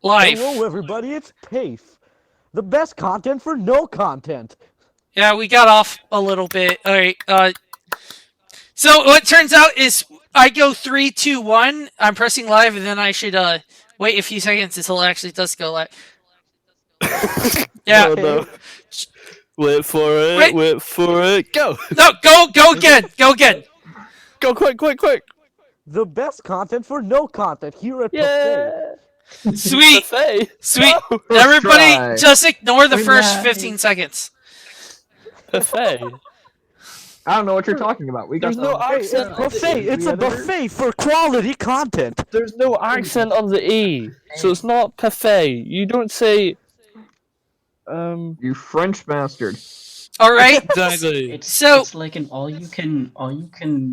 Live. Hello, everybody. It's PAFE, the best content for no content. Yeah, we got off a little bit. All right. So what turns out is I go 3, 2, 1. I'm pressing live, and then I should wait a few seconds until it actually does go live. Yeah. Oh no. Wait for it. Wait for it. Go. No, go again. Go again. Go quick. The best content for no content here at PAFE. Yeah. Sweet. Buffet. Sweet. Oh, Everybody, try. just ignore the first Relax. 15 seconds. buffet. I don't know what you're talking about. We got There's no Hey, it's accent. buffet. It's a buffet for quality content. There's no accent on the E, so it's not buffet. You don't say. You French bastard. All right. Exactly. So- It's like an all you can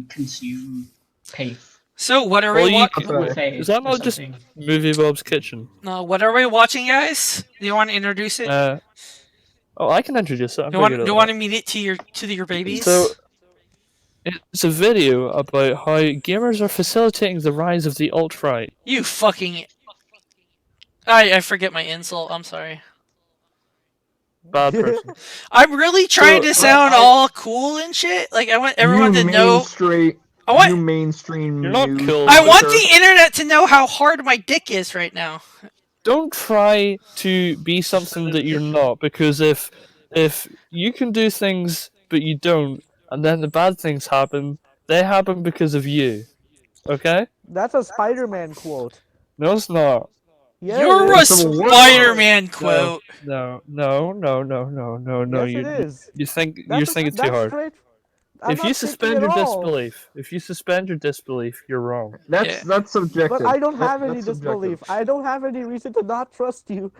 consume PAFE. So what are Well, we you- watching? Buffet Is that or not just something. Movie Bob's Kitchen? No, what are we watching, guys? Do you want to introduce it? Oh, I can introduce it. I'm do you want pretty good do you at want that. to meet it to your babies? So, it's a video about how gamers are facilitating the rise of the alt-right. You fucking. I forget my insult. I'm sorry. Bad person. I'm really trying So, to sound all cool and shit. Like I want everyone to know. I want- You mainstream. You're not news cool. I want research. the internet to know how hard my dick is right now. Don't try to be something that you're not, because if you can do things but you don't, and then the bad things happen, they happen because of you. Okay? That's a Spider-Man quote. No, it's not. Yeah, You're it a is. Civil War. Spider-Man quote. No. Yes, You it is. you think That's you're thinking too that's hard. straight. I'm If not you thinking suspend at your all. disbelief, you're wrong. That's Yeah. subjective. But I don't have any That's disbelief. subjective. I don't have any reason to not trust you.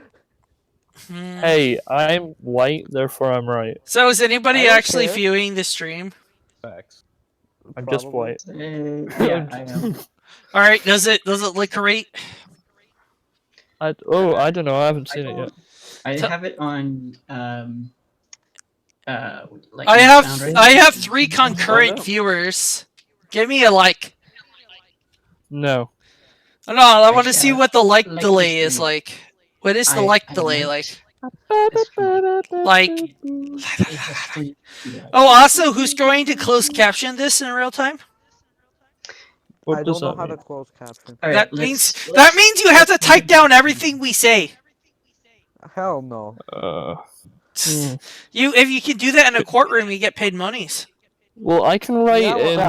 Hmm. Hey, I'm white, therefore I'm right. So is anybody I don't actually care. viewing the stream? Facts. I'm just Probably. white. Yeah, I am. All right. Does it look great? I don't know. I haven't seen it yet. I So- have it on like I sound have right I now. have 3 concurrent viewers. Give me a like. No. Oh, no, I want to see Yeah. what the like Like delay this is thing. like. What is the I- like I delay liked- like? It's true. Like. It's just for you. Oh, also, who's going to close caption this in real time? What I does don't know that how mean? to close caption. All right, That let's- means you have to type down everything we say. Hell no. If you can do that in a courtroom, you get paid monies. Well, I can write Yeah, well, in.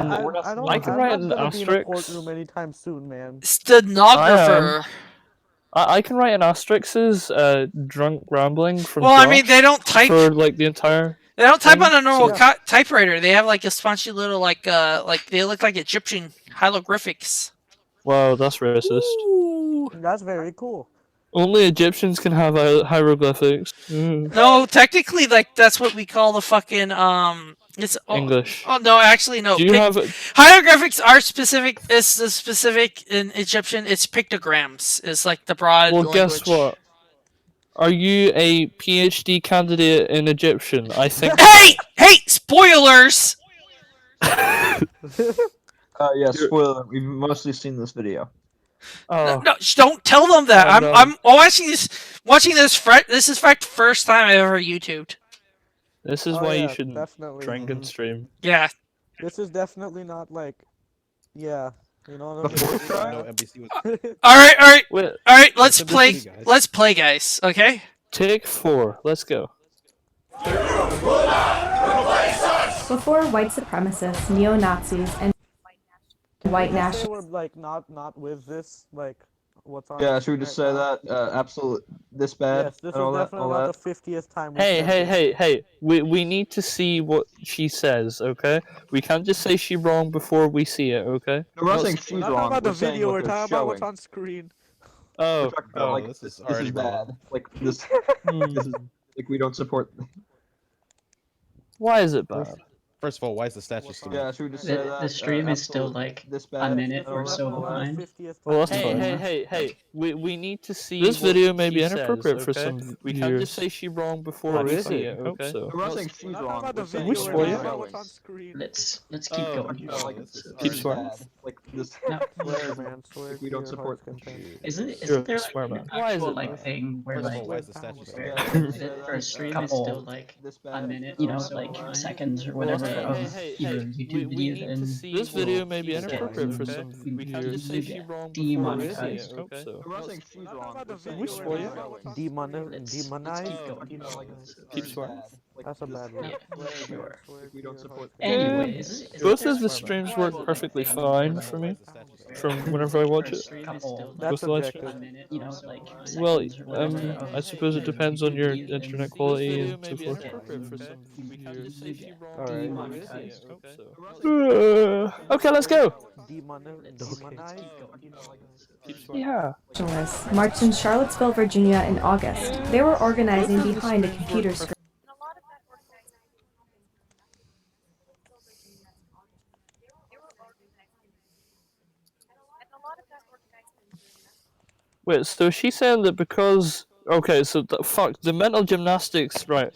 I don't. I can I'm write not an gonna be in a asterisk. courtroom anytime soon, man. Stenographer. I can write an asterisk's drunk rambling from. Well, I mean, Josh they don't type. for like the entire. They don't type thing, on a normal so- typewriter. They have like a spongy little like they look like Egyptian hieroglyphics. Wow, that's racist. Ooh. That's very cool. Only Egyptians can have hieroglyphics. No, technically, like that's what we call the fucking It's English. Oh no, actually no. Do you have? Hieroglyphics are specific. It's the specific in Egyptian. It's pictograms. It's like the broad. Well, language. guess what? Are you a PhD candidate in Egyptian? I think. Hey! Spoilers! Yeah, spoiler. We've mostly seen this video. Oh, No, don't tell them that. Oh, no. I'm watching this. This is fact first time I ever YouTubed. this is Oh, why yeah, you shouldn't definitely. drink and stream. Yeah. This is definitely not like, yeah, you know what I mean? No, NBC was All right. Wait, All right. Let's That's play. NBC, guys. Let's play, guys. Okay. take 4. Let's go. Before white supremacists, neo-Nazis, and white They nationalists were like not with this, like, what's on. Yeah, the should we just say screen right now? that? Absolute. This bad. Yes, this and all is that. definitely All not that. the 50th time. we Hey, said this. hey! We need to see what she says, okay? We can't just say she wrong before we see it, okay? No, we're not saying We're she's not talking wrong. about the we're saying video. what We're they're talking about what's showing. on screen. Oh, We're talking about, like, this is this already is wrong. bad. Like this. This is like we don't support. why is it bad? First of all, why is the statue still Yeah, up? should we just say that? The stream is still absolute- like this a bad. minute and or over. so behind. Well, that's Hey, fine. hey, We need to see. This what video may be she says, inappropriate for okay? some We can't viewers. just say she's wrong before Or we is see it? it. I hope Okay? so. We're not saying she's wrong. We're saying We swear you. what's Let's keep Oh, going here. oh, like, this is Keep this is swearing. bad. Like this. No, Swear, man. Swear Like, we to don't your support. heart's content. isn't You're a there swear like an man. Why is actual it like not? thing where First of like all, why is the statue still Yeah, up? should we just say for a that? stream Couple- is still like this a bad. minute, and you know, over. like seconds or Well, whatever hey, of hey, either hey, YouTube we video, need to then see This what video may be she says, inappropriate for okay? some we can't just say viewers. she's get wrong before we see demonetized. it. I hope Okay? so. We're not saying she's wrong. We're saying We swear you. Let's Demonize? keep going. Keep swearing. That's a bad word. Yeah, sure. We don't support. Anyways, Both of the streams work perfectly fine for me from whenever I watch it. That's Both the live objective. streams. you know, like Well, seconds or whatever of I suppose it depends on your YouTube video, internet then quality This and video so may be forth. inappropriate for some viewers. Alright. Demonetized. Okay, let's go. Demonize? Yeah. Journalists marched in Charlottesville, Virginia in August. They were organizing behind a computer screen. Wait, so she's saying that because okay, so fuck the mental gymnastics, right?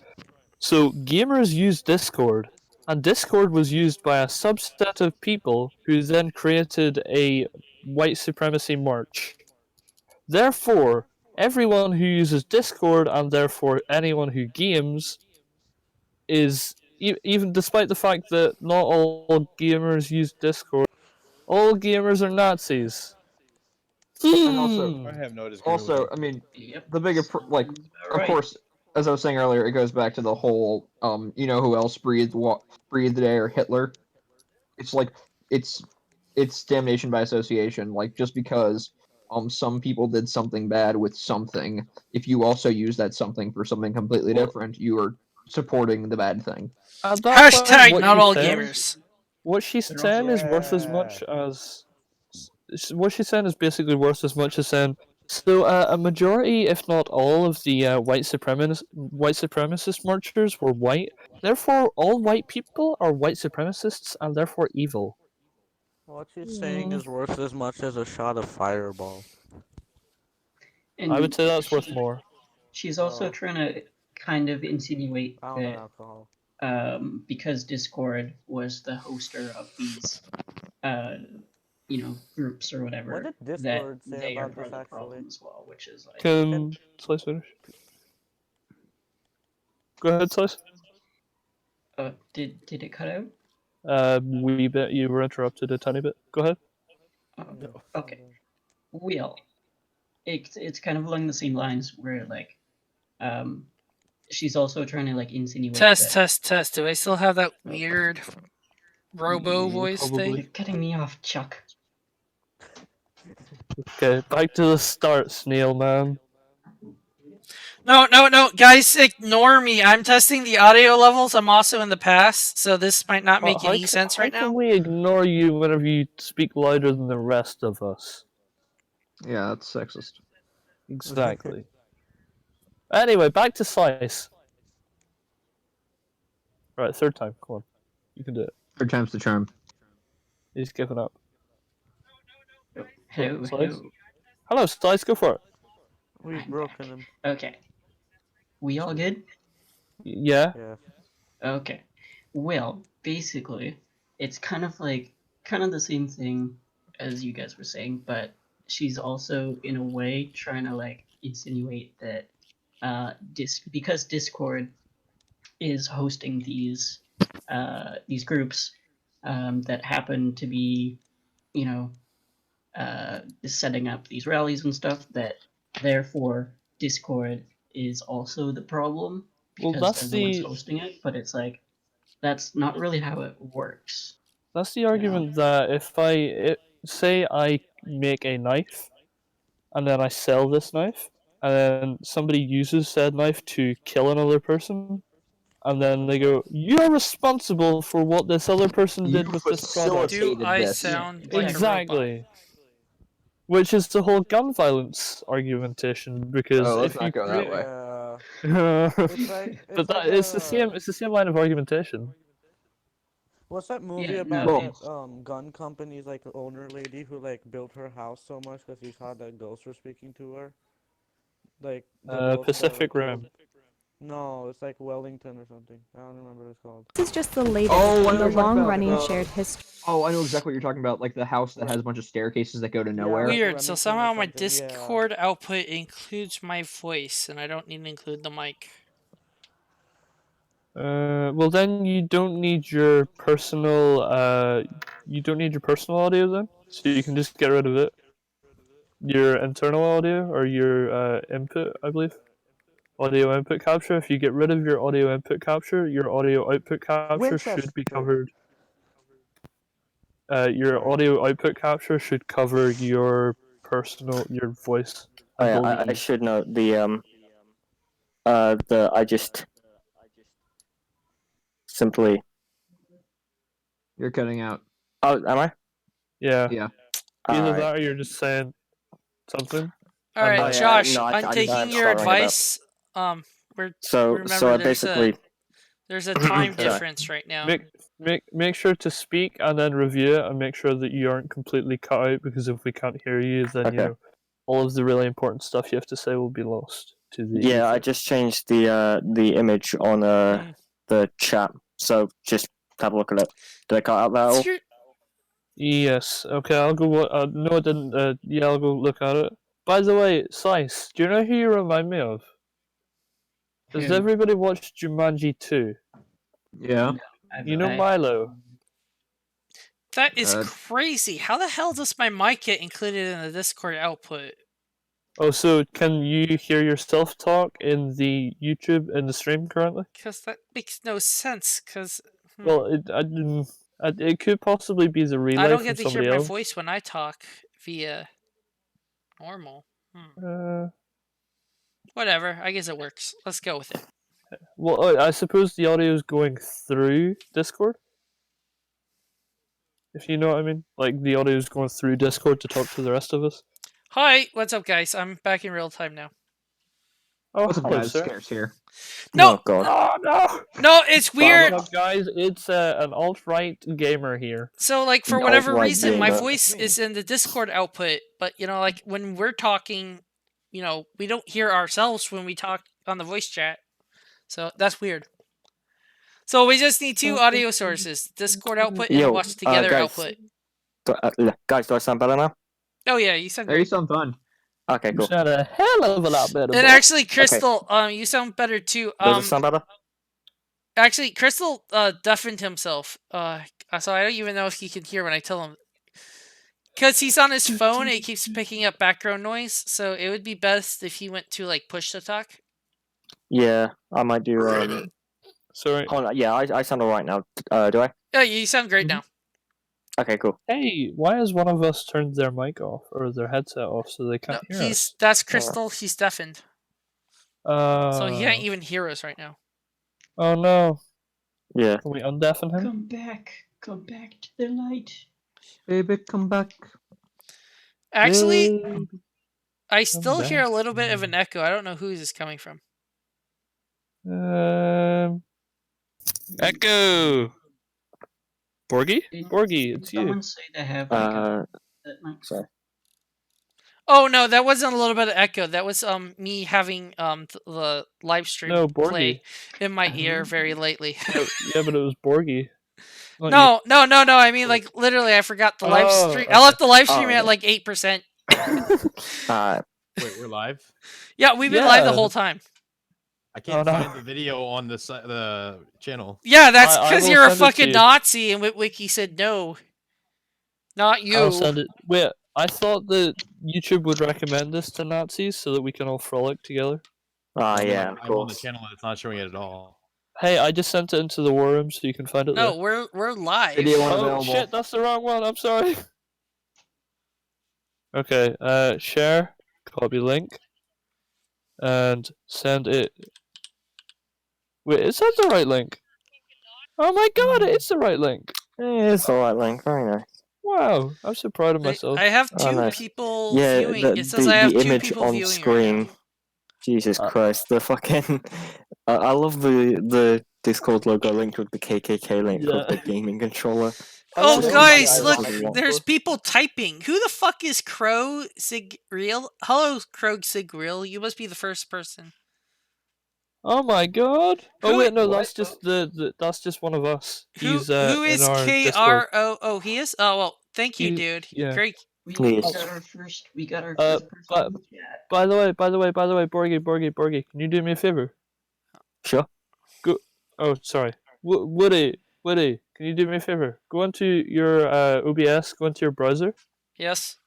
So gamers use Discord, and Discord was used by a subset of people who then created a white supremacy march. Therefore, everyone who uses Discord and therefore anyone who games is even despite the fact that not all gamers use Discord, all gamers are Nazis. And also, Hmm. I have no disagreement also, with I mean, Yep. the bigger like, of course, as I was saying earlier, it goes back to the whole, you know who else breathed air? Hitler. It's like it's damnation by association. Like just because some people did something bad with something, if you also use that something for something completely different, you are supporting the bad thing. At that point, Hashtag what not she's all saying- gamers. What she's saying is worth as much as what she's saying is basically worth as much as saying. So a majority, if not all, of the white supremacist marchers were white. Therefore, all white people are white supremacists and therefore evil. What she's saying is worth as much as a shot of fireball. And I would say that's worth more. she's also trying to kind of insinuate Pound of that alcohol. because Discord was the hoster of these, groups or whatever, What did that Discord say they are about part of this the problem actually? as well, which is like. Can Slice finish? Go ahead, Slice. Did it cut out? Wee bit. You were interrupted a tiny bit. Go ahead. Oh, okay. Well, it's kind of along the same lines where like, she's also trying to like insinuate Test, that test. Do I still have that weird robo voice probably. thing? you're cutting me off, Chuck. Okay, back to the start, Snail Man. No, guys, ignore me. I'm testing the audio levels. I'm also in the past, so this might not make any sense right How can now. we ignore you whenever you speak louder than the rest of us? Yeah, that's sexist. Exactly. Anyway, back to Slice. Right, third time. Come on. You can do it. Third time's the charm. He's given up. Hello, Slice? hello. Hello, Slice, go for it. We've I'm broken back. him. Okay. We all good? Yeah? Yeah. Okay. Well, basically, it's kind of the same thing as you guys were saying, but she's also in a way trying to like insinuate that because Discord is hosting these groups that happen to be, setting up these rallies and stuff, that therefore Discord is also the problem Well, because that's they're the ones the hosting it, but it's like that's not really how it works. that's the argument that if say I make a knife and then I sell this knife and then somebody uses said knife to kill another person and then they go, "You're responsible for what this other person did with this product." Do I this. sound Yeah, like Exactly. Which is the whole gun violence argumentation because Oh, let's if you not go that way. Yeah. but It's like it's the same line of argumentation. What's that movie Yeah, about no, Well- that gun company's like owner lady who like built her house so much because she thought that ghosts were speaking to her? Like the ghost that Pacific killed. Rim. No, it's like Wellington or something. I don't remember what it's called. This is just the latest Oh, I in know the what you're talking about. long-running shared history. Oh, I know exactly what you're talking about. Like the house that has a bunch of staircases that go to Yeah, nowhere. like Weird. So Remington or somehow my something, yeah. Discord output includes my voice, and I don't need to include the mic. Well then you don't need your personal audio then, so you can just get rid of it. Your internal audio or your input, I believe. Audio input capture. If you get rid of your audio input capture, your audio output capture should be Winchester. covered. Your Sorry. audio output capture should cover your voice. Oh, yeah, Dolby I E. should note I just simply. You're cutting out. Oh, am I? Yeah. Yeah. Either Alright. that or you're just saying something. All right, Oh, yeah, Josh. no, I'm taking I'm your sorry about- advice. We're So remember I there's basically there's a time Sorry. difference right now. Make sure to speak and then review it and make sure that you aren't completely cut out, because if we can't hear you, then Okay. all of the really important stuff you have to say will be lost to the yeah, I ether. just changed the image on the chat. So just have a look at it. Did I cut out that It's all? your- Yes. Okay, I'll go. No, I didn't. Yeah, I'll go look at it. By the way, Slice, do you know who you remind me of? Does Who? everybody watch Jumanji 2? Yeah. You know I- Milo? That is Uh, crazy. How the hell does my mic get included in the Discord output? Oh, so can you hear yourself talk in the YouTube in the stream currently? Because that makes no sense. Because Well, it could possibly be the relay I don't from get to hear somebody my else. voice when I talk via normal. Whatever. I guess it works. Let's go with it. Well, I suppose the audio is going through Discord. If you know what I mean, like the audio is going through Discord to talk to the rest of us. Hi, what's up, guys? I'm back in real time now. Oh, What's up, hello, guys? sir. Scarce here. No, Oh god. Oh no! no, it's weird. What's up, guys? It's an alt-right gamer here. So, like, for An whatever alt-right reason, my gamer. voice is in the Discord output, but, like, when we're talking, we don't hear ourselves when we talk on the voice chat. So, that's weird. So, we just need two audio sources, Discord output and Yo, watch together guys. output. Guys, do I sound better now? Oh, yeah, you sound There you great. sound fun. Okay, You cool. sound a hell of a lot better. And boy. actually, Crystal, you sound better, too. Does it sound better? Actually, Crystal deafened himself. So I don't even know if he can hear when I tell him. Because he's on his phone, it keeps picking up background noise. So it would be best if he went to like push to talk. Yeah, I might do. Sorry. Oh, no, yeah, I sound alright now. Do I? Yeah, you sound great now. Okay, cool. Hey, why has one of us turned their mic off or their headset off so they No, can't hear us? that's Crystal. He's deafened, so he can't Oh even hear us right now. no! Yeah. Can we undeafen him? Come back to the light. Baby, come back. Actually, I still back hear a little to bit of me. an echo. I don't know who this is coming from. Echo. Borgie? Did Borgie, it's you. someone say they have like a that mic? Sorry. Oh no, that wasn't a little bit of echo. That was me having the live stream No, play Borgie. in my ear very lately. Yeah, but it was Borgie. Not No. I mean, like, literally, I forgot the live Oh, stream. I left the live stream Oh, at yeah. like 8%. Wait, we're live? Yeah, we've been live the Yeah. whole time. I can't no. find the video on the channel. Yeah, that's I because will you're a send it to fucking you. Nazi, and Witwiki said no. Not you. I'll send it. Wait, I thought that YouTube would recommend this to Nazis so that we can all frolic together. Yeah, of I'm on the course. channel and it's not showing it at all. Hey, I just sent it into the war room so you can find it No, there. we're live. Video Oh unavailable. shit, that's the wrong one. I'm sorry. Okay, share, copy link, and send it. Wait, is that the right link? Oh my god, it is the right link. It's alright, Link. Very nice. Wow, I'm so proud of myself. I have Oh, two nice. people Yeah, viewing. It says I the have two image people on viewing right screen. now. Jesus Christ, the fucking. I love the Discord logo linked with the KKK link with the gaming controller. Oh, Just guys, the look, ironic there's one. people typing. Who the fuck is Crow Sigreal? Hello, Crow Sigreal. You must be the first person. Oh my god! Oh Who- wait, no, that's just that's just one of us. He's who in is our Discord. KRO? Oh, he is? Oh, well, thank you, dude. Yeah. Great. We Please. got our first. We got our Uh, first person but- in the chat. By the way, Borgie, can you do me a favor? Sure. Go. Oh, sorry. Woody, can you do me a favor? Go into your OBS. Go into your browser. Yes.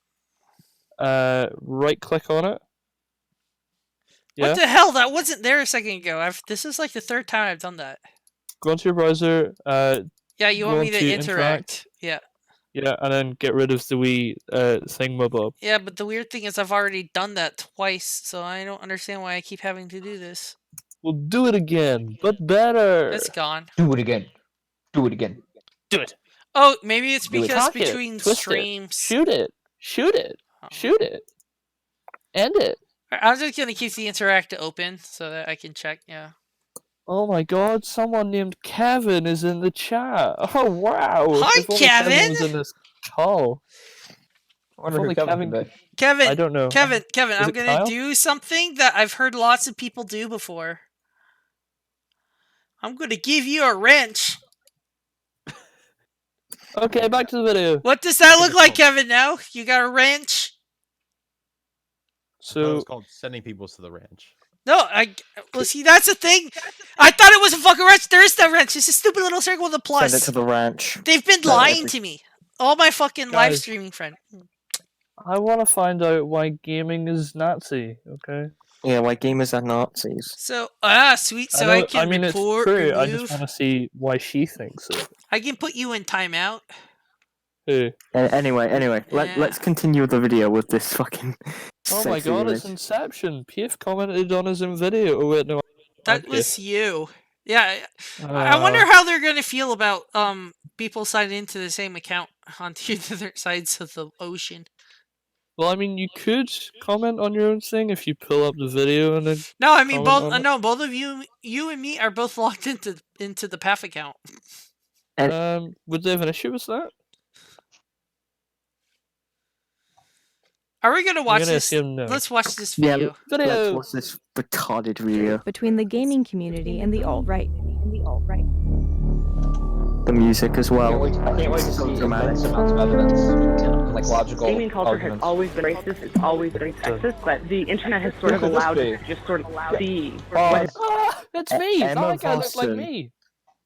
Right click on it. Yeah. What the hell? That wasn't there a second ago. This is like the third time I've done that. Go into your browser. Yeah, you Go want me on to to interact. Yeah. Yeah, and then get rid of the wee thingamabob. Yeah, but the weird thing is I've already done that twice, so I don't understand why I keep having to do this. We'll do it again, but better. It's gone. Do it again. Do it again. Do it. Oh, maybe it's Do it. because Cock it, between twist it, streams. Shoot it. Shoot it. Oh. Shoot it. End it. I'm just gonna keep the interact open so that I can check. Yeah. Oh my god, someone named Kevin is in the chat. Oh wow. Hi, If only Kevin Kevin! was in this call. I wonder only who Kevin Kevin could be. Kevin. I don't know. Kevin. Is I'm it gonna Kyle? do something that I've heard lots of people do before. I'm gonna give you a wrench. Okay, back to the video. What does that look like, Kevin? Now you got a wrench. So it's called sending people to the ranch. No, well, see, that's the thing. I thought it was a fucking wrench. There is no wrench. It's a stupid little circle with a plus. Send it to the ranch. They've been No, lying every- to me. All my fucking live Guys. streaming friend. I want to find out why gaming is Nazi. Okay. Yeah, why gamers are Nazis. So, sweet. So know- I can mean, report, it's true. I remove. just want to see why she thinks it. I can put you in timeout. Who? Anyway, Yeah. let's continue the video with this fucking. Oh my sexy god, image. it's Inception. PF commented on his own video. Oh wait, no. That okay. was you. Yeah. I wonder how they're gonna feel about people signing into the same account on two different sides of the ocean. Well, I mean, you could comment on your own thing if you pull up the video and then. No, I mean Comment both. on it? No, both of you and me are both logged into the PAF account. Would they have an issue with that? Are we gonna I'm watch gonna this? assume no. Let's watch this Yeah, video. let's Video. watch this retarded video. Between the gaming community and the alt-right. The music as well. I can't wait to So see dramatic. immense amounts of evidence and like logical Gaming culture has arguments. always been racist, it's always been sexist, but the internet has sort of Who could this allowed be? us to just sort of see Oh, what It's me. Emma That guy looks like Watson. me.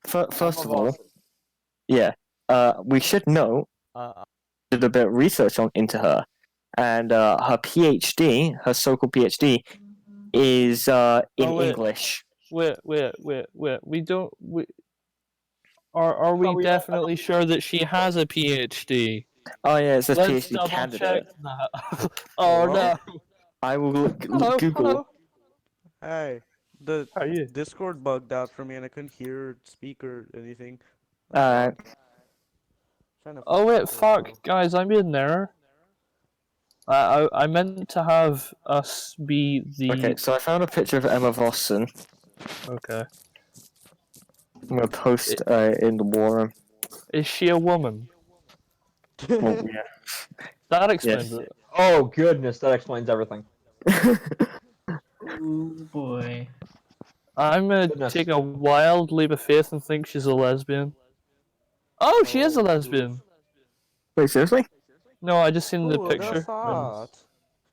First of all, yeah, we should know. Uh, Did a bit of research into her, and her PhD, her so-called PhD, is in Oh, wait. English. Wait. We don't. Are we definitely sure that she has a PhD? Oh yeah, it says Let's PhD double candidate. check that. Oh no. I will Hello, Google. hello. Hey, the How are you? Discord bugged out for me and I couldn't hear, speak, or anything. Trying to Oh wait, fix it. fuck, guys! I made an error. I meant to have us be the. Okay, so I found a picture of Emma Vossen. Okay. I'm gonna post in the war room. Is she a woman? Well, yeah. That explains Yes. it. Oh goodness, that explains everything. Oh boy. I'm gonna Goodness. take a wild leap of faith and think she's a lesbian. Oh, she is a lesbian. Wait, seriously? No, I just seen the Ooh, picture. that's hot.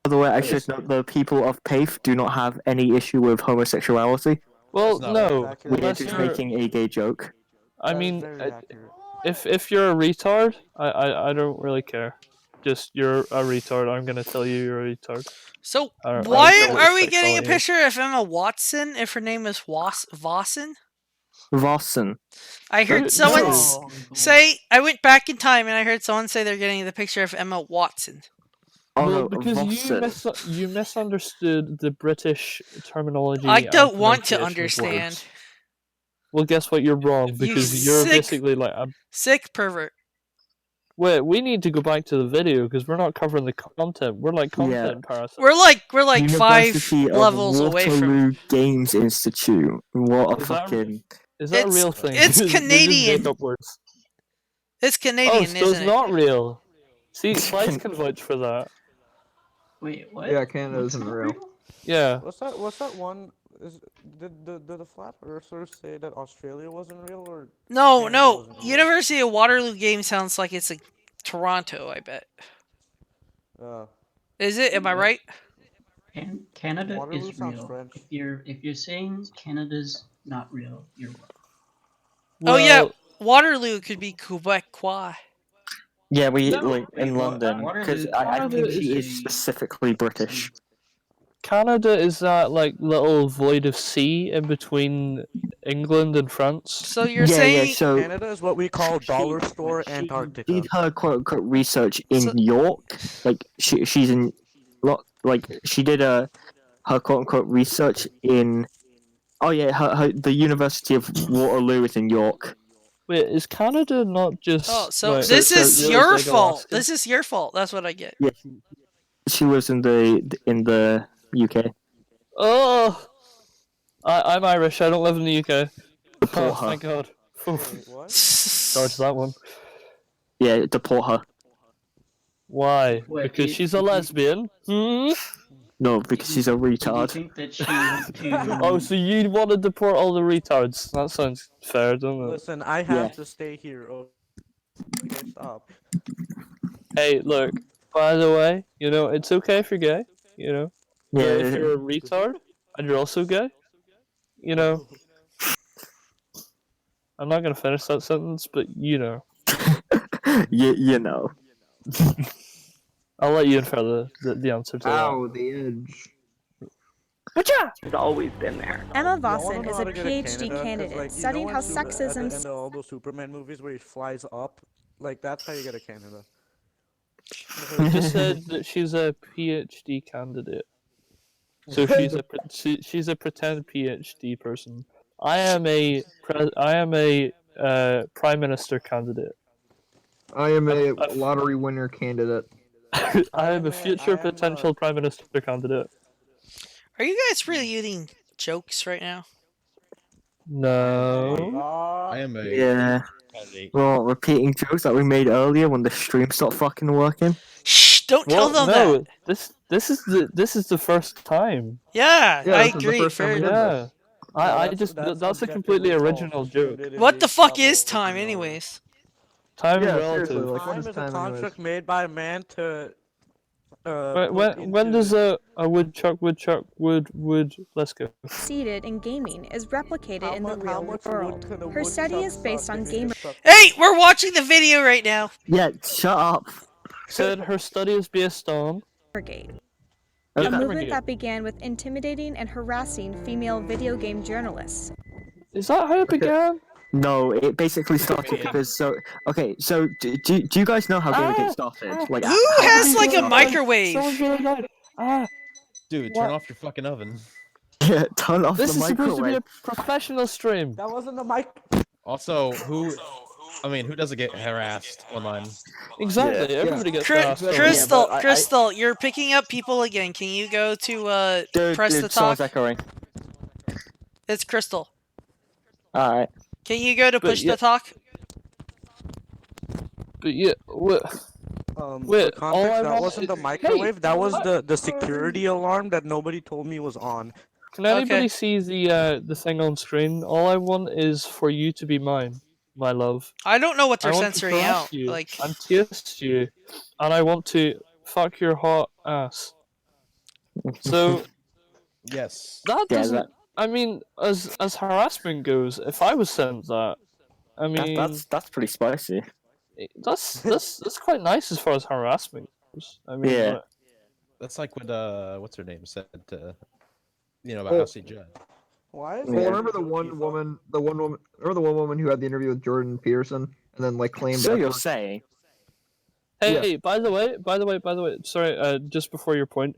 By the way, I That should is- note the people of PAFE do not have any issue with homosexuality. Well, That's not no. accurate. We're Unless just you're, making a gay joke. I That is mean, very accurate. if you're a retard, I don't really care. Just you're a retard. I'm gonna tell you you're a retard. So I don't why care what are we sex getting a all it is. picture of Emma Watson if her name is Vossen? Vossen. I heard No. someone Oh, say. I went back in time and I heard someone say they're getting the picture of Emma Watson. Oh Well, no, because Vossen. you misunderstood the British terminology. I and don't want to pronunciation of understand. words. Well, guess what? You're wrong You because you're sick- basically like a. Sick pervert. Wait, we need to go back to the video because we're not covering the content. We're like content parasites. We're like 5 University of levels away from. Waterloo Games Institute. What a Is that- fucking Is that a It's- real thing? it's They just Canadian. make up words. It's Oh, Canadian, so isn't it's it? not real. See, Slice can vouch for that. Wait, what? Yeah, Canada What's isn't not real. Yeah. What's that one? Did the flat earthers say that Australia wasn't real or No, Canada no. wasn't real? University of Waterloo game sounds like it's like Toronto, I bet. Is it? Am I What? right? Canada Waterloo is sounds real. French. If you're saying Canada's not real, you're wrong. Oh yeah, Well, Waterloo could be Quebecois. Yeah, we No, like in wait, London because Waterloo- I Waterloo think she is is a- specifically British. Canada is that like little void of sea in between England and France. So you're Yeah, saying so Canada is what we call dollar store she Antarctica. did her quote unquote research in So- York. Like she's in like she did her quote unquote research in the University of Waterloo is in York. Wait, is Canada not just? Oh, so like, this is really your big fault. Alaska? This is your fault. That's what I get. Yeah, she was in the UK. Oh, I'm Irish. I don't live in the UK. Deport Oh, her. thank God. Wait, what? Dodge that one. Yeah, deport her. Why? What, Because you- she's a you- lesbian? Hmm? No, because she's a Do you retard. think that she went to? Oh, so you want to deport all the retards? That sounds fair, doesn't it? Listen, I have to stay here. Okay, stop. Hey, look. By the way, you know it's okay if you're gay. You know, but Yeah, if you're a retard and you're also gay, you know, I'm not gonna finish that sentence, but you know, you know. I'll let you infer the answer to that. Ow, the edge. It's always been there. Emma Y'all wanna Vossen know is how a to get to PhD Canada? 'Cause, candidate like, you studying know how at the sexism. end of all those Superman movies where he flies up, like that's how you get to Canada. You just said that she's a PhD candidate, so she's a pretend PhD person. I am a prime minister candidate. I am a I've- lottery winner candidate. I am a future potential prime minister candidate. Are you guys really using jokes right now? No. I am a Yeah. candidate. Well, repeating jokes that we made earlier when the stream stopped fucking working. Shh! Don't tell them no. that. This is the first time. Yeah, Yeah, I this is the agree. first time we Fair. did Yeah. this. That's a completely original joke. What the fuck is time, anyways? Time Yeah, relative. seriously, like, what Time is is a time anyways? construct made by a man to. When does a woodchuck wood let's go. Succeeded in gaming is replicated in the how real much world. wood can a Her study woodchuck is based suck on if you gamer. just suck- Hey, we're watching the video right now. Yeah, shut up. Said her study is based on Gamergate, Yeah, a movement Gamergate. that began with intimidating and harassing female video game journalists. Is that how it began? No, it basically started because so do you guys know how Gamergate started? Like Who how- has like a Someone's microwave? really loud. Dude, What? turn off your fucking oven. Yeah, turn off This the is supposed to be microwave. a professional stream. That wasn't the mic. Also, who doesn't get harassed online? Exactly. Yeah. Everybody gets Cry- harassed. Crystal, but I- Crystal, you're picking up people again. Can you go to press the Someone's talk? echoing. It's Crystal. Alright. Can you go to But push yeah- the talk? But yeah, what? For Wait, context, all I that want wasn't the is- microwave. That was the security alarm that nobody told me was on. Can anybody Okay. see the thing on screen? All I want is for you to be mine, my love. I don't know what I they're want to censoring harass out. you Like, and taste you, and I want to fuck your hot ass. So Yes. that Yeah, doesn't. that- I mean, as harassment goes, if I was sent that, I mean, That's pretty spicy. that's quite nice as far as harassment goes. I mean, Yeah. like, That's like what what's her name said to, about Ashley Judd. Why is Yeah. Well, it- remember the one woman who had the interview with Jordan Peterson and then like claimed So you're afterwards- saying? Hey, by the way, sorry, just before your point,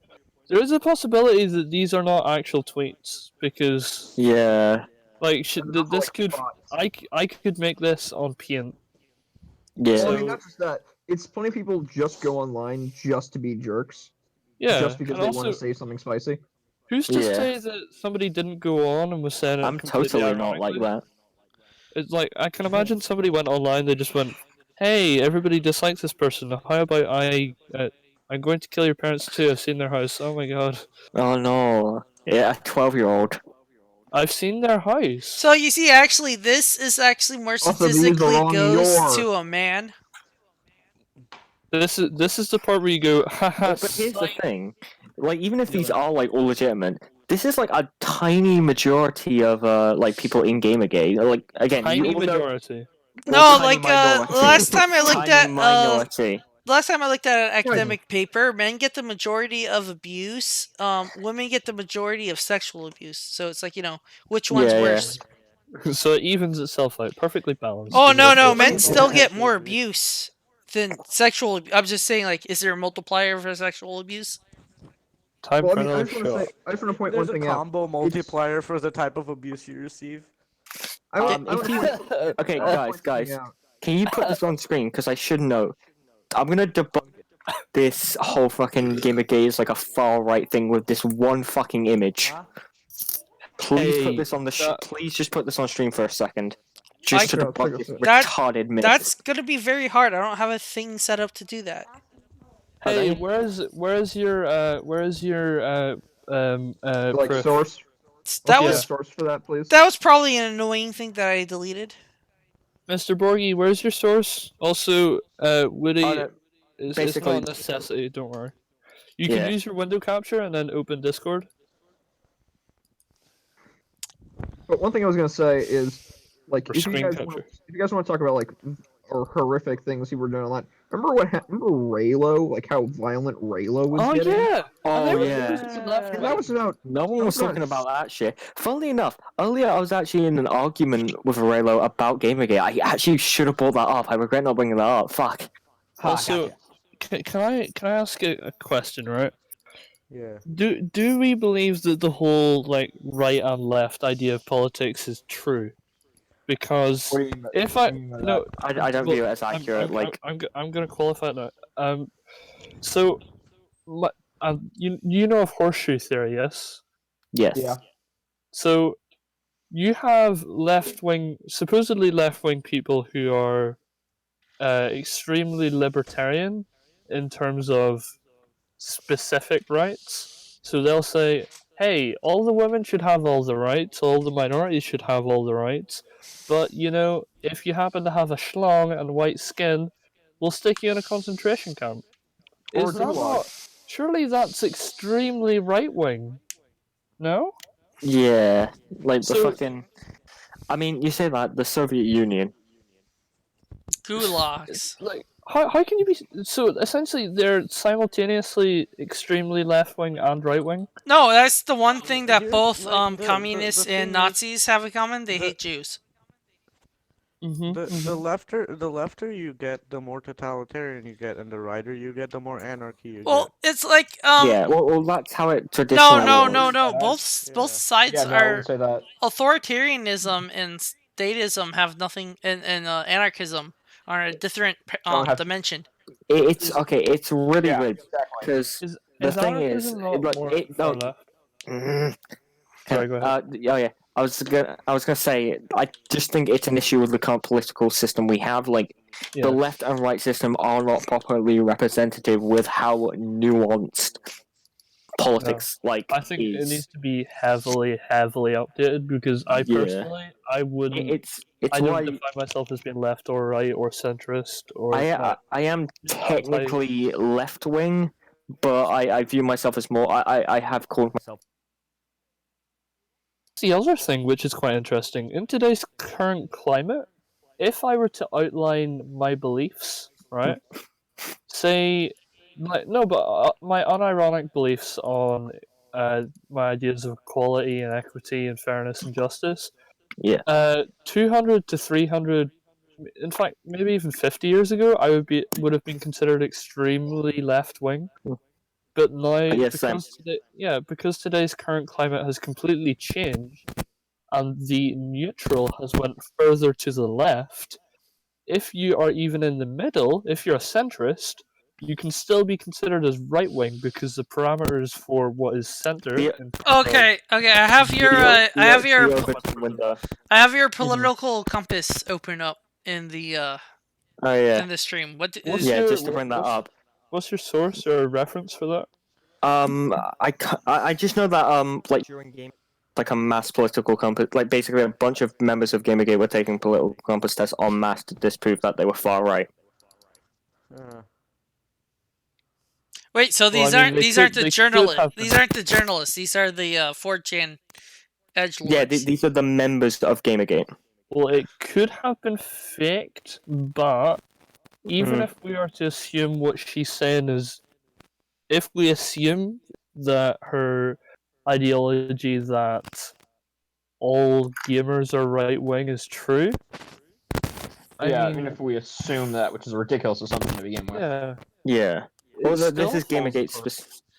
there is a possibility that these are not actual tweets because, Yeah. like, They're not, this like, could, bots. I could make this on Paint. Yeah. Well, I So- mean, not just that. It's plenty of people just go online just to be jerks, Yeah, just because and they also, want to say something spicy. who's to Yeah. say that somebody didn't go on and was saying it I'm completely totally not like ironically? that. It's like I can imagine somebody went online. They just went, "Hey, everybody dislikes this person. How about I'm going to kill your parents too. I've seen their house. Oh my god, Oh no. Yeah, a 12-year-old. I've seen their house." So you see, actually, this is actually more Also, they used the statistically wrong goes your. to a man. This is the part where you go, haha. But here's the thing. Like, even if Yeah. these are, like, all legitimate, this is, like, a tiny majority of, like, people in Gamergate. Like, again, Tiny you all know... majority. No, tiny like minority. last time I looked Tiny at minority. last time I looked at an academic paper, men get the majority of abuse. Women get the majority of sexual abuse. So it's like, which one's Yeah, worse? So it evens itself out, perfectly balanced. Oh is no, what no, it men is. still get more abuse than sexual. I'm just saying, like, is there a multiplier for sexual abuse? Time Well, I for mean, I another just want to shot. say, I just want to point There's one a thing out. combo multiplier for the type of abuse you receive. I want if to you... point. Okay, I wanna point guys, something out. can you put this on screen? Because I should know. I'm gonna debunk this whole fucking Gamergate is like a far-right thing with this one fucking image. Huh? Please Hey, put this on the please just put this on stream for a second. I- Just to Sure, debunk sure, this sure. retarded myth. That's gonna be very hard. I don't have a thing set up to do that. Hey, they? where's your Like proof? source. That What's was the source for that, please? that was probably an annoying thing that I deleted. Mr. Borgie, where's your source? Also, Woody, it's not basically- a necessity. Don't worry. You can Yeah. use your window capture and then open Discord. But one thing I was gonna say is, like, Or if you screen guys capture. want to talk about like or horrific things you were doing online, remember Raylo? Like how violent Raylo was Oh getting? yeah. Oh And yeah. That was about. No one was Oh, talking gosh. about that shit. Funnily enough, earlier I was actually in an argument with Aurelio about Gamergate. I actually should have brought that up. I regret not bringing that up. Fuck. Also, can I ask a question, right? Yeah. Do we believe that the whole like right and left idea of politics is true? Because if I no, I don't well, view it as accurate. I'm gonna qualify it now. So, you know of horseshoe theory, yes? Yes. Yeah. So, you have supposedly left wing people who are extremely libertarian in terms of specific rights. So they'll say, hey, all the women should have all the rights, all the minorities should have all the rights, but if you happen to have a schlong and white skin, we'll stick you in a concentration camp. Or Is that gulag. not? Surely that's extremely right wing. No? Yeah. Like the So- fucking. I mean, you say that the Soviet Union. Gulags. Like, how can you be so essentially they're simultaneously extremely left wing and right wing? No, that's the one thing that Here's, both like, the communists thing and is, Nazis have in common. They the- hate Jews. The lefter you get, the more totalitarian you get, and the righter you get, the more anarchy you Well, get. it's like Yeah. Well, that's how it traditionally. no. Both Yeah. sides Yeah, no, I are wouldn't say that. authoritarianism and statism have nothing, and anarchism are a different Don't have- dimension. It's okay. It's really Yeah, weird exactly. because Is the thing is, anarchism not like, more it far no. left? Mm. Sorry, go ahead. Oh yeah, I was gonna say I just think it's an issue with the current political system we have. Like Yeah. the left and right system are not properly representative with how nuanced politics like I think it is. needs to be heavily updated because I Yeah. personally I wouldn't. It's I why don't define myself as being left or right or centrist or. I am just technically left wing, but I view myself as more. I have called myself. The other thing, which is quite interesting, in today's current climate, if I were to outline my beliefs, right, say, like, no, but my unironic beliefs on my ideas of equality and equity and fairness and justice, Yeah. 200 to 300, in fact, maybe even 50 years ago, I would have been considered extremely left wing. But now, Yes, same. because today's current climate has completely changed, and the neutral has went further to the left. If you are even in the middle, if you're a centrist, you can still be considered as right wing because the parameters for what is center. The- in terms of- Okay, okay. I have your the I have your overton window. I have your political compass open up in the Oh yeah. in the stream. What What's is Yeah, your- just to bring that up. What's your source or reference for that? I just know that like during game, like a mass political compass, like basically a bunch of members of Gamergate were taking political compass tests en masse to disprove that they were far right. Wait, so these Well, I mean, aren't they these could- aren't the they could journalists. have These been. aren't the journalists. These are the 4chan edgelords. Yeah, these are the members of Gamergate. Well, it could have been faked, but even if we are to assume what she's saying is, if we assume that her ideology that all gamers are right wing is true, I mean, if we assume that, which is a ridiculous assumption to begin with. yeah, Yeah. Well, it this still is falls Gamergate apart.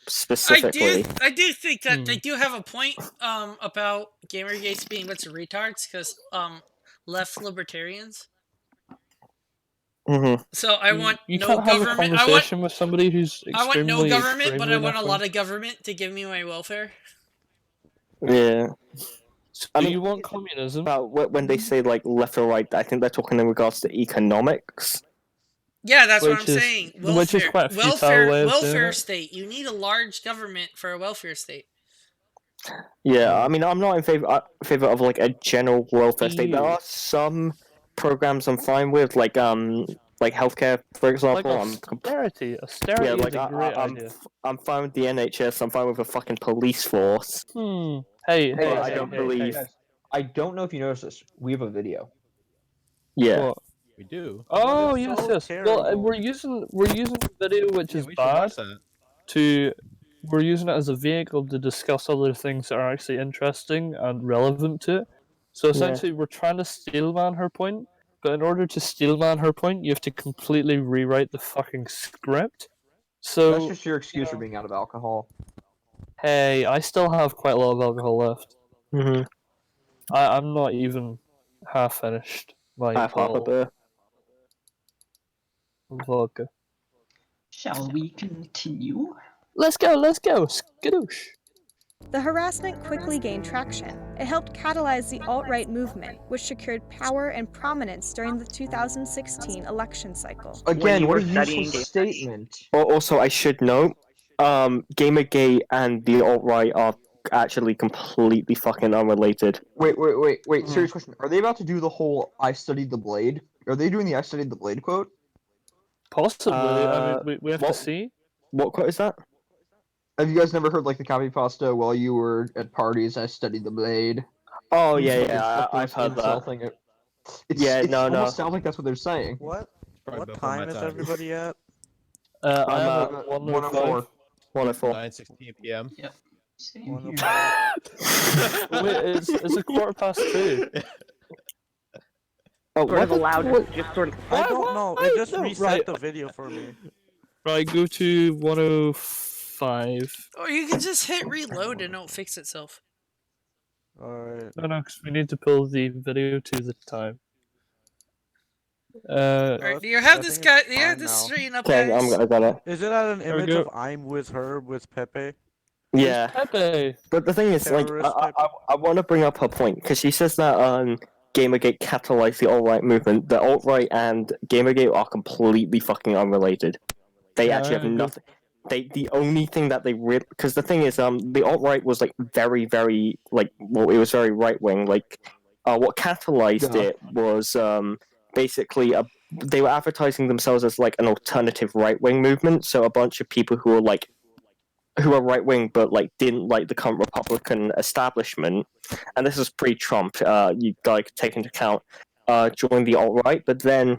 specifically. I do think that they do have a point about Gamergates being a bunch of retards because left libertarians. Mm-hmm. So I want You no can't have a government. conversation with somebody who's I want no extremely, government, but I extremely want a left-wing. lot of government to give me my welfare. Yeah. So I mean, you want communism? About when they say like left or right, I think they're talking in regards to economics. Yeah, that's what I'm Which is- saying. which is quite a futile way of doing welfare it. state. You need a large government for a welfare state. Yeah, I mean, I'm not in favor of like a general welfare state. There EU. are some programs I'm fine with, like healthcare, for Like example. austerity. Austerity Yeah, like is a great idea. I'm fine with the NHS. I'm fine with a fucking police force. Hey, But I don't believe. Guys, I don't know if you noticed this. We have a video. Yeah. What? We do. Oh it's yes, so yes. Well, terrible. we're using the video, which Yeah, is we should bad, watch that. to we're using it as a vehicle to discuss other things that are actually interesting and relevant to it. So essentially, we're trying to steelman her point, but in order to steelman her point, you have to completely rewrite the fucking script. So That's just your excuse for being out of alcohol. hey, I still have quite a lot of alcohol left. Mm-hmm. I'm not even half finished. My I have half a bottle beer. of vodka. Shall we continue? Let's go, skadoosh. The harassment quickly gained traction. It helped catalyze the alt-right movement, which secured power and prominence during the 2016 election cycle. Again, you what were a studying useless game- statement. Also, I should note, Gamergate and the alt right are actually completely fucking unrelated. Wait. Serious question. Are they about to do the whole "I studied the blade"? Are they doing the "I studied the blade" quote? Possibly. I mean, we have to what- see. What quote is that? Have you guys never heard like the copy pasta while you were at parties? I studied the blade. Oh yeah, Like, yeah, it's the I've heard most that. insulting it. Yeah, It no. almost sounds like that's what they're saying. What? Probably What before my time is time. everybody at? I I'm am at at 104. 104. 9:16 p.m. Same One here. of- Wait, it's a 2:15. Oh, Sort of allowed what? to just sort of. I don't know. It just No, reset right. the video for me. Right, go to 105. Or you can just hit reload and it'll fix itself. Alright. No, because we need to pull the video to the time. Alright, do you I have this think guy? it's Do you have fine this now. straighten up, Okay, guys? I got it. Is it at an There we image go. of I'm with her with Pepe? Yeah, Pepe. but the thing is, like, Terrorist I type. want to bring up her point because she says that Gamergate catalyzed the alt right movement. The alt right and Gamergate are completely fucking unrelated. They Yeah, actually I have agree. nothing. The only thing that they because the thing is, the alt right was like very like, well, it was very right wing. Like, what catalyzed Yeah. it was basically they were advertising themselves as like an alternative right wing movement. So a bunch of people who are right wing but like didn't like the current Republican establishment, and this was pre-Trump. You gotta take into account joined the alt right, but then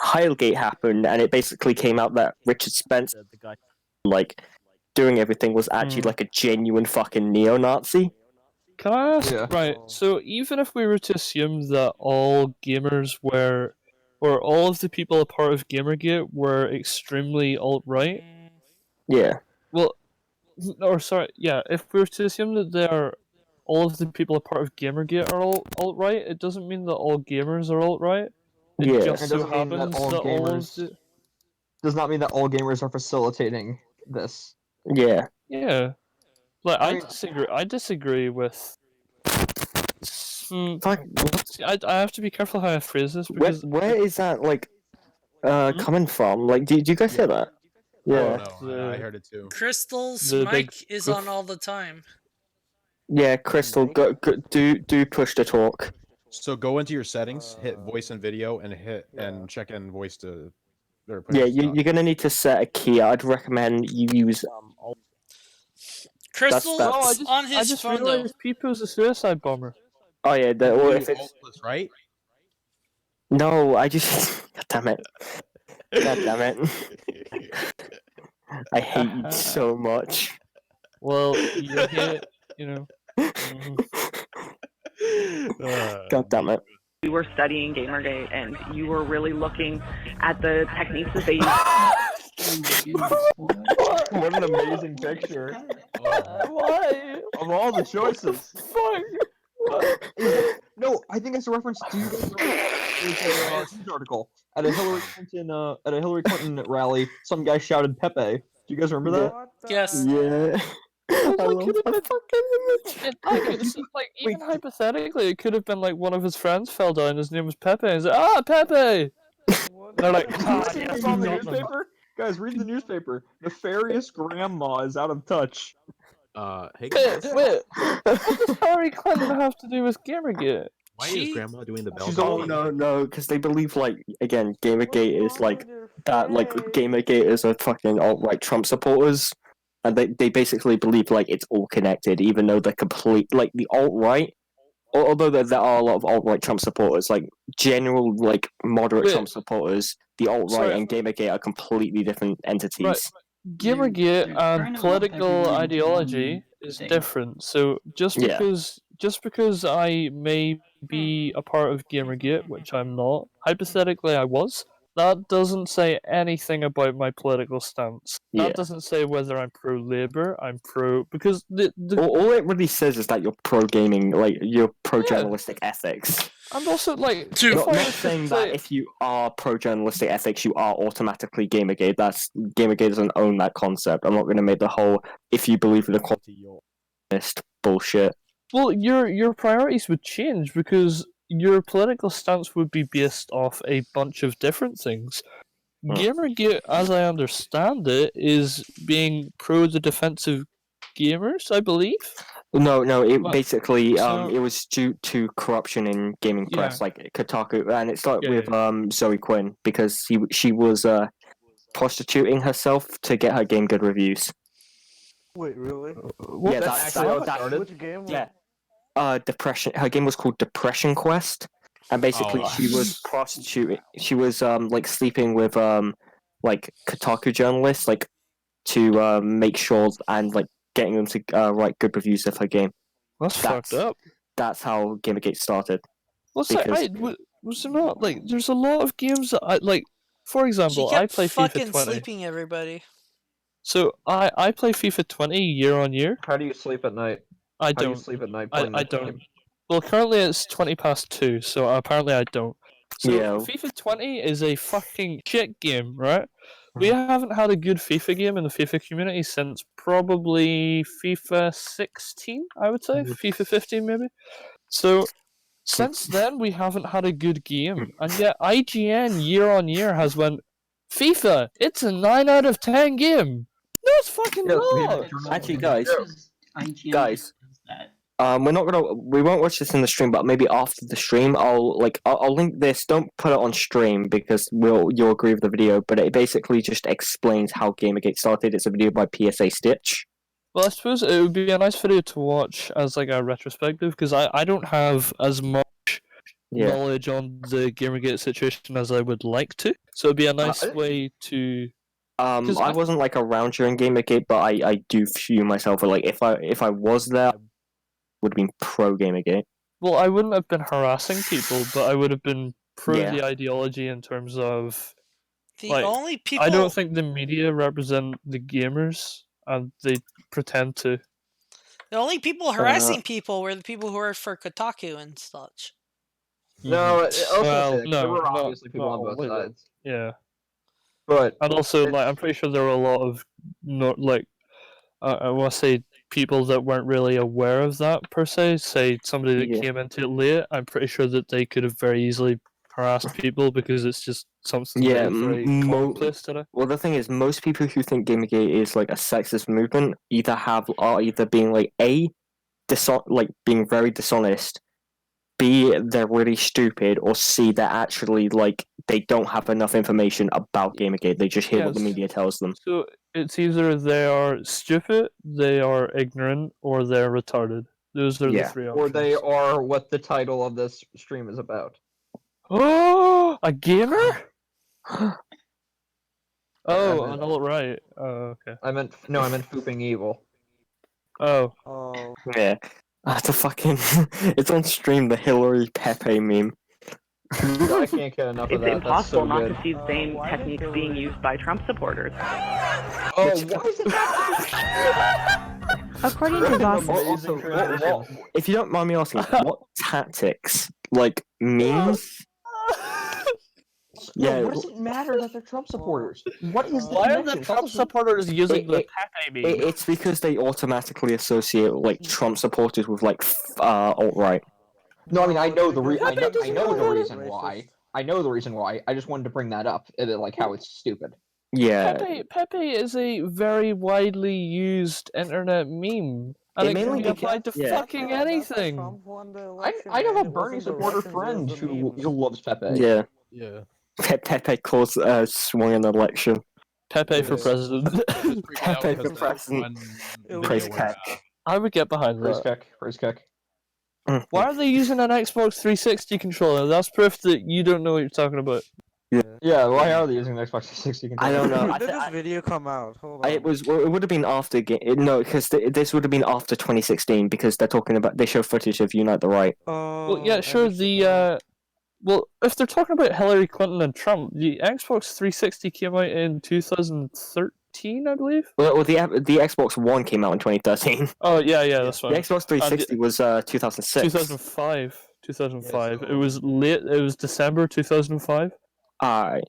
Heilgate happened, and it basically came out that Richard Spencer, the guy like doing everything, was actually like a genuine fucking neo-Nazi. Can I ask? Yeah. Right, so even if we were to assume that all gamers were, or all of the people a part of Gamergate were extremely alt-right, Yeah. well, or sorry, yeah, if we were to assume that all of the people a part of Gamergate are all alt-right, it doesn't mean that all gamers are alt-right. It Yeah. just It so doesn't mean that happens all that all of gamers- the... does not mean that all gamers are facilitating this. Yeah. Yeah. Like I I mean- disagree. I disagree with. Fuck, I have to be careful how I phrase this Where, because where is that like Hmm? coming from? Like, do you guys hear that? Yeah. Oh no, I heard it too. Crystal's the big mic is poof. on all the time. Yeah, Crystal, go, do push to talk. So go into your settings, hit voice and video, and and check in voice to. Or push Yeah, to talk. you're gonna need to set a key. I'd recommend you use Alt. Crystal's that's- on his I just phone though. realized Pipo's a suicide bomber. Oh yeah, or You if it's Alt+, right? no, I just God damn it. God damn it. I hate you so much. Well, you hate, you know. God damn it. You were studying Gamergate, and you were really looking at the techniques that they What an amazing picture. Why? Of all the choices. Fuck. No, I think it's a reference to a news article at a Hillary Clinton rally. Some guy shouted Pepe. Do you guys remember that? What the Yes. Yeah. I love that fucking image. Like even hypothetically, it could have been like one of his friends fell down. His name was Pepe. And he's like, ah, Pepe. What They're like, the- ah, See yes, this on the we got them. newspaper? Guys, read the newspaper. Nefarious grandma is out of touch. Hey Wait, guys, wait. What does Hillary Clinton have to do with Gamergate? why She- is Grandma doing the bell? She's Oh old. no, because they believe like again, Gamergate What's is wrong like with your that. Like face? Gamergate is a fucking alt-right Trump supporters, and they basically believe like it's all connected, even though they're complete like the alt-right. Although there are a lot of alt-right Trump supporters, like general like moderate Wait. Trump supporters, the alt-right Sorry. and Gamergate are completely different entities. Right. Gamergate they're trying and to lump political everyone into ideology one is thing. different. So just Yeah. because I may be a part of Gamergate, which I'm not, hypothetically I was, that doesn't say anything about my political stance. Yeah. That doesn't say whether I'm pro Labour, I'm pro because the All it really says is that you're pro gaming, like you're pro journalistic ethics. and also like Two. if Not, I not was to saying say- that if you are pro journalistic ethics, you are automatically Gamergate. That's Gamergate doesn't own that concept. I'm not going to make the whole if you believe in equality bullshit. Well, your priorities would change because your political stance would be based off a bunch of different things. Gamergate, as I understand it, is being pro the defensive gamers, I believe. No, it Well, basically so- it was due to corruption in gaming press, like Kotaku, and it started Yeah, with Zoe Quinn because she was prostituting herself to get her game good reviews. Wait, really? What Yeah, the that's fuck? that. Which game? Yeah. Depression. Her game was called Depression Quest, and basically Oh. she was prostituting. She was like sleeping with like Kotaku journalists, like to make sure and like getting them to write good reviews of her game. That's fucked up. That's how Gamergate started. What's that? because- Was there not like? There's a lot of games that I like. For She example, kept I play fucking FIFA 20. sleeping everybody. So I play FIFA 20 year on year. How do you sleep at night? I How do you don't. sleep at night I playing that don't. game? Well, currently it's 20 past 2, so apparently I don't. So Yeah. FIFA 20 is a fucking shit game, right? We haven't had a good FIFA game in the FIFA community since probably FIFA 16, I would say. FIFA 15 maybe. So since then we haven't had a good game, and yet IGN year on year has went FIFA. It's a 9 out of 10 game. No, it's fucking Yeah, not. Actually, guys, IGN guys. just does that. we won't watch this in the stream, but maybe after the stream, I'll link this. Don't put it on stream because you'll agree with the video. But it basically just explains how Gamergate started. It's a video by PSA Stitch. Well, I suppose it would be a nice video to watch as like a retrospective because I don't have as much Yeah. knowledge on the Gamergate situation as I would like to. So it'd be a nice way to. I wasn't like around during Gamergate, but I do view myself like if I was there, I would have been pro Gamergate. Well, I wouldn't have been harassing people, but I would have been pro Yeah. the ideology in terms of. The Like, only people I don't think the media represent the gamers, and they pretend to. the only people harassing people were the people who worked for Kotaku and such. No, Well, there no, were not- obviously people not on both always. sides. Yeah. But And also, like, I'm pretty sure there were a lot of not like I want to say people that weren't really aware of that per se. Say somebody that Yeah. came into it late. I'm pretty sure that they could have very easily harassed people because it's just something Yeah, that is very commonplace today. Well, the thing is, most people who think Gamergate is like a sexist movement are either being like being very dishonest, B, they're really stupid, or C, they're actually like they don't have enough information about Gamergate. They just hear what the Yes. media tells them. So it's either they are stupid, they are ignorant, or they're retarded. Those are the Yeah. three or options. they are what the title of this stream is about. Oh, a gamer? I Oh, meant- an alt-right. Oh, okay. I meant Fooping Evil. Oh. Oh. Yeah. That's a fucking. It's on stream, the Hillary Pepe meme. I can't get enough of It's that. impossible That's so not good. to see the same techniques being used by Trump supporters. Oh, why is it According to Voss, What, if you don't mind me asking, what tactics, like memes? Yeah, what does it matter that they're Trump supporters? What is the Why are connection? the Trump supporters using the Pepe meme? It's because they automatically associate like Trump supporters with like alt-right. No, I mean I know the because I know the they're reason racist. why. I know the reason why. I just wanted to bring that up, like how it's stupid. Yeah. Pepe is a very widely used internet meme. And It it mainly can be applied to yeah. fucking anything. Trump won the election, I have man. a It Bernie wasn't the supporter Russians, it was friend the who memes. loves Pepe. Yeah. Yeah. Pepe caused swung an election. Pepe for Yeah. president. Pepe for president. Praise Keck. I would get behind Praise that. Keck. Praise Keck. Why are they using an Xbox 360 controller? That's proof that you don't know what you're talking about. Yeah, why are they using the Xbox 360 controller? I don't know. When did this video come out? Hold on. It would have been after no, because this would have been after 2016 because they're talking about they show footage of Unite the Right. Well, yeah, sure. Well, if they're talking about Hillary Clinton and Trump, the Xbox 360 came out in 2013, I believe. Well, the Xbox One came out in 2013. Oh yeah, that's fine. The Xbox 360 was 2006. 2005. 2005. It was late. It was December 2005. Alright.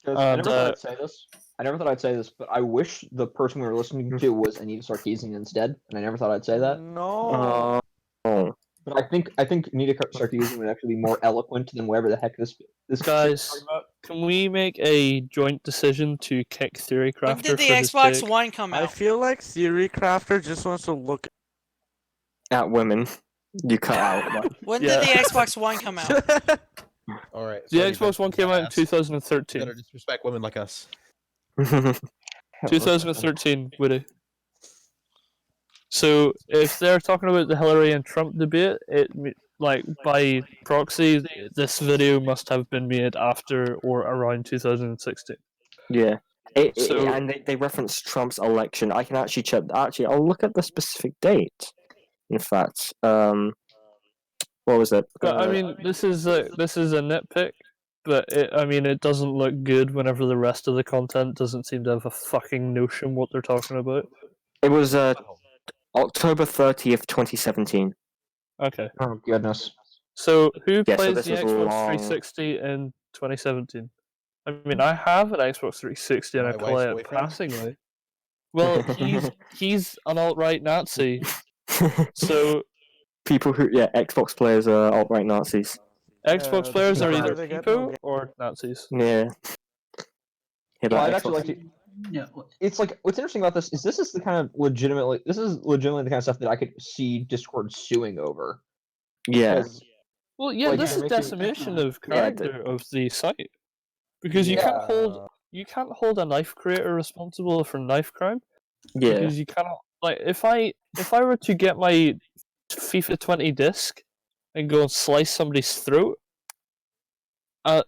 I never thought I'd say this. I never thought I'd say this, but I wish the person we were listening to was Anita Sarkeesian instead, and I never thought I'd say that. No. But I think Anita Sarkeesian would actually be more eloquent than whatever the heck this Guys, can we make a joint decision to kick Theory Crafter? When did the for his Xbox take? One come I out? feel like Theory Crafter just wants to look At women. You cut out. When did the Xbox One come out? All right. The Xbox One came out in 2013. Better disrespect women like us. 2013, Woody. So if they're talking about the Hillary and Trump debate, like by proxy, this video must have been made after or around 2016. Yeah. And they reference Trump's election. I can actually check. Actually, I'll look at the specific date. In fact, what was it? I mean, this is a nitpick, but it doesn't look good whenever the rest of the content doesn't seem to have a fucking notion what they're talking about. It was October 30th, 2017. Okay. Oh goodness. So who Yeah, so plays this the was Xbox long. 360 in 2017? I mean, I have an Xbox 360 and I My play wife's it boyfriend? passingly. Well, he's an alt-right Nazi, so People who Xbox players are alt-right Nazis. Xbox players are that's either why they get people no or Nazis. Yeah. Well, I'd actually like to. No. It's like what's interesting about this is the kind of legitimately the kind of stuff that I could see Discord suing over. Yeah. Because, Well, yeah, like, this is making- decimation of Yeah, character of the site because you can't hold a knife creator responsible for knife crime. Yeah. Because you cannot, like, if I were to get my FIFA 20 disc and go and slice somebody's throat,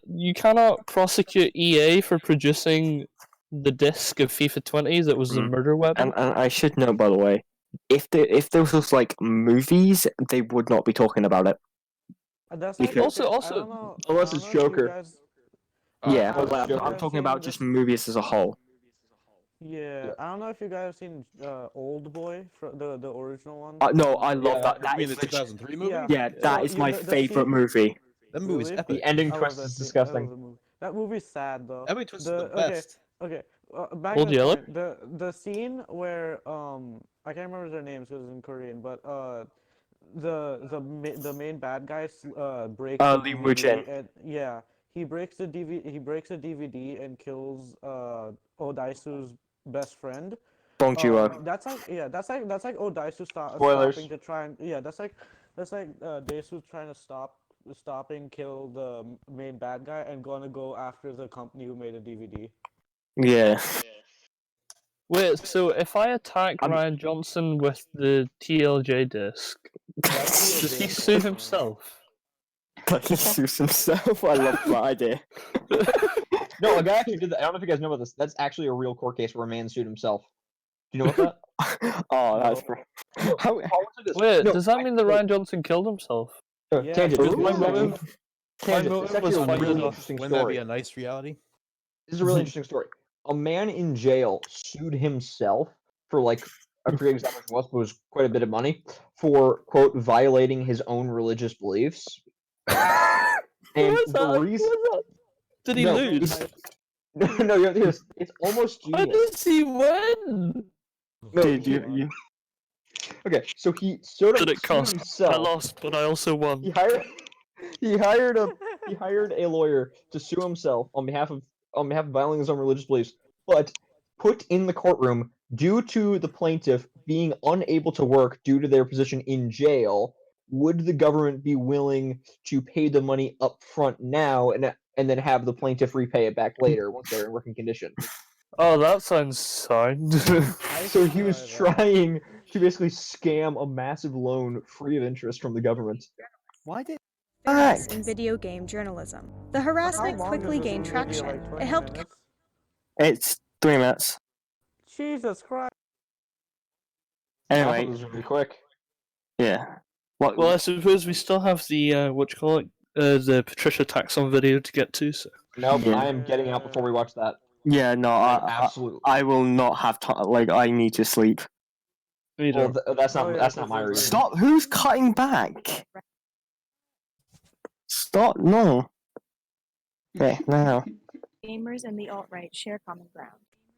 you cannot prosecute EA for producing the disc of FIFA 20 that was the murder weapon. And I should note, by the way, if there was like movies, they would not be talking about it. That's Because- Also, unless it's Joker. Yeah, Uh, but you I'm guys talking seen about the- just movies as a whole. Yeah, I don't know if you guys have seen Old Boy, the original one. No, I love that. You That mean is the 2003 movie? Yeah. Yeah, that is my the favorite scene- movie. That movie's Really? epic. The ending I twist love is that scene. I love disgusting. the movie. That movie's sad though. That movie twist is The the best. okay. Back Old to the Yeller? point. The scene where I can't remember their names because it's in Korean, but the main bad guy breaks the Lee Woo-jin. DVD and yeah, he breaks a DVD and kills Odaisu's best friend. Bong Joon-ho. That's like Odaisu Spoilers. stopping to try and that's like Daisu's trying to stopping kill the main bad guy and gonna go after the company who made a DVD. Yeah. Wait, so if I attack Ryan Johnson with the TLJ disc, does he sue himself? But he sues himself. I love that idea. No, a guy actually did that. I don't know if you guys know about this. That's actually a real court case where a man sued himself. Do you know about that? Oh, that's how. Wait, No, does that mean that Ryan Johnson killed himself? Yeah. Tangent. Because my Tangent. motive, Tangent. motive It's actually was a really fighting- interesting Wouldn't that be story. a nice reality? This is a really interesting story. A man in jail sued himself for like I forget exactly what it was quite a bit of money for quote violating his own religious beliefs. And What's the that? reason Did he No, lose? no, it's almost How genius. does he win? No, Dude, he- you okay, so he sort of Did it sued cost? I himself. lost, but I also won. He hired a lawyer to sue himself on behalf of violating his own religious beliefs, but put in the courtroom due to the plaintiff being unable to work due to their position in jail. Would the government be willing to pay the money up front now and then have the plaintiff repay it back later once they're in working condition? Oh, that sounds sound. So he was trying to basically scam a massive loan free of interest from the government. Why did Fairness in video game journalism. The harassment How long quickly does a gained movie be, traction. like, 20 It helped minutes? It's 3 minutes. Jesus Christ. I Anyway, thought this was really quick. yeah. What? Well, I suppose we still have the what you call it, the Patricia Taxon video to get to. So Nope, Yeah. I am getting out before we watch that. Yeah, no, Absolutely. I will not have time. Like, I need to sleep. we Well, don't. that's not Oh, yeah, that's not my that's reason. Stop! Who's cutting back? Stop! No. Okay, now. Gamers and the alt-right share common ground.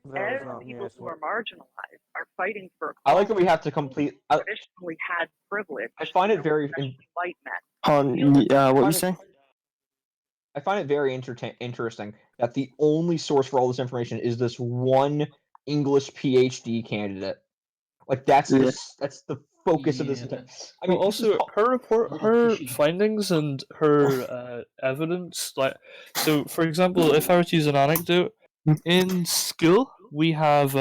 That was As not me, people I who swear. are marginalized are fighting for a I like that cause we have to complete. traditionally had privilege. I find it very. especially white men. What you say? I find it very interesting that the only source for all this information is this one English PhD candidate. Like that's Yeah. that's the focus of this Yeah, entire. that's- I mean, Well, this is also all- her report, little her fishy. findings, and her evidence. Like, so for example, if I were to use an anecdote, in school we have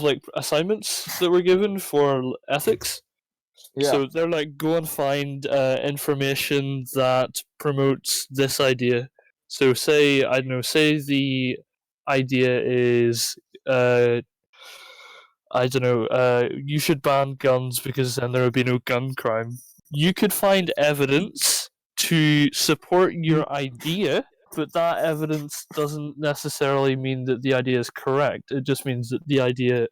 like assignments that we're given for ethics. yeah. So they're like, go and find information that promotes this idea. So say, I don't know, say the idea is, I don't know, you should ban guns because then there would be no gun crime. You could find evidence to support your idea, but that evidence doesn't necessarily mean that the idea is correct. It just means that the idea,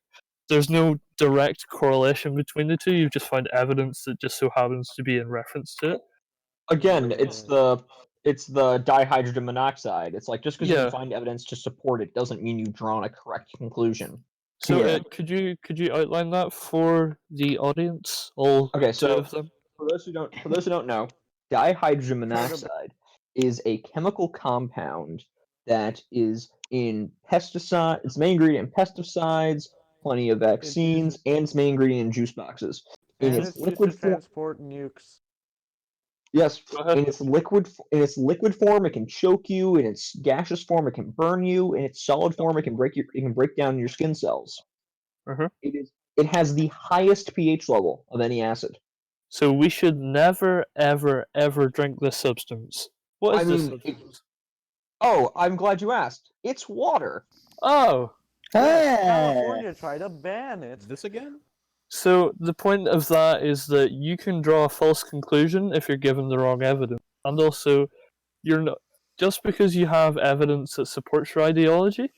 there's no direct correlation between the two. You just find evidence that just so happens to be in reference to it. Again, it's the dihydrogen monoxide. It's like just because you Yeah. can find evidence to support it doesn't mean you've drawn a correct conclusion. So Yeah. could you outline that for the audience, all Okay, two so of them? for those who don't know, dihydrogen monoxide is a chemical compound that is in pesticide. Its main ingredient in pesticides, plenty of vaccines, and its main ingredient in juice boxes. In And its it's used to liquid form, transport nukes. yes, Go ahead. in its liquid form, it can choke you. In its gaseous form, it can burn you. In its solid form, it can break down your skin cells. Uh-huh. It has the highest pH level of any acid. So we should never, ever, ever drink this substance. What is I this mean, substance? Oh, I'm glad you asked. It's water. Oh, California tried to ban it. this again? so the point of that is that you can draw a false conclusion if you're given the wrong evidence, and also you're not just because you have evidence that supports your ideology.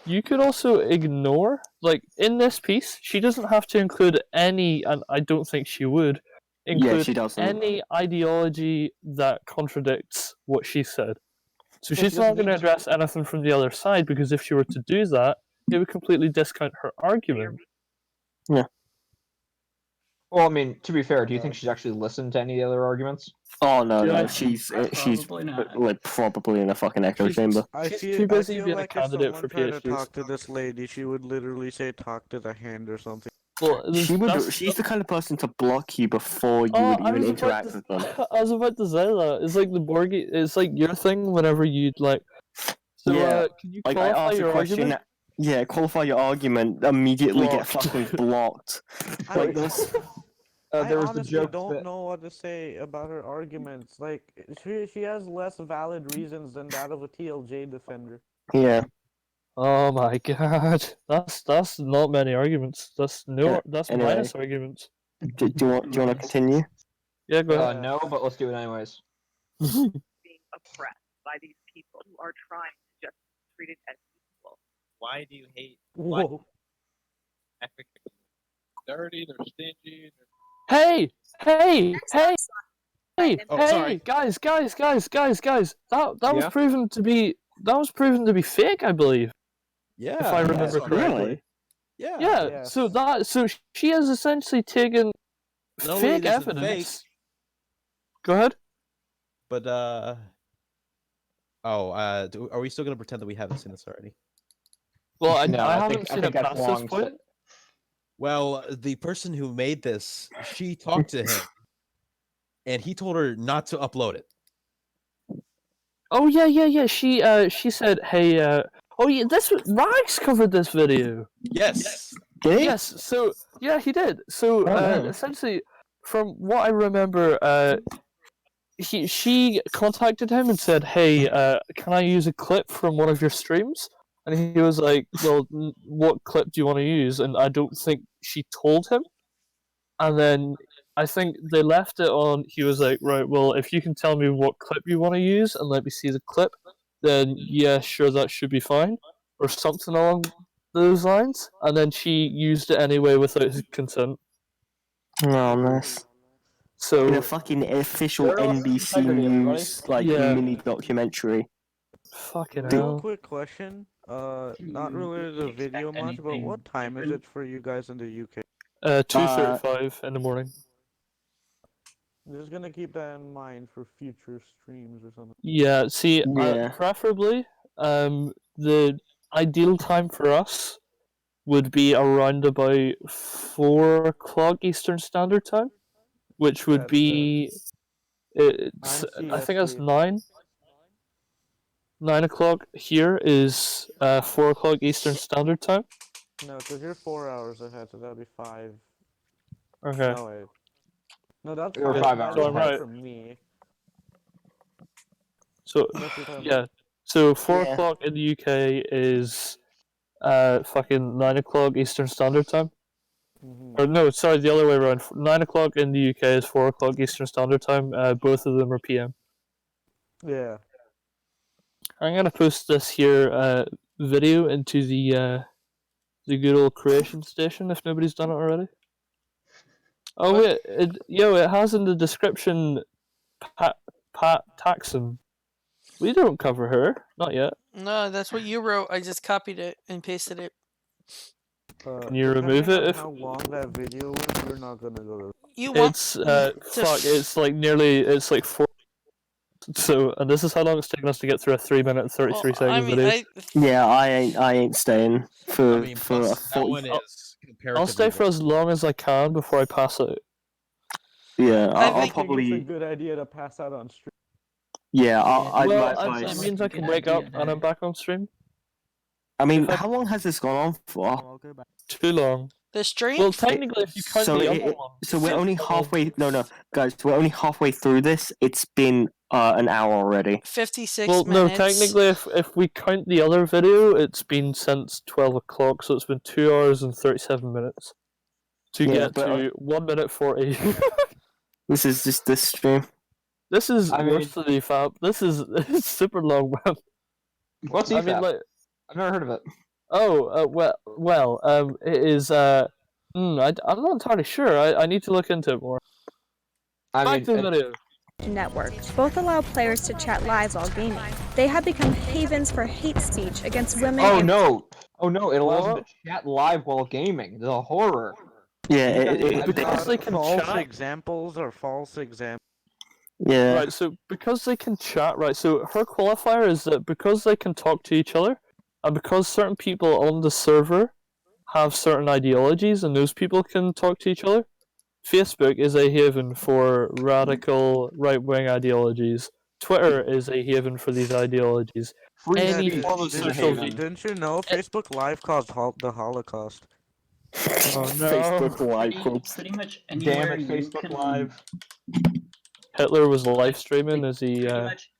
You could also ignore, like in this piece, she doesn't have to include any, and I don't think she would, Yeah, include she doesn't. any ideology that contradicts what she said. So Well, she's she not doesn't going to need to. address anything from the other side, because if she were to do that, it would completely discount her argument. Well, I mean, to be fair, do you think she's actually listened to any other arguments? Oh no, Yeah. no, she's Probably not. like probably in a fucking echo chamber. I She's feel, too I busy feel being a like if candidate someone for tried to PhDs. talk to this lady, she would literally say, "Talk to the hand" or something. Well, She's the kind of person to block you before you Oh, would I even was about interact to, with them. I was about to say that. It's like the Borgie. It's like your thing whenever you'd like. So, Yeah, can you like I qualify asked a your question. argument? Yeah, qualify your argument. Immediately get Blocked. fucking blocked. Like this. I There was the honestly joke don't that know what to say about her arguments. Like, she has less valid reasons than that of a TLJ defender. Yeah. Oh my god, that's not many arguments. That's Anyway. minus arguments. Do you want to continue? Yeah, go ahead. no, but let's do it anyways. Being oppressed by these people who are trying to just be treated as equal. Why do you hate Whoa. Africans? Dirty, they're stingy. Hey, hey, hey, hey, Oh, hey, sorry. guys! That was Yeah? proven to be fake, I believe, Yeah. if I remember yeah, correctly. Really? Yeah. Yeah. Yes. So she has essentially taken Not only fake is it evidence. fake, Go ahead. but are we still gonna pretend that we haven't seen this already? Well, No, I I haven't think- I seen think it that's past this long point. Well, the person who made this, she talked to him, and he told her not to upload it. Oh yeah. She said, "Hey, oh yeah, Rags covered this video." Yes. Did he? Yes. So yeah, he did. So Oh, no. essentially, from what I remember, she contacted him and said, "Hey, can I use a clip from one of your streams?" And he was like, "Well, what clip do you want to use?" And I don't think she told him. And then I think they left it on. He was like, "Right, well, if you can tell me what clip you want to use and let me see the clip, then yeah, sure, that should be fine," or something along those lines. And then she used it anyway without his consent. Oh, nice. So In a fucking official There was NBC integrity, everybody. News like Yeah. mini documentary. fucking Real hell. quick question. Not related to the Didn't video expect much, but anything what time is different. it for you guys in the UK? 2:35 in the morning. Just gonna keep that in mind for future streams or something. Yeah, see, Yeah. preferably, the ideal time for us would be around about 4 o'clock Eastern Standard Time, which would That's be, it's, I'm I think that's CST. 9. 9 o'clock here is 4 o'clock Eastern Standard Time. No, because you're 4 hours ahead, so that'd be 5. Okay. No, wait. No, that's You're 5. 5 That'd hours be I'm 5 right. for me. So, Unless you're talking yeah. So 4 Yeah. o'clock in the UK is fucking 9 o'clock Eastern Standard Time. Mhm. Or no, sorry, the other way around. 9 o'clock in the UK is 4 o'clock Eastern Standard Time. Both of them are PM. Yeah. I'm gonna post this here video into the good old creation station if nobody's done it already. Oh wait, it has in the description Pat Taxon. We don't cover her, not yet. No, that's what you wrote. I just copied it and pasted it. Can you remove depending it on if how long that video was, we're not gonna go to. You want it's to fuck? It's like nearly. It's like 4. So, and this is how long it's taken us to get through a 3 minute and 33 second I mean, video. Yeah, I ain't staying for I mean, for a plus that 40. one is comparatively. I'll stay for as long as I can before I pass out. Yeah, I I'll think It's a probably. good idea to pass out on stream. Yeah, I'd Well, my it advice. means I can wake up and I'm back on stream. I mean, if I- how long has this gone on for? Too long. the stream. Well, technically, if you count So the it- other it- one. So we're only halfway. No, guys, we're only halfway through this. It's been an hour already. 56 Well, no, minutes. technically, if we count the other video, it's been since 12 o'clock, so it's been 2 hours and 37 minutes to Yeah, get but, to 1 minute 40. This is just this stream. This is I worse than EFAP. This is it's super long, man. What's I EFAP? mean, like, I've never heard of it. oh, it is, I'm not entirely sure. I need to look into it more. Back to the video. Networks. Both allow players to chat live while gaming. They have become havens for hate speech against women Oh and no! Oh no! It allows them What? to chat live while gaming. The horror. Yeah, Because they can false chat. examples or false examples. yeah. Right, so because they can chat, right, so her qualifier is that because they can talk to each other, and because certain people on the server have certain ideologies, and those people can talk to each other, Facebook is a haven for radical right-wing ideologies. Twitter is a haven for these ideologies. Free Any speech form of is a social haven. Didn't you know Facebook Live caused the Holocaust? Oh no. Facebook Live Pretty, groups. pretty much Damn anywhere it, you Facebook can. Live. Hitler was live streaming as he. Pretty much.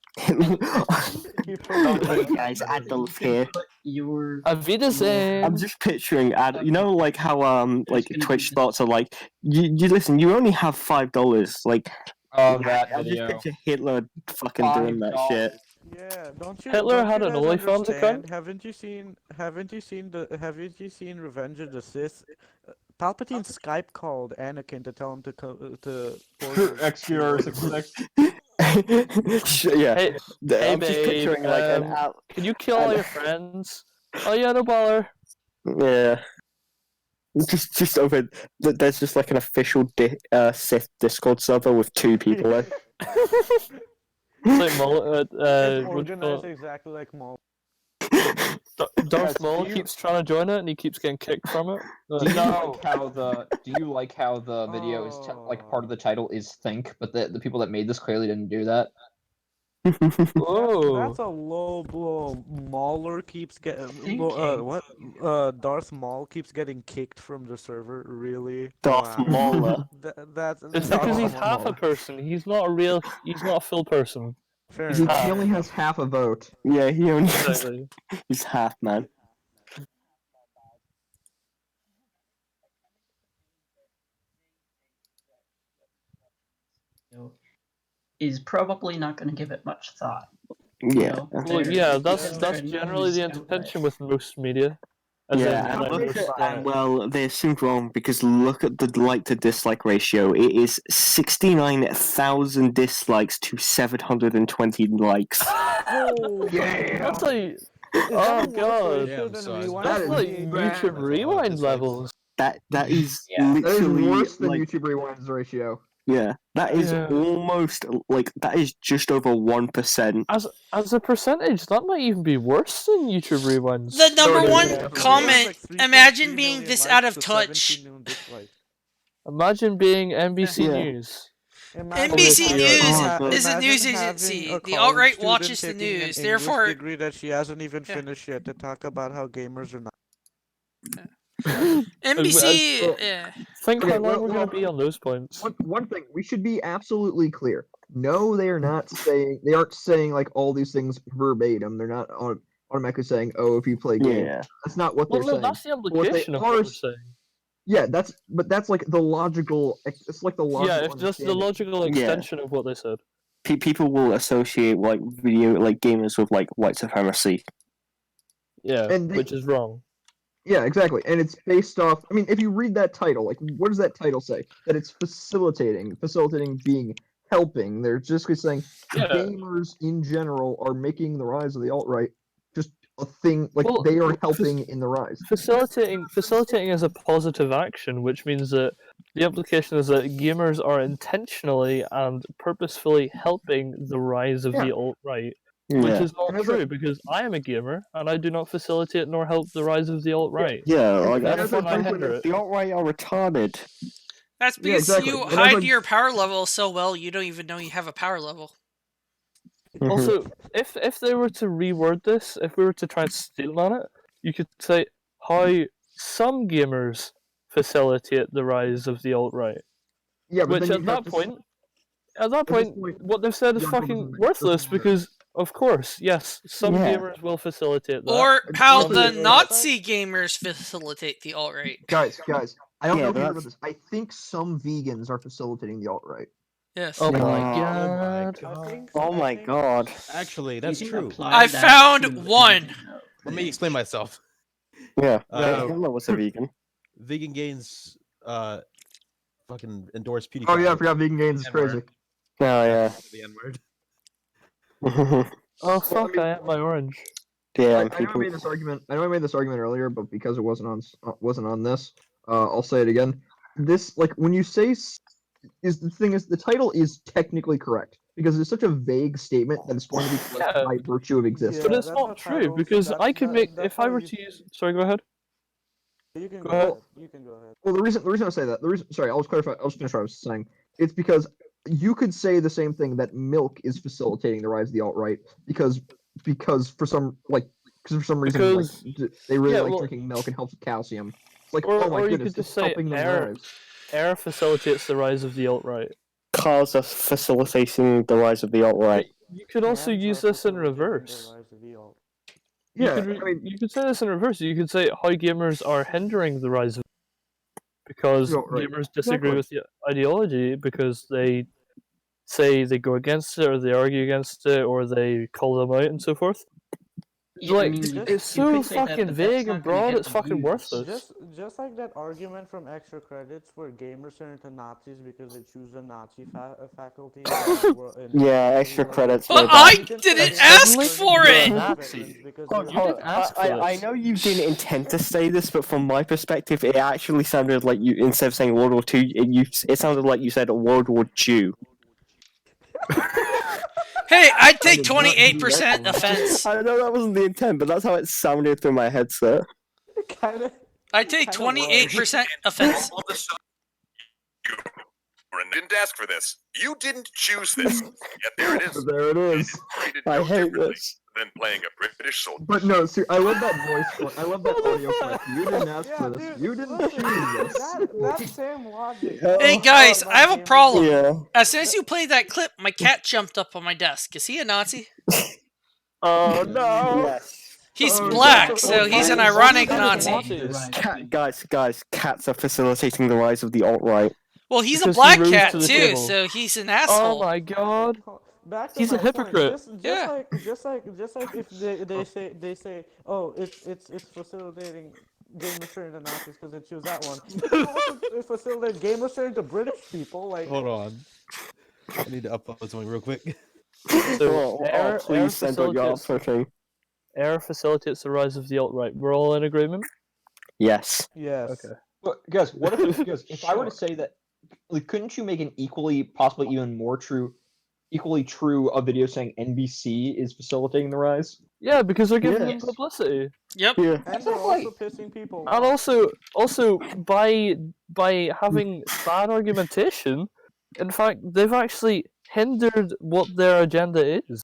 Okay, guys, Adolf You can here. put your. Auf Wiedersehen. I'm just picturing, you know, like how like gonna Twitch be thoughts are like, you listen, you only have $5. Like, Oh, that I just video. picture Hitler fucking doing that shit. Yeah, don't you? Hitler don't had you an guys OnlyFans understand? account? Haven't you seen? Haven't you seen Revenge of the Sith? Palpatine Skype called Anakin to tell him to XQR66. Yeah, Hey, hey I'm just babe, picturing like an out. can you kill all your friends? Oh yeah, no bother. Yeah. Just over. There's just like an official Sith Discord server with 2 people in. It's like Maul, It's what do you call organized it? exactly like Maul. Darth Maul do you- keeps trying to join it and he keeps getting kicked from it. Do you like how the video is like part of the title is think, but the people that made this clearly didn't do that. Oh. That's a low blow. Mauler keeps getting Darth Maul keeps getting kicked from the server. Really? Darth Mauler. That's It's because he's half a person. He's not a full person. Fair He enough. only has half a vote. Yeah, he only Exactly. he's half man. Is probably not going to give it much thought. Yeah. Well, yeah, that's generally the intention with most media. As in, Yeah, and like, look most, at, well, they assumed wrong because look at the like to dislike ratio. It is 69,000 dislikes to 720 likes. Oh, Yeah. that's like, oh god, Damn, son. that's like bad. YouTube Rewind levels. That is Yeah. That is literally worse than like, YouTube Rewind's ratio. yeah, that is Yeah. almost like that is just over 1%. As a percentage, that might even be worse than YouTube Rewinds. The number No, one yeah. comment, Like 3.3 imagine being million this likes out of to touch. 17 million dislikes. Imagine being NBC Yeah. News. NBC Oh, News God. is a news Imagine agency. having a The college alt-right student watches the taking an news. English Therefore, degree that she hasn't even Yeah. finished yet to talk about how gamers are not. NBC. Well, Yeah. Think Okay, how long well- we're going to be on those points. One thing we should be absolutely clear. No, they are not saying. They aren't saying like all these things verbatim. They're not automatically saying, "Oh, if you play games." Yeah. That's not what Well, they're no, saying. that's the What they implication of what are we're saying. Yeah, that's like the logical. It's like the logical. Yeah, it's just the understanding. logical extension of what they said. People will associate like gamers with like white supremacy. Yeah, And they- which is wrong. Yeah, exactly. And it's based off. I mean, if you read that title, like, what does that title say? That it's facilitating being helping. They're just saying Yeah. gamers in general are making the rise of the alt right just a thing. Like Well, they are helping in the rise. Facilitating is a positive action, which means that the implication is that gamers are intentionally and purposefully helping the rise of the alt right. Which Yeah. is not true because I am a gamer and I do not facilitate nor help the rise of the alt right. Yeah, like Therefore, I hinder it. the alt right are retarded. That's because exactly. you And hide like- your power level so well, you don't even know you have a power level. Also, if they were to reword this, if we were to try and steal on it, you could say how some gamers facilitate the rise of the alt right. Yeah, but Which then at you that have to point, at that this point, point, what they've said is Young fucking doesn't- worthless doesn't matter. because, of course, yes, some Yeah. gamers will facilitate that. Or how Also, the yeah, Nazi gamers facilitate the alt-right. guys, I don't Yeah, know if you heard that's- about this. I think some vegans are facilitating the alt right. Yes. Oh my Oh god. Oh my god. Actually, You that's can true. apply I that found to one. anything, though. Let me explain myself. Yeah. Uh, Hitler was a vegan. Vegan gains fucking endorse PewDiePie. Oh yeah, I forgot vegan gains is crazy. Oh yeah. The N-word. Oh fuck! I ate my orange. Yeah, I and know I people. made this argument. I know I made this argument earlier, but because it wasn't on this, I'll say it again. This like when you say is the thing is the title is technically correct because it's such a vague statement that it's going to be correct Yeah. by virtue of existence. But Yeah, it's that's not how true titles- because that's- I could make that's if I how were you- to use. Sorry, go ahead. You can Go go ahead. ahead. You can go ahead. Well, the reason I say that, sorry, I'll just clarify. I'll just finish what I was saying. It's because you could say the same thing that milk is facilitating the rise of the alt-right because for some reason Because- they really yeah, like well- drinking milk and helps with calcium. It's like, Or, oh my or you goodness, could just it's say helping them air. rise. Air facilitates the rise of the alt right. Cars are facilitating the rise of the alt-right. You could also Hands use are this in facilitating the reverse. rise of the alt. You Yeah, could I mean, you could say this in reverse. You could say how gamers are hindering the rise of because No, right. gamers disagree Exactly. with the ideology because they say they go against it or they argue against it or they call them out and so forth. Yeah, Like I mean, it's you so could say that, fucking but that's vague and not gonna broad. get It's the fucking views. worthless. Just like that argument from extra credits where gamers turn into Nazis because they choose a Nazi faculty. Yeah, extra credits. But made I that. didn't Like, ask suddenly for you're a it. Nazi. Because Hold- You didn't ask for I this. know you didn't intend to say this, but from my perspective, it actually sounded like you, instead of saying World War II, it sounded like you said World War Jew. Hey, I'd I take did not do 28% that. offense. I know that wasn't the intent, but that's how it sounded through my headset. kind of. I'd take 28% offense. All of a sudden, you didn't ask for this. You didn't choose this. Yet there it is. There it is. Treated I no hate differently this. than playing a British soldier. But no, I love that voice clip. I love that audio clip. You didn't ask for this. dude, You didn't listen, choose this. that same logic. Hey guys, I have a problem. Yeah. As soon as you played that clip, my cat jumped up on my desk. Is he a Nazi? Oh no! Yes. He's Oh, black, no. so he's an Guys, ironic guys, Nazi. Nazis. Guys, cats are facilitating the rise of the alt-right. Well, he's a Because he black rose cat to the too, table. so he's an Oh asshole. my god! Back to He's a my hypocrite. Point. Yeah. Just like if they say, oh, it's facilitating gamers turning to Nazis because they choose that one. It's also facilitating gamers turning to British people. Like, Hold on. I need to upload something real quick. So air please send out your upvoting. air facilitates the rise of the alt right. We're all in agreement. Yes. yes. Okay. But guys, what if I were to say that, like, couldn't you make an possibly even more equally true a video saying NBC is facilitating the rise? Yeah, because they're giving them Yes. publicity. Yep. Yeah. And they're also pissing people And off. also by having bad argumentation, in fact, they've actually hindered what their agenda is.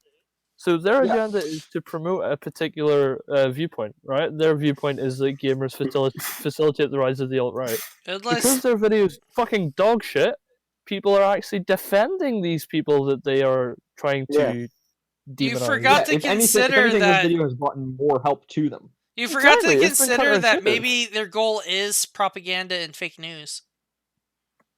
So their Yeah. agenda is to promote a particular viewpoint, right? Their viewpoint is that gamers facilitate the rise of the alt-right. Because their videos fucking dog shit, people are actually defending these people that they are trying to demonize. You forgot to if consider anything, that this video has brought more help to them. you forgot to Exactly, it's been consider that counterintuitive. maybe their goal is propaganda and fake news.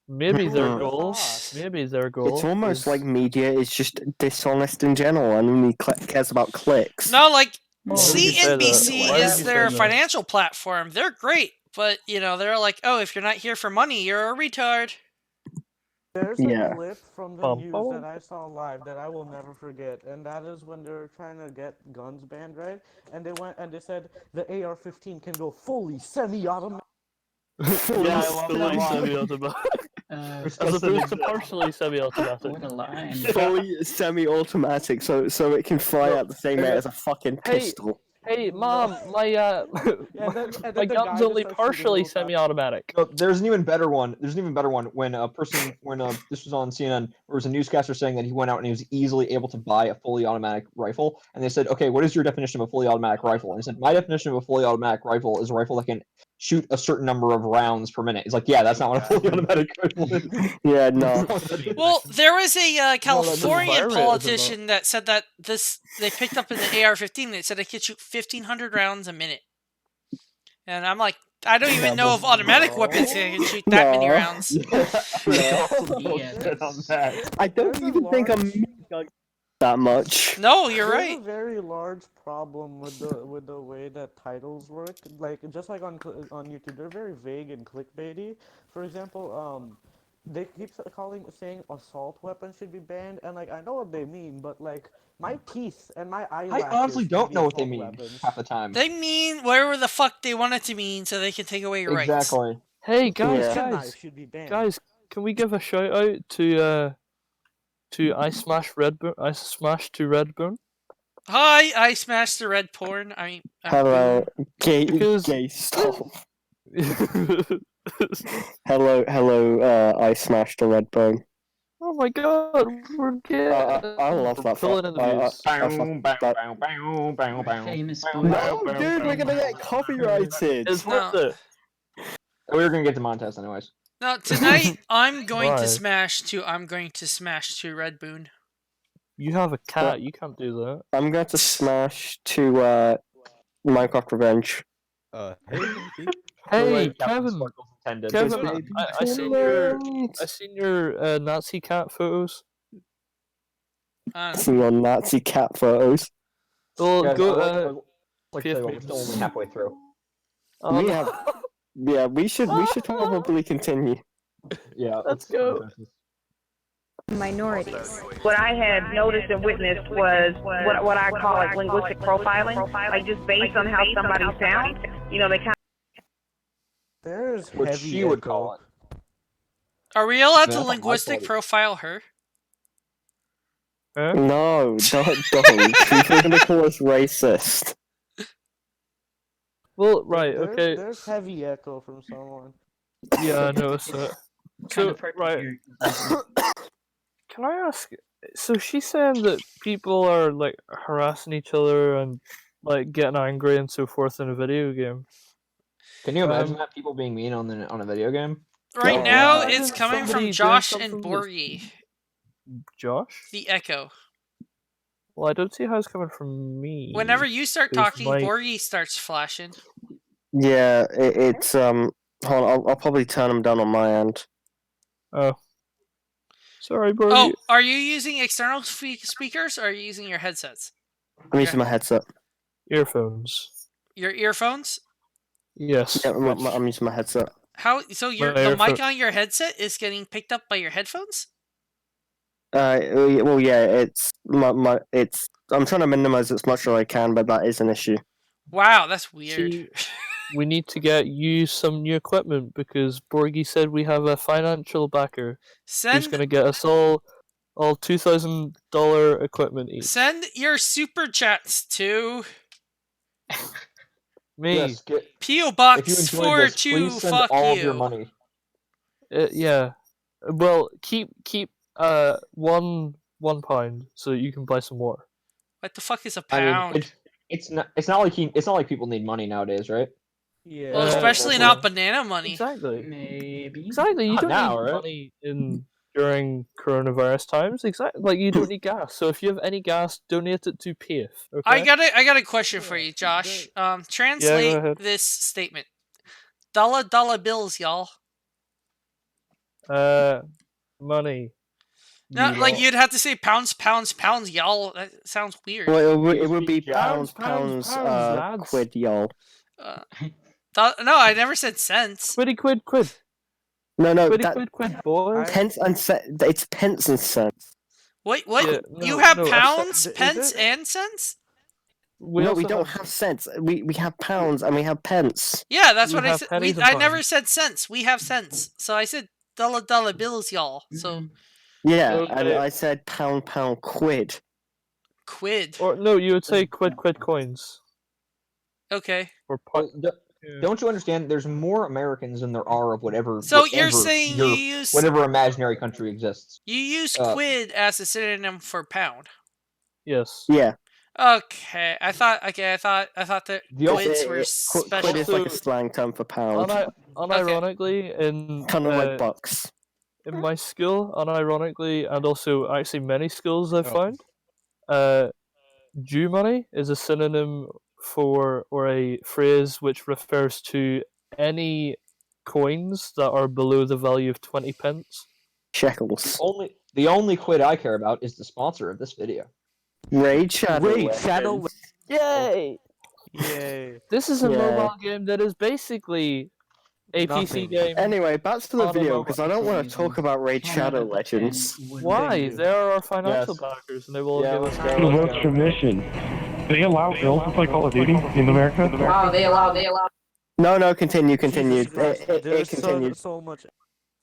Maybe their Hmm. goal. Maybe their goal. It's almost is- like media is just dishonest in general and only cares about clicks. No, like Why would you say that? CNBC Why would is you their say that? financial platform. They're great, but they're like, oh, if you're not here for money, you're a retard. There's Yeah. a clip from the Bum, news bum. that I saw live that I will never forget, and that is when they were trying to get guns banned, right? And they went and they said the AR-15 can go fully semi-automatic. Yeah, I love fully semi-automatic. As opposed to partially semi-automatic. What a line. Fully semi-automatic, so it can fly at the same rate as a fucking pistol. Hey, mom, my and then my the guy gun's just only starts partially shooting semi-automatic. No, there's an even better one. When this was on CNN, there was a newscaster saying that he went out and he was easily able to buy a fully automatic rifle, and they said, "Okay, what is your definition of a fully automatic rifle?" And he said, "My definition of a fully automatic rifle is a rifle that can shoot a certain number of rounds per minute." He's like, "Yeah, that's not what a fully automatic rifle is." Yeah, no. Well, there was a fire Californian rate is politician that said that they picked up in the AR-15. They said it could shoot 1,500 rounds a minute, and I'm like, I don't even know if automatic weapons can shoot that many No. rounds. I don't even think I'm that much. No, you're There's right. a very large problem with the way that titles work. Like just like on YouTube, they're very vague and clickbaity. For example, they keep saying assault weapons should be banned, and like I know what they mean, but like my teeth and my I eyelashes honestly can don't be know what they assault mean weapons. half the time. They mean whatever the fuck they want it to mean, so they can take away your rights. Exactly. Hey guys, Kitchen guys, knives should be banned. guys, can we give a shout out to I Smash to Redbone? Hi, I smashed the red porn. Hello, gay, Because- gay stop. Hello, I smashed a red bone. Oh my god, we're getting I love that. pulling in the views. Famous boy. No, dude, we're gonna get copyrighted. It's worth it. We're gonna get demonetized anyways. No, tonight I'm going to Why? smash to Red Boon. You have a cat, you can't do that. I'm going to smash to Minecraft Revenge. Hey, Kevin, Kevin, I seen your Nazi cat photos. See your Nazi cat photos. Well, Guys, go. we're still only halfway through. We have. Yeah, we should probably continue. Yeah, let's go. Minorities. What I had noticed and witnessed was what I call like linguistic profiling, like just based on how somebody sounds. You know, they kind of. There's Which heavy she would echo. call it. Are we allowed Yeah, to that's my linguistic fault. profile her? Huh? No, don't. People are gonna call us racist. Well, right, There's- okay. There's heavy echo from someone. Yeah, I noticed that. Kind So, of hard to right. hear. Can I ask? So she's saying that people are like harassing each other and like getting angry and so forth in a video game. Can you imagine that people being mean on a video game? Right Oh, now, wow. it's coming from Somebody doing Josh and something that's- Borgie. Josh? The echo. Well, I don't see how it's coming from me. Whenever you start Because talking, my- Borgie starts flashing. Yeah, it's Hold on, I'll probably turn them down on my end. Oh. Sorry, bro. Oh, are you using external speakers or are you using your headsets? I'm using my headset. Earphones. Your earphones? Yes. Yeah, which- I'm using my headset. How? So My the mic earphone- on your headset is getting picked up by your headphones? Well, yeah, it's it's. I'm trying to minimize as much as I can, but that is an issue. Wow, that's weird. See, we need to get you some new equipment because Borgie said we have a financial backer who's Send going to get us all $2,000 equipment each. send your super chats to Me. Yes, PO if you Box enjoyed this, 42. please send Fuck all you. of your money. Yeah. Well, keep £1 so you can buy some more. What the fuck is a I pound? mean, it's not like people need money nowadays, right? Yeah. Well, especially not banana money. Exactly. Maybe. Exactly. You Not don't now, need right? money during coronavirus times. Exactly. Like you don't need gas. So if you have any gas, donate it to PAFE. Okay. I got a question for you, Josh. Translate ahead. this statement. Dollar bills, y'all. Money. No, You like lot. you'd have to say pounds, y'all. That sounds weird. Well, it would be Pounds, pounds, lads. quid, y'all. No, I never said cents. Quid. No, Quid, boys. pence and cents. It's pence and cents. What? Yeah, You no, have no, pounds, is pence, it- and cents? No, we also don't have cents. We have pounds and we have pence. Yeah, that's We what I have said. pennies and I never pounds. said cents. We have cents. So I said dollar bills, y'all. So Yeah, and Okay. I said pound, quid. quid. Or no, you would say quid coins. Okay. Or Well, don't you understand? There's more Americans than there are of whatever. So you're whatever saying your- you use whatever imaginary country exists. you use Uh, quid as a synonym for pound. Yes. Yeah. Okay, I thought that The quids It- were it- special. Quid is like a slang term for pound. Unironically, in Kind of like bucks. in my school, unironically, and also actually many schools I've Oh. found, Jew money is a synonym for or a phrase which refers to any coins that are below the value of 20 pence. Shekels. The only quid I care about is the sponsor of this video. Raid Shadow. Raid Shadow Weapons. Yay! Yay. This is a Yeah. mobile game that is basically a PC Nothing. game. Anyway, back to the on a video mobile. because I don't want to talk about Raid 10 Shadow out of 10 Legends. would Why? you. There are financial Yes. backers, and they will Yeah, give let's us. go. The Let's votes go. commission. They allow girls to play Call of Duty in America? Wow, they allow. No, continue. Jesus Christ, It there's continues. so much.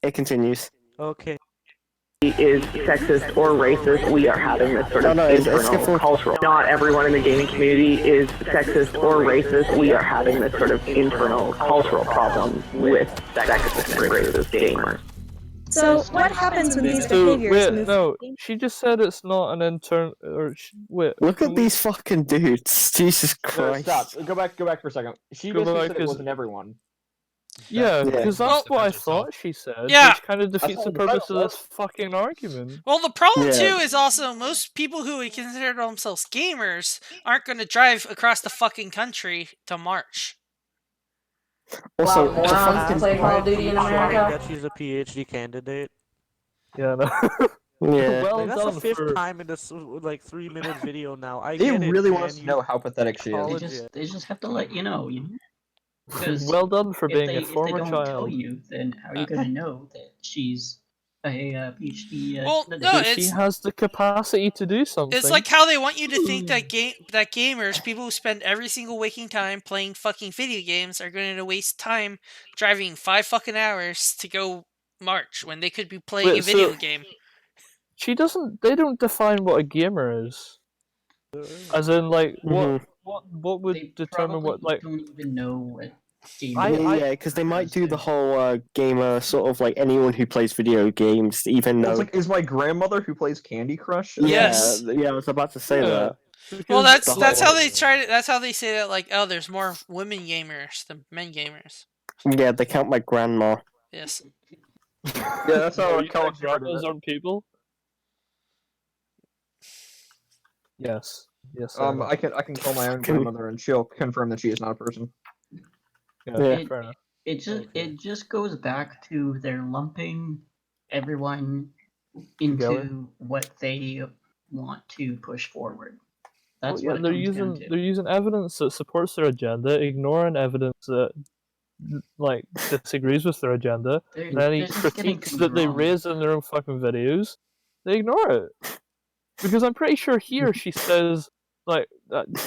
It continues. Okay. Is sexist or racist. We are having this sort of No, it's internal different. cultural. Not everyone in the gaming community is sexist or racist. We are having this sort of internal cultural problem with sexist and racist gamers. So, what happens when these So, behaviors wait, move? no, she just said it's not an intern. Wait. Look can at we- these fucking dudes. Jesus No, Christ. stop. Go back for a second. She Go basically back, said it 'cause- wasn't everyone. Yeah, because Well- that's what I thought she said. Yeah. Which kind of defeats all the the purpose title of this fucking argument. Well, the problem Yeah. too is also most people who would consider themselves gamers aren't going to drive across the fucking country to march. Also, Wow, morons to play Call of Duty in America. That she's a PhD candidate. Yeah, no. Yeah. Well Like, that's the done fifth for. time in this 3-minute video now. I They get it, really want man, us to you know how pathetic she is. college- They just have to let you know. Because Well done for if being they, a if they former don't tell child. you, then how are you going to know that she's a PhD? Well, candidate? no, But she it's has the capacity to do something. it's like how they want you to think that gamers, people who spend every single waking time playing fucking video games, are going to waste time driving 5 fucking hours to go march when they could be playing Wait, a video so- game. She doesn't. They don't define what a gamer is. As in, like, what would They determine probably what, like. don't even know what game. Yeah, because they might do the whole gamer sort of like anyone who plays video games, even Well, though. it's like, is my grandmother who plays Candy Crush? Yes. Yeah, I was about to say that. Well, Because that's the how whole- they try to. That's how they say that. Like, oh, there's more women gamers than men gamers. Yeah, they count my grandma. Yes. Yeah, that's how Oh, I you call think grandmas aren't people? Yes. Yes. I can call my own grandmother and she'll confirm that she is not a person. Yeah, It, fair enough. it just goes back to they're lumping everyone into Together. what they want to push forward. That's Well, yeah, what it they're comes down using to. they're using evidence that supports their agenda, ignoring evidence that like disagrees with their agenda, They're- and any they're just getting critiques things that they wrong. raise in their own fucking videos, they ignore it. Because I'm pretty sure here she says like,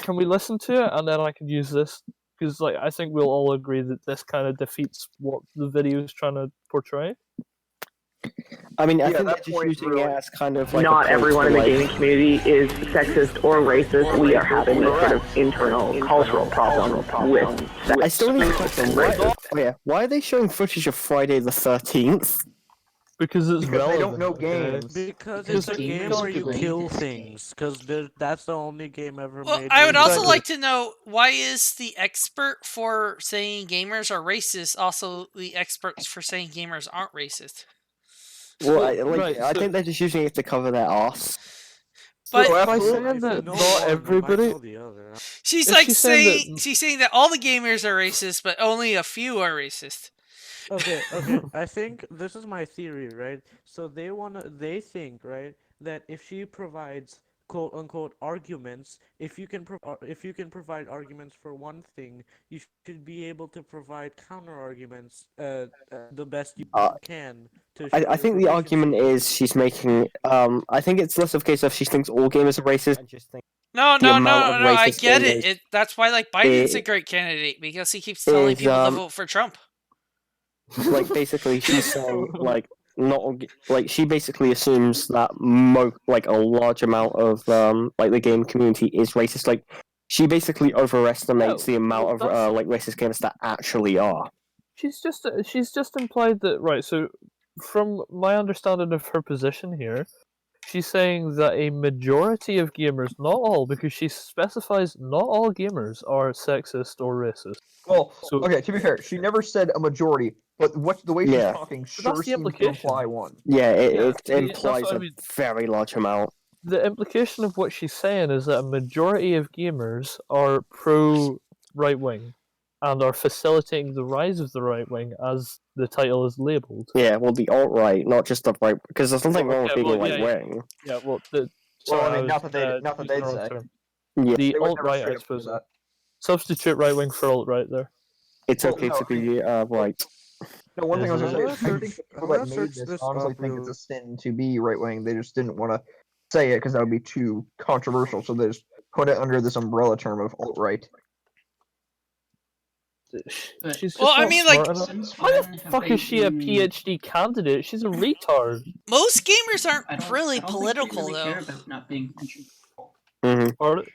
"Can we listen to it?" And then I can use this because like I think we'll all agree that this kind of defeats what the video is trying to portray. I mean, I Yeah, think they're that just point using really- it as kind of like. Not a point everyone to, in the like, gaming community is sexist or racist. We are having this sort of internal cultural problem with I still need to sexist question and why. racist. Oh yeah, why are they showing footage of Friday the 13th? Because it's Because they relevant. don't know okay? games. Because Because it's a game gamers where you play kill this things. Because that's the only game ever Well, made. I where would you also kill like to know why is the expert for saying gamers are racist also the experts for saying gamers aren't racist? Well, Right, I so- think they're just using it to cover their arse. But by absolutely. saying If you that know not one, you might everybody, know the other. she's If like she's saying that- she's saying that all the gamers are racist, but only a few are racist. Okay. I think this is my theory, right? So they think, right, that if she provides quote unquote arguments, if you can provide arguments for one thing, you should be able to provide counter arguments the best you can. I think the argument is she's making. I think it's less of a case of she thinks all gamers are racist. And just think No, the no, amount no, of no. I racist get gamers it. That's why like Biden's a i- great candidate because he keeps telling is, people to vote for Trump. like basically she's saying like not like she basically assumes that like a large amount of like the game community is racist. Like she basically overestimates the amount of that's- like racist gamers that actually are. she's just implied that right. So, from my understanding of her position here, she's saying that a majority of gamers, not all, because she specifies not all gamers are sexist or racist. Well, So- okay, to be fair, she never said a majority, but the way Yeah. she's talking But sure that's the seems to implication. imply one. Yeah, Yeah, it that's implies what I a mean. very large amount. The implication of what she's saying is that a majority of gamers are pro right wing, and are facilitating the rise of the right wing, as the title is labelled. Yeah, well, the alt right, not just the right, because there's nothing wrong with Okay, being well, right yeah, wing. Yeah, well, the Well, sorry, I mean, was, not that using they'd the wrong say. term. Yeah, The They would alt never right, straight I up do suppose. that. Substitute right wing for alt right there. it's Well, okay no, to be right. No, one thing I was Is gonna it? say is I think the people that made this honestly think it's a sin to be right wing. They just didn't want to say it because that would be too controversial, so they just put it under this umbrella term of alt right. But She's just Well, I not mean, smart like, enough. since How the when have fuck they is she a been? PhD candidate? She's a retard. most gamers aren't I don't really think they political, really though. care about not being controversial.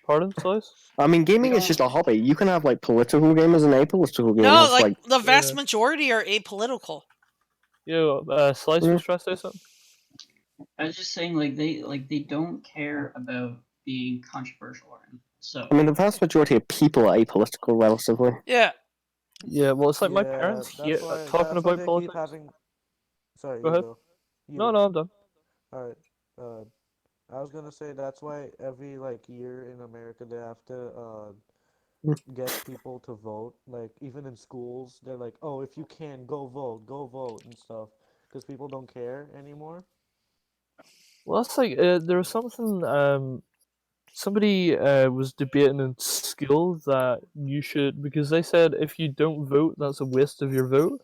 Pardon, Slice? I mean, gaming They is just don't- a hobby. You can have like political gamers and apolitical gamers. No, It's like, like the vast majority are apolitical. Yo, Slice was trying to say something. I was just saying, like they don't care about being controversial, so. I mean, the vast majority of people are apolitical, relatively. Yeah. Yeah, well, it's like my Yeah, parents here that's why talking that's why about they politics. keep having. Sorry, Go you ahead. go. No, I'm done. All right. I was gonna say that's why every like year in America they have to get people to vote. Like even in schools, they're like, "Oh, if you can, go vote and stuff," because people don't care anymore. Well, that's like there was something. Somebody was debating in school that you should, because they said if you don't vote, that's a waste of your vote,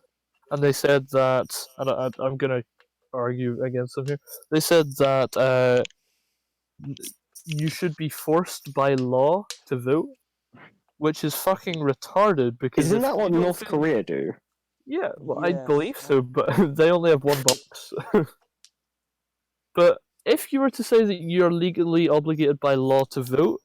and they said that, and I'm gonna argue against them here. They said that you should be forced by law to vote, which is fucking retarded. Because Isn't if that what you don't North feel- Korea do? Yeah, well, I Yes. believe so, but they only have one box. But if you were to say that you're legally obligated by law to vote,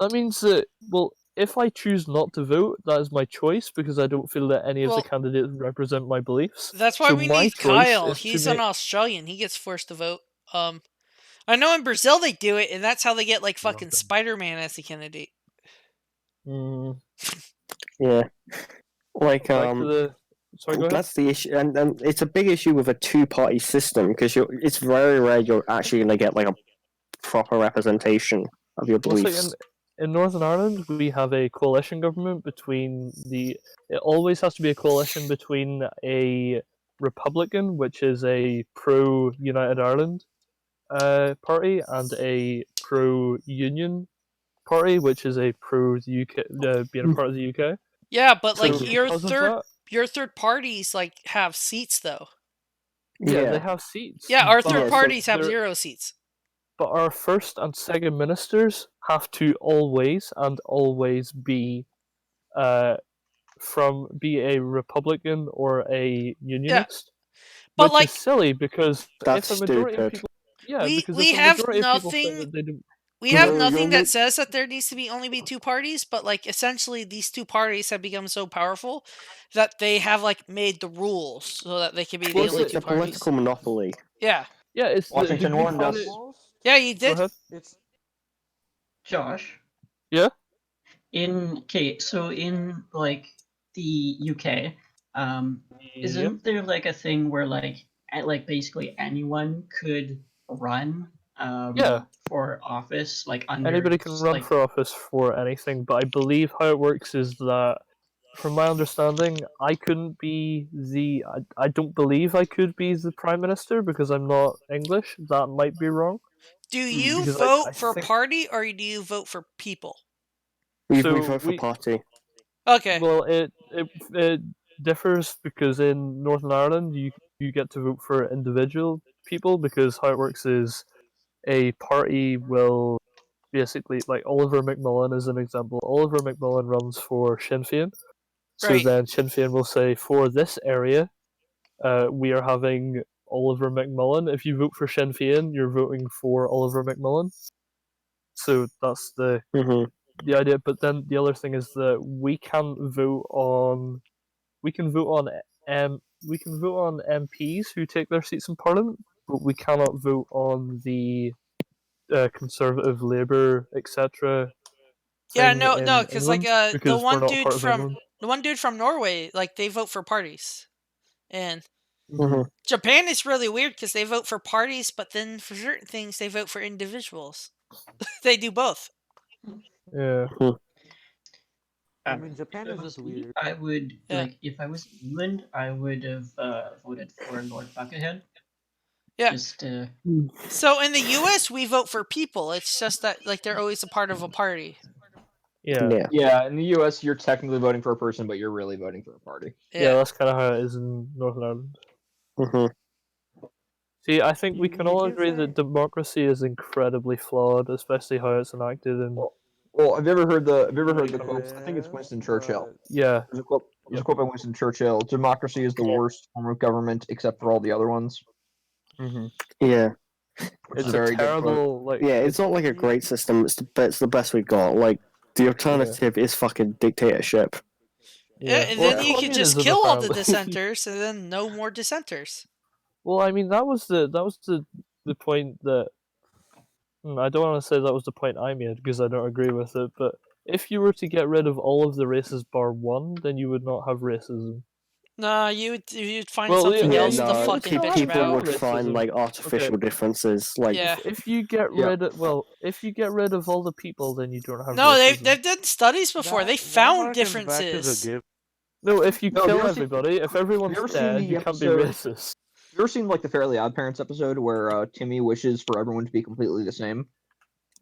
that means that, well, if I choose not to vote, that is my choice because I don't feel that any of the Well, candidates represent my beliefs. That's why So we my need choice Kyle. is to He's an make. Australian. He gets forced to vote. I know in Brazil they do it, and that's how they get like fucking Spider-Man as the candidate. Yeah, like Back to the. Sorry, go ahead. that's the issue, and it's a big issue with a two-party system because it's very rare you're actually going to get like a proper representation of your Well, beliefs. so in Northern Ireland, we have a coalition government between the. It always has to be a coalition between a Republican, which is a pro United Ireland party, and a pro Union party, which is a pro UK, being a part of the UK. Yeah, but So like your because of that, your third parties like have seats though. yeah, they have seats. Yeah, our but third parties have they're- 0 seats. But our first and second ministers have to always be be a Republican or a Unionist, But, which like, is silly because That's if a majority of stupid. people, yeah, we because we if a have majority of people think nothing. that they don't, We have nothing that says that there needs to be only be 2 parties, but like essentially these 2 parties have become so powerful that they have like made the rules so that they can be the only It's 2 a parties. political monopoly. Yeah. yeah, it's Washington the good warned part us. is- Yeah, you Go did. ahead. It's Josh. Yeah. So in like the UK, isn't there like a thing where like basically anyone could run Yeah. for office like under Anybody can run for office for anything, but I believe how it works is that, from my understanding, I couldn't be the. I don't believe I could be the prime minister because I'm not English. That might be wrong. Do you Because vote I for think, party or do you vote for people? We So vote for party. Okay. Well, it differs because in Northern Ireland you get to vote for individual people because how it works is a party will basically, like Oliver McMullen is an example. Oliver McMullen runs for Sinn Féin, so Right. then Sinn Féin will say for this area, we are having Oliver McMullen. If you vote for Sinn Féin, you're voting for Oliver McMullen. So that's the idea. But then the other thing is that we can vote on MPs who take their seats in Parliament, but we cannot vote on the Conservative, Labour, etc. Yeah, thing no, in because like England the because we're one not dude part of from England. Norway, like they vote for parties, and Mm-hmm. Japan is really weird because they vote for parties, but then for certain things they vote for individuals. They do both. Yeah. I mean, Japan is just weird. I would Yeah. like if I was in England, I would have voted for Lord Buckethead. Yeah. Just So in the U.S. we vote for people. It's just that like they're always a part of a party. Yeah. Yeah, in the U.S., you're technically voting for a person, but you're really voting for a party. Yeah, that's kind of how it is in Northern Ireland. See, I think we can all agree that democracy is incredibly flawed, especially how it's enacted in. Well, have you ever heard the quote? I think it's Winston Churchill. Yeah. There's a quote by Winston Churchill. Democracy is the worst form of government, except for all the other ones. Yeah. Which is a very good quote. yeah, it's not like a great system, but it's the best we got. Like, the alternative is fucking dictatorship. Yeah, and then you could just kill all the dissenters, and then no more dissenters. Well, I mean, that was the point that I don't want to say that was the point I made because I don't agree with it. But if you were to get rid of all of the races bar one, then you would not have racism. Nah, you'd find something else to fucking bitch people about. would find like artificial differences. Like, Yeah. If you get rid of if you get rid of all the people, then you don't have. No, racism. they've done studies before. They found differences. No, if you No, have kill you ever seen- everybody, if everyone's have you ever seen dead, the you can't be episode- racist. You ever seen like the Fairly Odd Parents episode where Timmy wishes for everyone to be completely the same?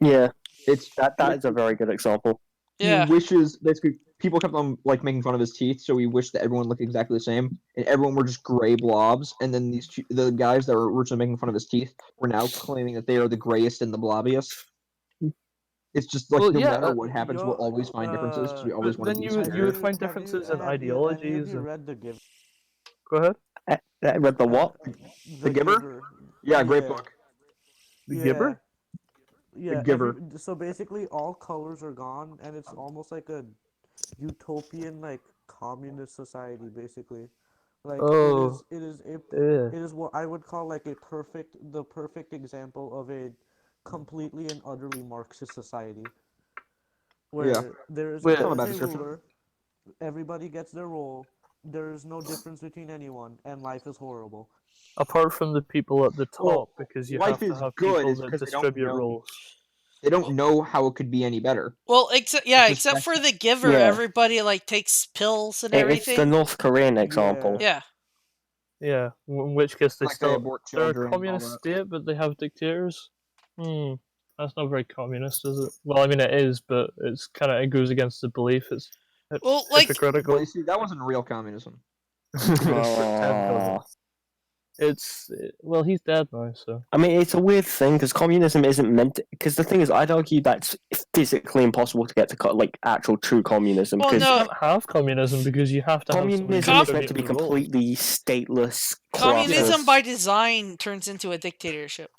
yeah, It's that is a very good example. Yeah. He wishes basically people kept on like making fun of his teeth, so he wished that everyone looked exactly the same, and everyone were just gray blobs. And then the guys that were originally making fun of his teeth were now claiming that they are the grayest and the blobbiest. It's just like no matter what happens, we'll always find differences because we always But want to then be you superior. would find differences in ideologies. Have you read The Giver? Go ahead. I read the what? The Giver? Yeah, great book. The Giver? Yeah, Giver. so basically all colors are gone, and it's almost like a utopian, like, communist society, basically. Like, Oh. it Yeah. is what I would call like the perfect example of a completely and utterly Marxist society. Where there is Wait. a ruler, everybody gets their role, there is no difference between anyone, and life is horrible. Apart from the people at the top, Well, because you life have to is have good people is that because they don't distribute know. roles. They don't know how it could be any better. Well, except for the Giver, Yeah. everybody like takes pills and It's everything. the North Korean example. Yeah. Yeah, in which case they Like they still abort they're children a and all communist that. state, but they have dictators. That's not very communist, is it? Well, I mean it is, but it's kind of it goes against the belief. It's Well, like- hypocritical. Well, you see, that wasn't real communism. It's pretend communism. Well, he's dead now, so. I mean, it's a weird thing because communism isn't meant. Because the thing is, I'd argue that it's physically impossible to get to like actual true communism. Well, Because no. You can't have communism because you have to have communism somebody is meant to be distributing the roles. completely stateless. Communism classless. by design turns into a dictatorship.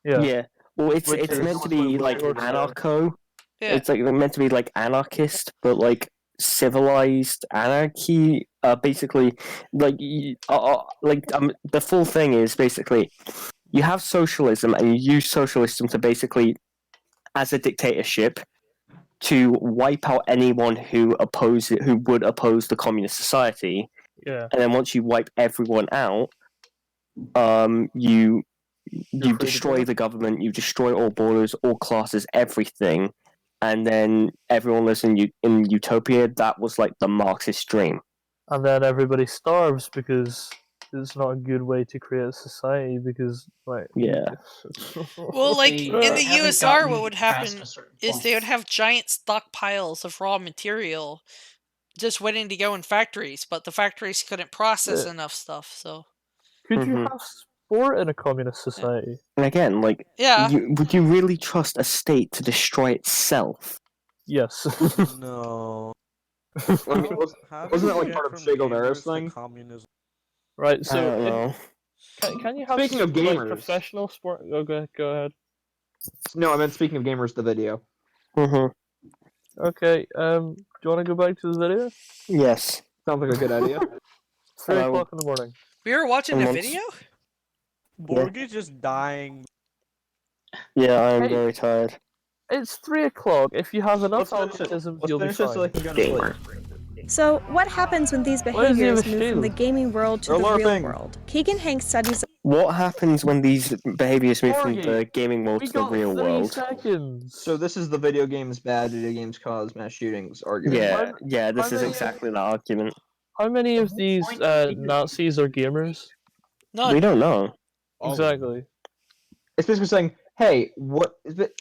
Yeah. Well, it's Which is meant to be what like we're saying. anarcho. Yeah. It's like meant to be like anarchist, but like civilized anarchy. Basically, like the full thing is basically you have socialism and you use socialism to basically as a dictatorship to wipe out anyone who would oppose the communist society. Yeah. And then once you wipe everyone out, you destroy the government, you destroy all borders, all classes, everything, and then everyone lives in utopia. That was like the Marxist dream. And then everybody starves because it's not a good way to create a society because, like... Yeah. Well, like They in the haven't USR, gotten what would past happen a certain is point. they would have giant stockpiles of raw material just waiting to go in factories, but the factories couldn't process enough stuff, so. Could you have sport in a communist society? And again, like, Yeah. would you really trust a state to destroy itself? Yes. No. I mean, wasn't that like part of Che Guevara's thing? Communism. Right, I so don't know. can you have Speaking of like, gamers. professional sport? Okay, go ahead. No, I meant speaking of gamers, the video. Okay, do you want to go back to the video? Yes. Sounds like a good idea. 3 o'clock in the morning. We were watching a video? Borg is just dying. Yeah, I'm Hey. very tired. It's 3 o'clock. If you have enough Let's finish it. alcoholism, Let's you'll be finish it so fine. they can go to Gamer. sleep. So, what happens when these Why does he have behaviors a move from the shield? gaming world to They're the real LARPing. world? Keegan Hanks studies What happens when these behaviors move from Porgy, the gaming world We to the got real 3 world? seconds. So this is the video games bad, video games cause mass shootings argument. Yeah, this how is many- exactly the argument. How many of these Nazis are gamers? None. We don't know. Exactly. It's basically saying, hey,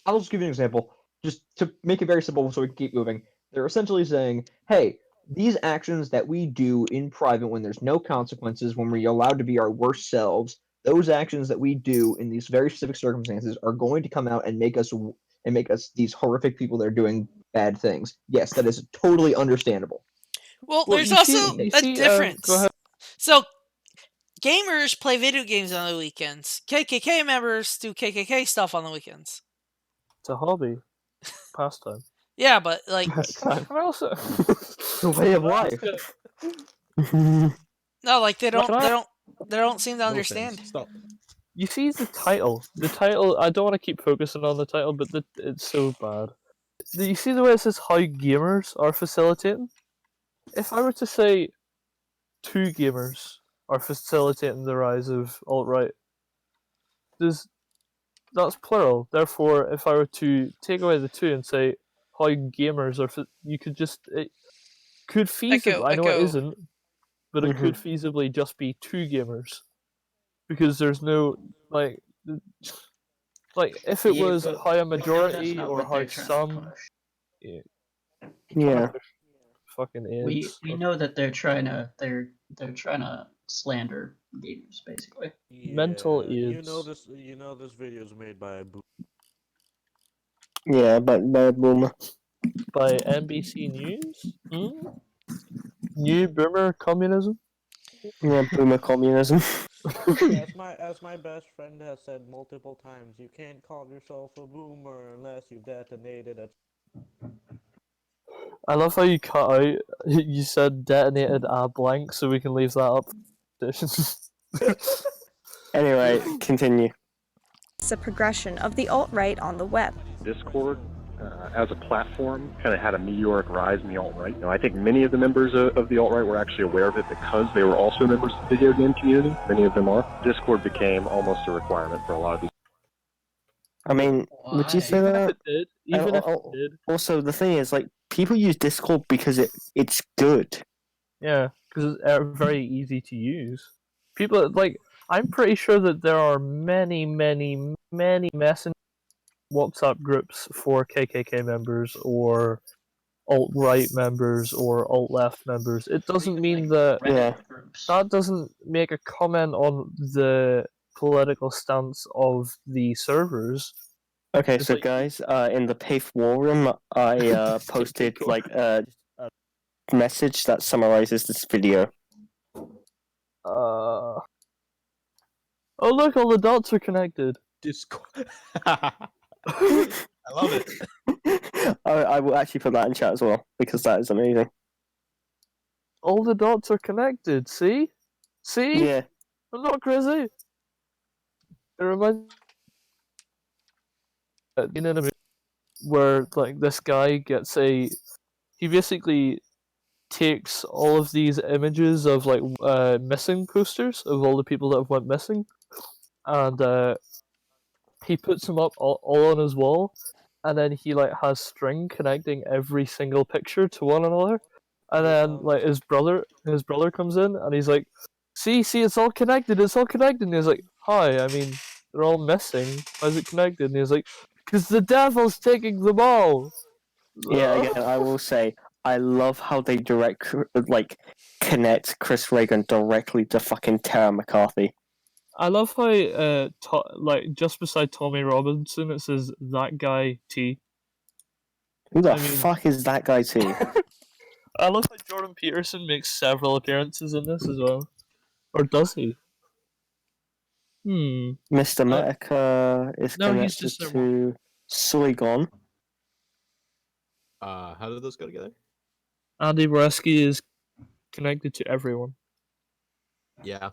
I'll just give you an example. just to make it very simple so we can keep moving, they're essentially saying, hey, these actions that we do in private when there's no consequences, when we're allowed to be our worst selves, those actions that we do in these very specific circumstances are going to come out and make us these horrific people that are doing bad things. Yes, that is totally understandable. Well, Well, there's you also see, a go difference. ahead. So, gamers play video games on the weekends. KKK members do KKK stuff on the weekends. It's a hobby, pastime. Yeah, but like, Can I also? The way of life. no, like they don't, Can I- they don't seem to No understand. offense. Stop. You see the title. The title. I don't want to keep focusing on the title, but it's so bad. You see the way it says how gamers are facilitating? If I were to say two gamers are facilitating the rise of alt right, that's plural. Therefore, if I were to take away the two and say how gamers are, you could just it could feasibly. I know it echo. isn't, but it could feasibly just be two gamers, because there's no like if it Yeah, was but how a we know that's majority not or what how they're trying to some. push. Yeah. Fucking We AIDS. know that they're trying to slander gamers basically. Mental You AIDS. know this video is made by Yeah, but boomer. By NBC News? New boomer communism? Yeah, boomer communism. as my best friend has said multiple times, you can't call yourself a boomer unless you detonated a. I love how you cut out. You said detonated a blank, so we can leave that up. Anyway, continue. It's a progression of the alt-right on the web. Discord, as a platform, kind of had a meteoric rise in the alt-right. I think many of the members of the alt-right were actually aware of it because they were also members of the video game community. Many of them are. Discord became almost a requirement for a lot of these. I mean, would you say Even that? if it did, even if it did. Also, the thing is, like, people use Discord because it's good. Yeah, because it's very easy to use. People, like, I'm pretty sure that there are many messenger WhatsApp groups for KKK members or alt-right members or alt-left members. It doesn't mean that that doesn't make a comment on the political stance of the servers. Okay, It's so like- guys, in the PAFE war room, I posted like a message that summarizes this video. Oh look, all the dots are connected. Discord. I love it. I will actually put that in chat as well because that is amazing. All the dots are connected. See? Yeah. I'm not crazy. It reminds in a movie where like this guy gets he basically takes all of these images of like missing posters of all the people that have went missing, and he puts them up all on his wall, and then he like has string connecting every single picture to one another, and then like his brother comes in and he's like, see, it's all connected, and he's like, hi, I mean, they're all missing, how's it connected? And he's like, because the devil's taking them all. Yeah, again, I will say I love how they connect Chris Reagan directly to fucking Tara McCarthy. I love how just beside Tommy Robinson it says that guy T. Who the fuck is that guy T? I love how Jordan Peterson makes several appearances in this as well. Or does he? Mr. Medica is no, he's connected just to Sulligon. How did those go together? Andy Bresky is connected to everyone. Yeah.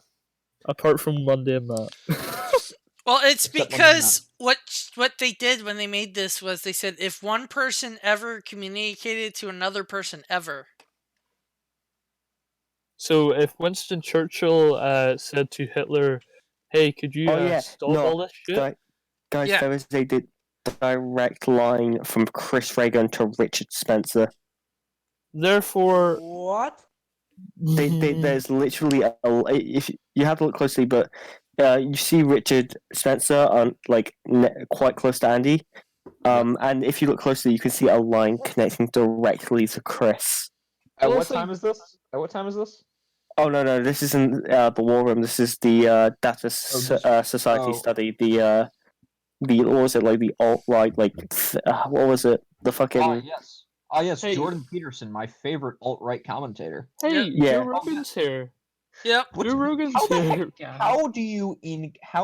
Apart from Monday and Matt. Well, it's because what they did when they made this was they said if one person ever communicated to another person ever. So if Winston Churchill said to Hitler, "Hey, could you stop all this shit?" Guys, there is a direct line from Chris Reagan to Richard Spencer. Therefore, what? There's literally if you have to look closely, but you see Richard Spencer on quite close to Andy, And if you look closely, you can see a line connecting directly to Chris. At Well, what it's like- time is this? At what time is this? Oh no, this isn't the war room. This is the data society study. The what was it, like the alt right, like what was it? The fucking yes. Jordan Peterson, my favorite alt right commentator. Hey, Yeah. Joe Rogan's here. Yep. Joe Rogan's How the here. heck? How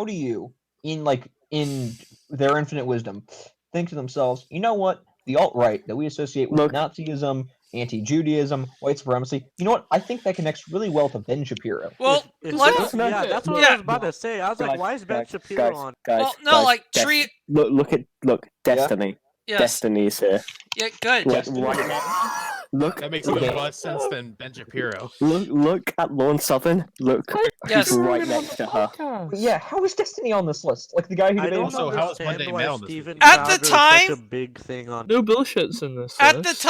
do you in their infinite wisdom think to themselves, you know what? The alt right that we associate with Nazism, anti-Judaism, white supremacy. You know what? I think that connects really well to Ben Shapiro. Well, If let's. yeah, that's what I was about to say. I was like, why is Ben Shapiro on? Well, no, like tree. Look, Destiny. Yes. Destiny is here. Yeah, good. Like, right now. Look, That makes even less sense than Ben Shapiro. Look at Lauren Southern. Look, Yes. he's right next to her. Yeah, how is Destiny on this list? Like the guy who I debated. don't Also, how is understand Monday why Met on this Steven At Crowder the is time- such a big thing on. No bullshits in this. At the list.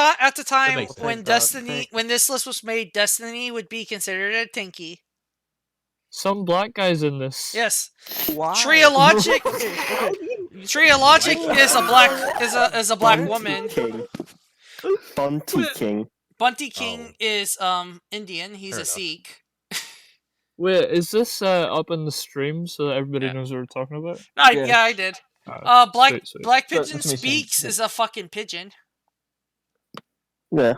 time makes when sense. Destiny, when this list was made, Destiny would be considered a tinky. Some black guys in this. Yes. Why? Triologic. Okay. Triologic is a black Bunty woman. King. Bunty King. Bunty King is Indian. He's Fair a enough. Sikh. Wait, is this up in the stream so that everybody knows what we're talking about? Yeah, I did. Sweet, sweet. Black So, Pigeon that's what he's saying. Speaks is a fucking pigeon. Yeah.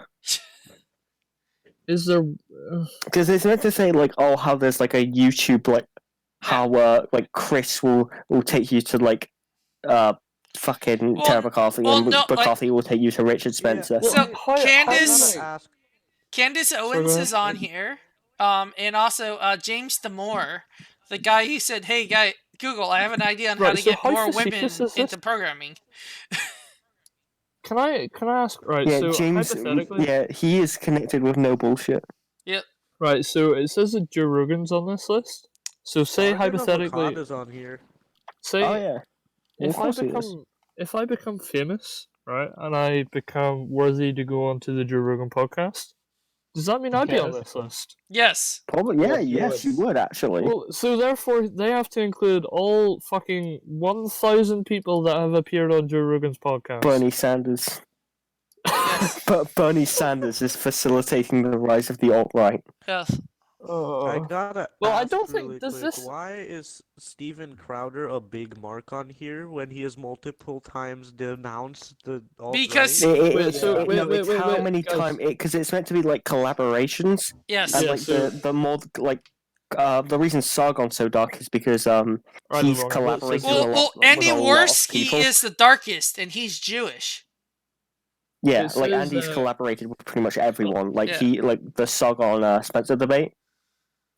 Is there? Because it's meant to say like, oh, how there's like a YouTube like how like Chris will take you to like fucking Tara McCarthy and McCarthy will take you to Richard Spencer. So Candace ask. Owens is on here, and also James Damore, the guy who said, "Hey, Google, I have an idea on how Right, to so get how more women facetious is into this? programming." Can I ask? Right, Yeah, so James. hypothetically, Yeah, he is connected with no bullshit. Yep. right. So it says that Joe Rogan's on this list. So say Sergeant hypothetically, Avocado's on here. say Oh yeah. Well, if of course he is. if I become famous, right, and I become worthy to go onto the Joe Rogan podcast, does that mean I'd be on Yes. this list? Yes. Probably. Yeah. Yes, you would actually. Well, so therefore they have to include all fucking 1,000 people that have appeared on Joe Rogan's podcast. Bernie Sanders. But Bernie Sanders is facilitating the rise of the alt right. Yes. I gotta. Well, I ask don't think- really does quick, this- Why is Steven Crowder a big mark on here when he has multiple times denounced the alt-right? Because- Wait, so- no, wait, it's wait, how wait, many guys. times because it's meant to be like collaborations. Yes. And Yeah, like so- the more like the reason Sargon's so dark is because Right or he's wrong, collaborated so- with a Well, lot. Andy with a lot of Worski people. is the darkest, and he's Jewish. Yeah, It like says, Andy's collaborated with pretty much everyone. Like Yeah. he like the Sargon Spencer debate.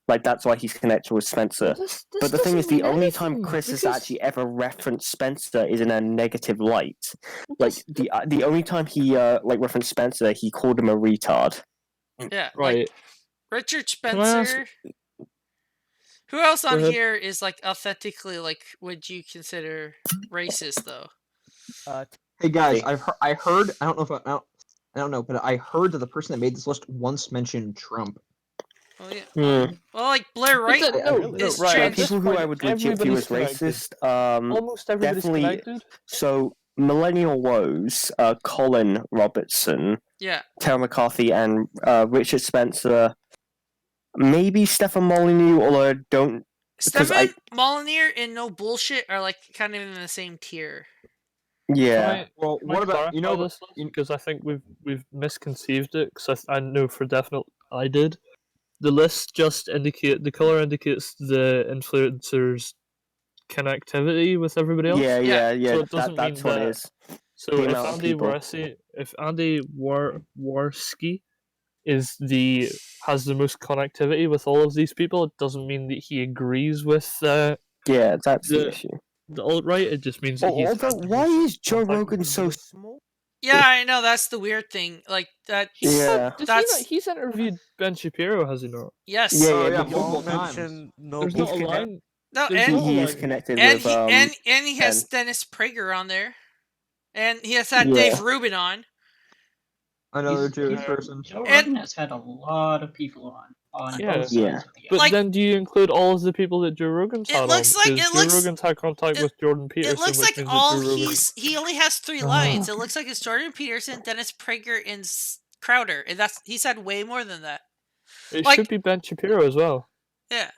Like that's why he's connected with Spencer. But the thing is, the only time Chris has actually ever referenced Spencer is in a negative light. Like the only time he like referenced Spencer, he called him a retard. Yeah. Right. Like Richard Can I ask- Spencer. Who else on Go ahead. here is like authentically like would you consider racist though? Hey guys, I heard. I don't know if I don't know, but I heard that the person that made this list once mentioned Trump. Well, yeah. Hmm. Well, like Blair Wright But no, is right, at trans. this People who I point, would legit view as everybody's connected. racist. Almost everybody's definitely. connected. So Millennial Woes, Colin Robertson, Yeah. Tara McCarthy, and Richard Spencer. Maybe Stefan Molyneux, although I don't. Because Stefan Molyneux and No Bullshit are like kind of in the same tier. Yeah. Well, Can I what about you clarify know? this because I think we've misconceived it because I know for definite I did. The list just the color indicates the influencer's connectivity with everybody else. Yeah. So it doesn't that's mean what that. it is. So The if amount of Andy people. Worski has the most connectivity with all of these people, it doesn't mean that he agrees with Yeah, that's the the issue. the alt right. It just means that he's Although, why is Joe Rogan so small? Yeah, I know that's the weird thing. Like that. Yeah. He's interviewed Ben Shapiro, has he not? Yes. Yeah, You but all mentioned no There's not a bullshit. line. No, There's and not a he is line. connected and with he and he has Ben. Dennis Prager on there, and he has had Yeah. Dave Rubin on. Another He's- Jewish he's- person. Joe And- Rogan has had a lot of people on on Yeah. both sides of the But Like- then do you include all of the people that Joe Rogan's It had looks on? like- Because it Joe looks- Rogan's had contact with Jordan Peterson, It looks which like means all that Joe Rogan... he only has 3 lines. It looks like it's Jordan Peterson, Dennis Prager, and Crowder. And he's had way more than that. It Like- should be Ben Shapiro as well. Yeah.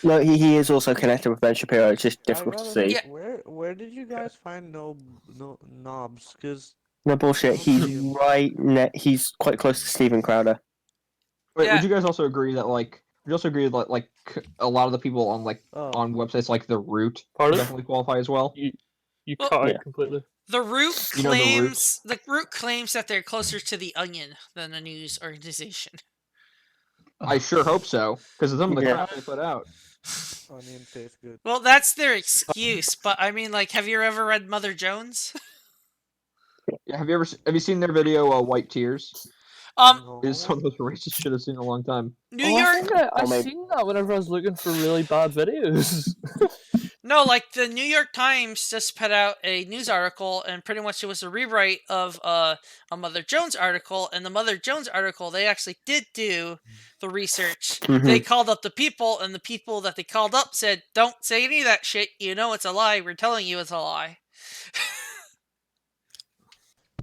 No, he is also connected with Ben Shapiro. It's just I difficult to gotta see. look, where did you guys find no knobs? Cause No bullshit. He's he's quite close to Steven Crowder. Wait, Yeah. would you guys also agree that would you also agree that a lot of the people on on websites like The Root Pardon? definitely qualify as well? You cut out completely. The Root You know The Root? claims the Root claims that they're closer to the Onion than a news organization. I sure hope so, because of some of the Yeah. crap they put out. onion tastes good. Well, that's their excuse, but I mean, like, have you ever read Mother Jones? Yeah, have you seen their video White Tears? It's some of the most racist shit I've seen in a long time. New I York. think I seen that whenever I was looking for really bad videos. No, like the New York Times just put out a news article, and pretty much it was a rewrite of a Mother Jones article. And the Mother Jones article, they actually did do the research. They called up the people, and the people that they called up said, "Don't say any of that shit. You know it's a lie. We're telling you it's a lie."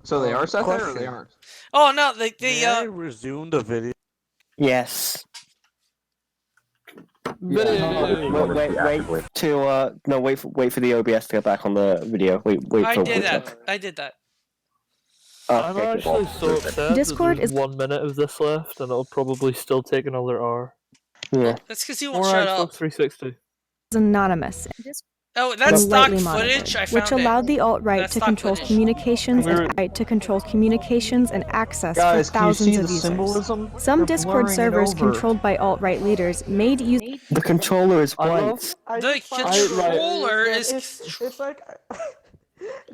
So they are satire, or they question. aren't? Oh no, they May I resume the video? Yes. Video. Wait to wait for the OBS to get back on the video. Wait I for did it. that. I did that. I'm Okay, actually so upset Discord that there's is- 1 minute of this left, and it'll probably still take another hour. Yeah. That's because you won't More shut Xbox up. 360. is anonymous, Oh, that's stock lightly footage. I found which allowed the alt-right That's to stock control footage. communications We're- and right to control communications and access Guys, for can you thousands see of the users. symbolism? Some They're Discord blurring it servers over. controlled by alt-right leaders made use The controller is I white. love- I The just find it controller hilarious is. that it's like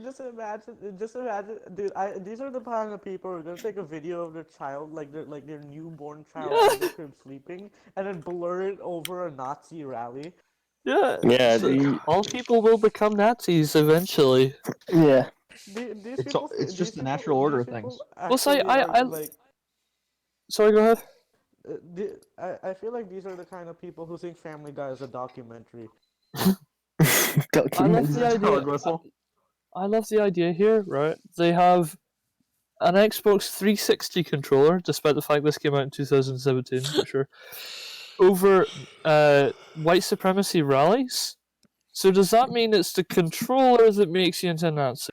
just imagine, dude. These are the kind of people who are gonna take a video of their child, like their newborn child in the crib sleeping, and then blur it over a Nazi rally. Yeah. Yeah, so all people will become Nazis eventually. Yeah. These It's people, it's just these the natural people- order these of things. people Well, say, actually are, I- like. Sorry, go ahead. I feel like these are the kind of people who think Family Guy is a documentary. I love the idea. Dog whistle. I love the idea here, right? They have an Xbox 360 controller, despite the fact this came out in 2017, for sure, over white supremacy rallies. So does that mean it's the controller that makes you into a Nazi?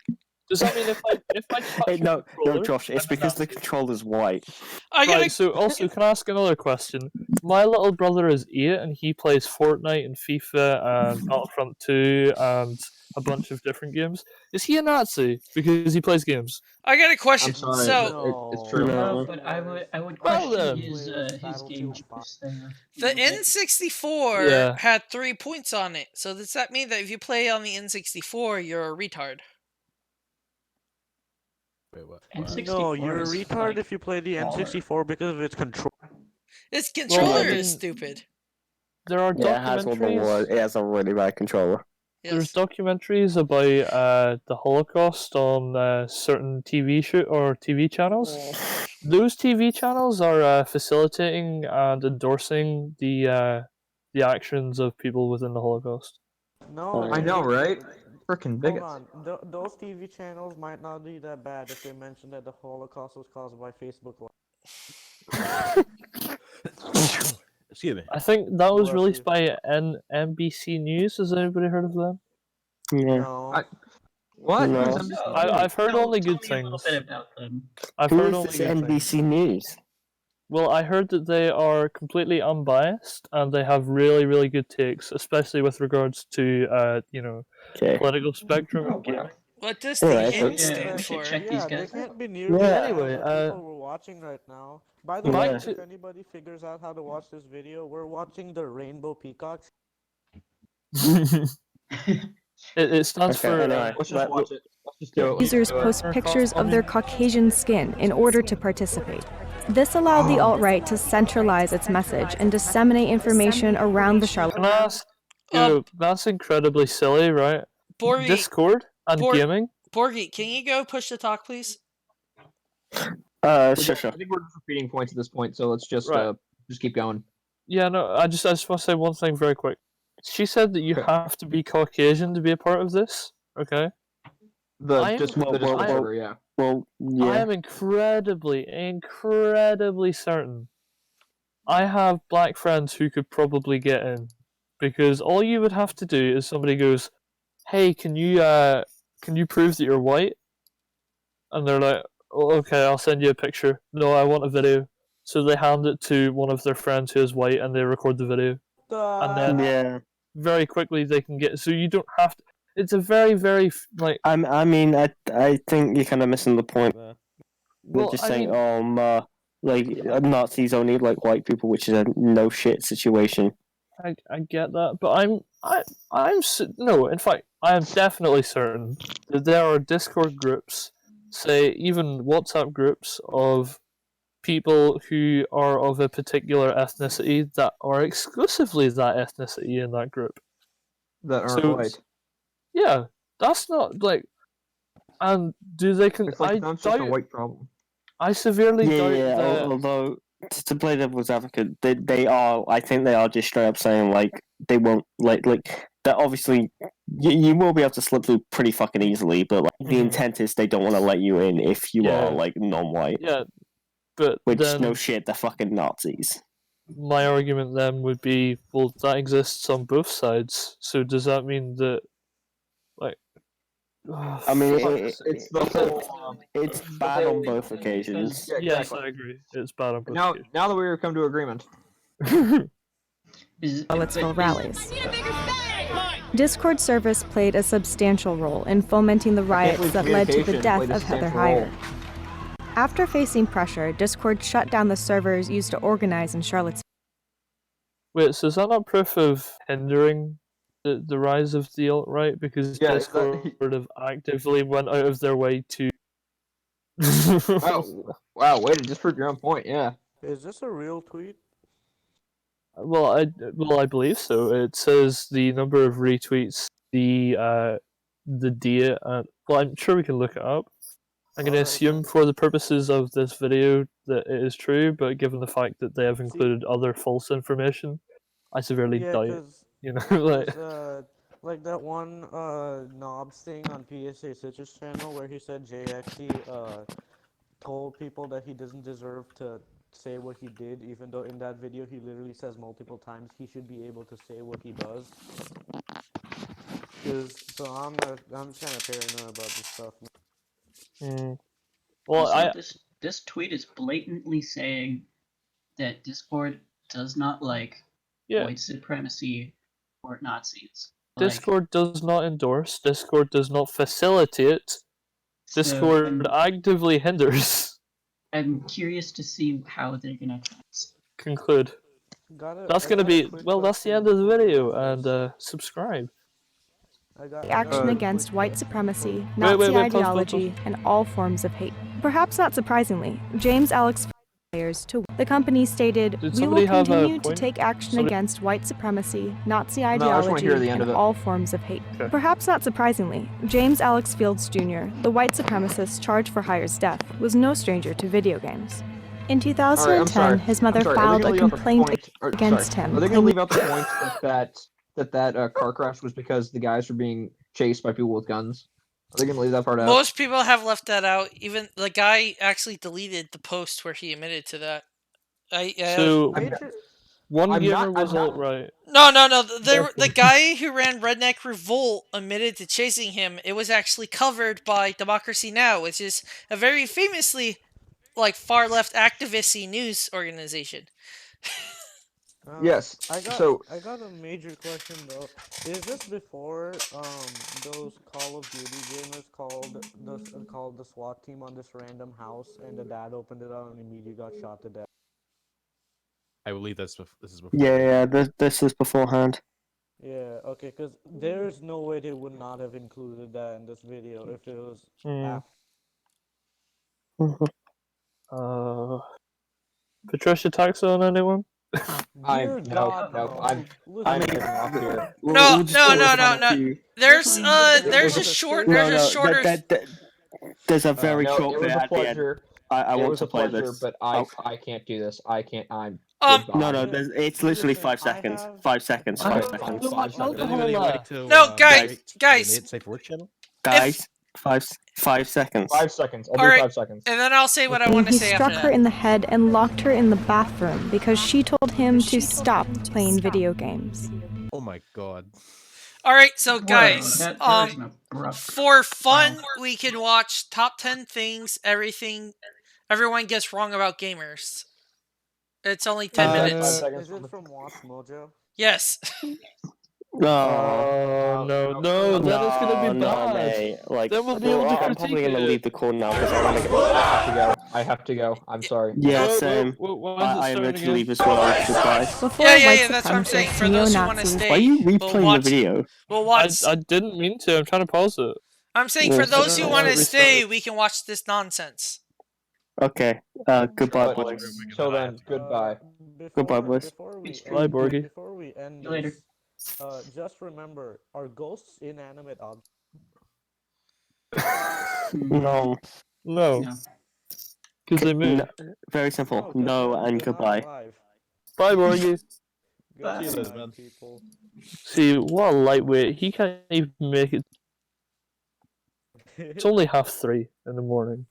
Does that mean if I touch Hey, the no, controller, Josh. It's I'm a because the Nazi? controller's white. I gotta. Right, so also, can I ask another question? My little brother is 8 and he plays Fortnite and FIFA and Battlefront 2 and a bunch of different games. Is he a Nazi because he plays games? I got a question. I'm sorry, So it's true. No. But I would Well, question then. his game choice there. the N64 Yeah. had 3 points on it. So does that mean that if you play on the N64, you're a retard? Wait, what? No, you're a is, retard like, if you play the baller. N64 because of its control. This controller I is mean- stupid. There are Yeah, it has one of the documentaries. worst. It has a really bad controller. There's Yes. documentaries about the Holocaust on certain TV channels. Those TV channels are facilitating and endorsing the actions of people within the Holocaust. No, I know, right? Freaking Hold bigots. on. Those TV channels might not be that bad if they mention that the Holocaust was caused by Facebook Live. Excuse me. I think that was Bless released you. by NBC News. Has anybody heard of them? Yeah. No. What? No. Who's NBC? I've heard only Tell good me a little things. bit about them. I've Who heard is only this good things. NBC News? Well, I heard that they are completely unbiased and they have really, really good takes, especially with regards to Okay. political spectrum. Oh, and gaming. wow. What does Yeah, the I N think- stand we should for? check these Yeah, they guys out. can't be near Yeah. the amount Anyway, of people we're watching right now. By the Back way, to- if anybody figures out how to watch this video, we're watching the Rainbow Peacocks. It stands Okay, for anyway. Let's just watch it. Let's just do it. Let's users do it. post pictures of their Caucasian skin in order to participate. This allowed the alt-right to centralize its message and disseminate information around the Charlotte. Can I ask? That's incredibly silly, right? Borgie, Discord and gaming. Borgie, can you go push the talk, please? Sure. I think we're just repeating points at this point, so let's just Right. just keep going. Yeah, no, I just want to say one thing very quick. She said that you have to be Caucasian to be a part of this. Okay. The Discord server, yeah. Well, I am incredibly certain. I have black friends who could probably get in, because all you would have to do is somebody goes, "Hey, can you prove that you're white?" And they're like, "Oh, okay, I'll send you a picture." "No, I want a video." So they hand it to one of their friends who is white, and they record the video, and then very quickly they can get. So you don't have to. It's a very, very like. I mean, I think you're kind of missing the point there. They're just saying, Nazis only like white people, which is a no shit situation. I get that, but no. In fact, I am definitely certain that there are Discord groups, say even WhatsApp groups of people who are of a particular ethnicity that are exclusively that ethnicity in that group. That aren't white. Yeah, that's not like. And do they It's like that's just a white problem. I severely doubt Yeah. that. Although to play devil's advocate, they are. I think they are just straight up saying like they won't like that. Obviously, you will be able to slip through pretty fucking easily, but like, the intent is they don't want to let you in if you are like non-white. Yeah, but which then, no shit, they're fucking Nazis. My argument then would be, well, that exists on both sides. So does that mean that, like? I mean, it's the whole. It's bad on both occasions. Yeah, Yes, exactly. I agree. It's bad on both. Now that we've come to agreement. Charlottesville rallies. Discord service played a substantial role in fomenting the riots that led to the death of Heather Heyer. After facing pressure, Discord shut down the servers used to organize in Charlottesville. Wait, so is that not proof of hindering the rise of the alt-right? Because Discord have actively went out of their way to... Wow, way to disprove your own point, yeah. Is this a real tweet? Well, I believe so. It says the number of retweets, the date, well, I'm sure we can look it up. I'm going to assume for the purposes of this video that it is true, but given the fact that they have included other false information, I severely doubt it. You know, like that one Knobs thing on PSA Citrus channel where he said JXE told people that he doesn't deserve to say what he did, even though in that video he literally says multiple times he should be able to say what he does. So I'm just kind of paranoid about this stuff. Well, also, this tweet is blatantly saying that Discord does not like white supremacy or Nazis. Discord does not endorse. Discord does not facilitate. Discord actively hinders. I'm curious to see how they're gonna conclude. That's gonna be that's the end of the video, and subscribe. Action against white supremacy, Nazi ideology, and all forms of hate. Perhaps not surprisingly, James Alex the company stated, "We will continue to take action against white supremacy, Nazi ideology, and all forms of hate." Perhaps not surprisingly, James Alex Fields Jr., the white supremacist charged for Heyer's death, was no stranger to video games. In 2010, his mother filed a complaint against him. Are they going to leave out the point that car crash was because the guys were being chased by people with guns? Are they going to leave that part out? Most people have left that out. Even the guy actually deleted the post where he admitted to that. One gamer was alt-right. No. The guy who ran Redneck Revolt admitted to chasing him. It was actually covered by Democracy Now!, which is a very famously, far left activist-y news organization. Yes. I got a major question though. Is this before those Call of Duty gamers called the SWAT team on this random house and the dad opened it up and immediately got shot to death? I believe this is before. Yeah, this is beforehand. Yeah, okay, because there's no way they would not have included that in this video if it was Patricia tax on anyone? No. There's a shorter. There's a very short bit bit at the end. I want to play this. But I can't do this. I can't. No, it's literally 5 seconds. 5 seconds. 5 I seconds. don't want alcohol Anybody in like that. to No, guys, narrate guys. the Safe Work channel? Guys, 5 seconds. 5 seconds. I'll All do right, 5 seconds. and then I'll say what I And want to he say struck after her that. in the head and locked her in the bathroom because she told him to stop playing video games. Oh my god. All right, so Whoa, guys, that is an abrupt. for fun, we can watch top 10 things everyone gets wrong about gamers. It's only 10 5 minutes. seconds. Is it from Watch Mojo? Yes. Oh no, that is gonna be bad. Mate. Like, Then we'll be able to I'm critique probably gonna it. leave the call now because I want to get. I have to go. I'm sorry. Yeah, Whoa, same. why is it I am going starting to again? leave as well. Goodbye. Before Yeah, white that's what I'm saying. supremacists, For those who want to neo-Nazis, stay, Why are you we'll replaying watch, the video? we'll watch. I didn't mean to. I'm trying to pause it. I'm saying for Yes. those who want to Restart stay, it. we can watch this nonsense. Okay. Goodbye, But boys. till then, goodbye. Goodbye, boys. Before we Bye, Borgie. before we end See you later. this, just remember, are ghosts inanimate objects? No. No, No. because they move. Very simple. 'cause No they're and not goodbye. alive. Bye, Borgie. Bye. See you later, man. People. See, what a lightweight. He can't even make it. It's only 3:30 in the morning.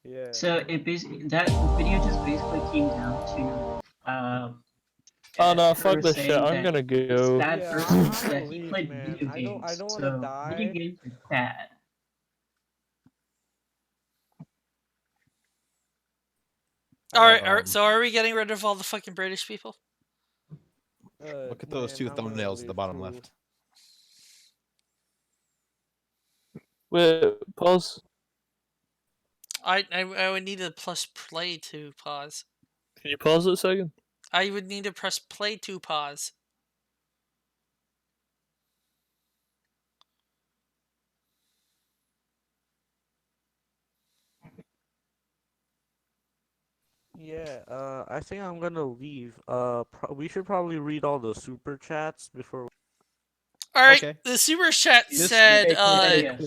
Yeah. So it basically that video just basically came down to Oh no, her fuck this shit. saying I'm that gonna go. Sad Yeah, person I'm that gonna he leave, played man. video I games. don't wanna So die. video games are bad. All right. So are we getting rid of all the fucking British people? Look at those Man, two I'm gonna thumbnails at the leave bottom too. left. Wait, pause. I would need to press play to pause. Can you pause it a second? I would need to press play to pause. Yeah, I think I'm gonna leave. We should probably read all the super chats before. All right. Okay. The super chat This said. will take yes.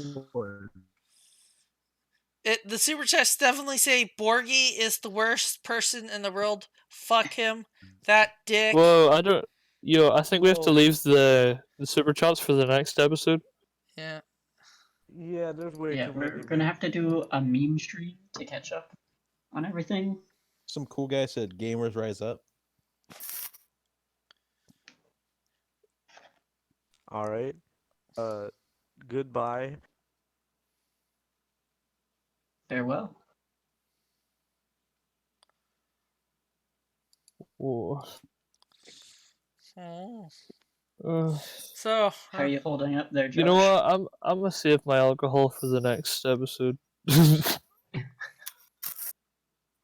The super chats definitely say Borgie is the worst person in the world. Fuck him. That dick. Whoa, I don't. Yo, I think we have to Whoa. leave the super chats for the next episode. Yeah. Yeah, there's way Yeah, too we're many. gonna have to do a meme stream to catch up on everything. Some cool guy said gamers rise up. All right. Goodbye. Farewell. Whoa. Oh. Uh, So. How are you holding up there, Josh? you know what? I'm gonna save my alcohol for the next episode.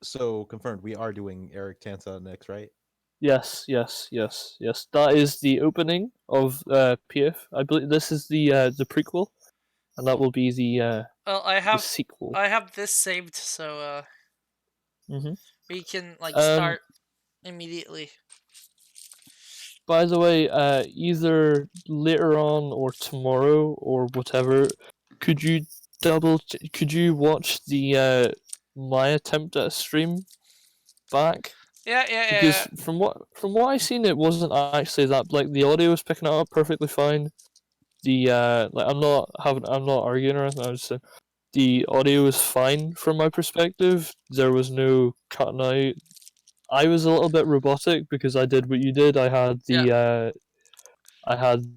So confirmed, we are doing Eric Tansa next, right? Yes. That is the opening of PF. I believe this is the prequel, and that will be the Well, I the have sequel. this saved, so Mhm. we can Um, start immediately. By the way, either later on or tomorrow or whatever, could you could you watch the my attempt at a stream back? Yeah. Because from what I seen, it wasn't actually that, like, the audio was picking it up perfectly fine. The like I'm not arguing or anything. I was saying the audio was fine from my perspective. There was no cutting out. I was a little bit robotic because I did what you did. I had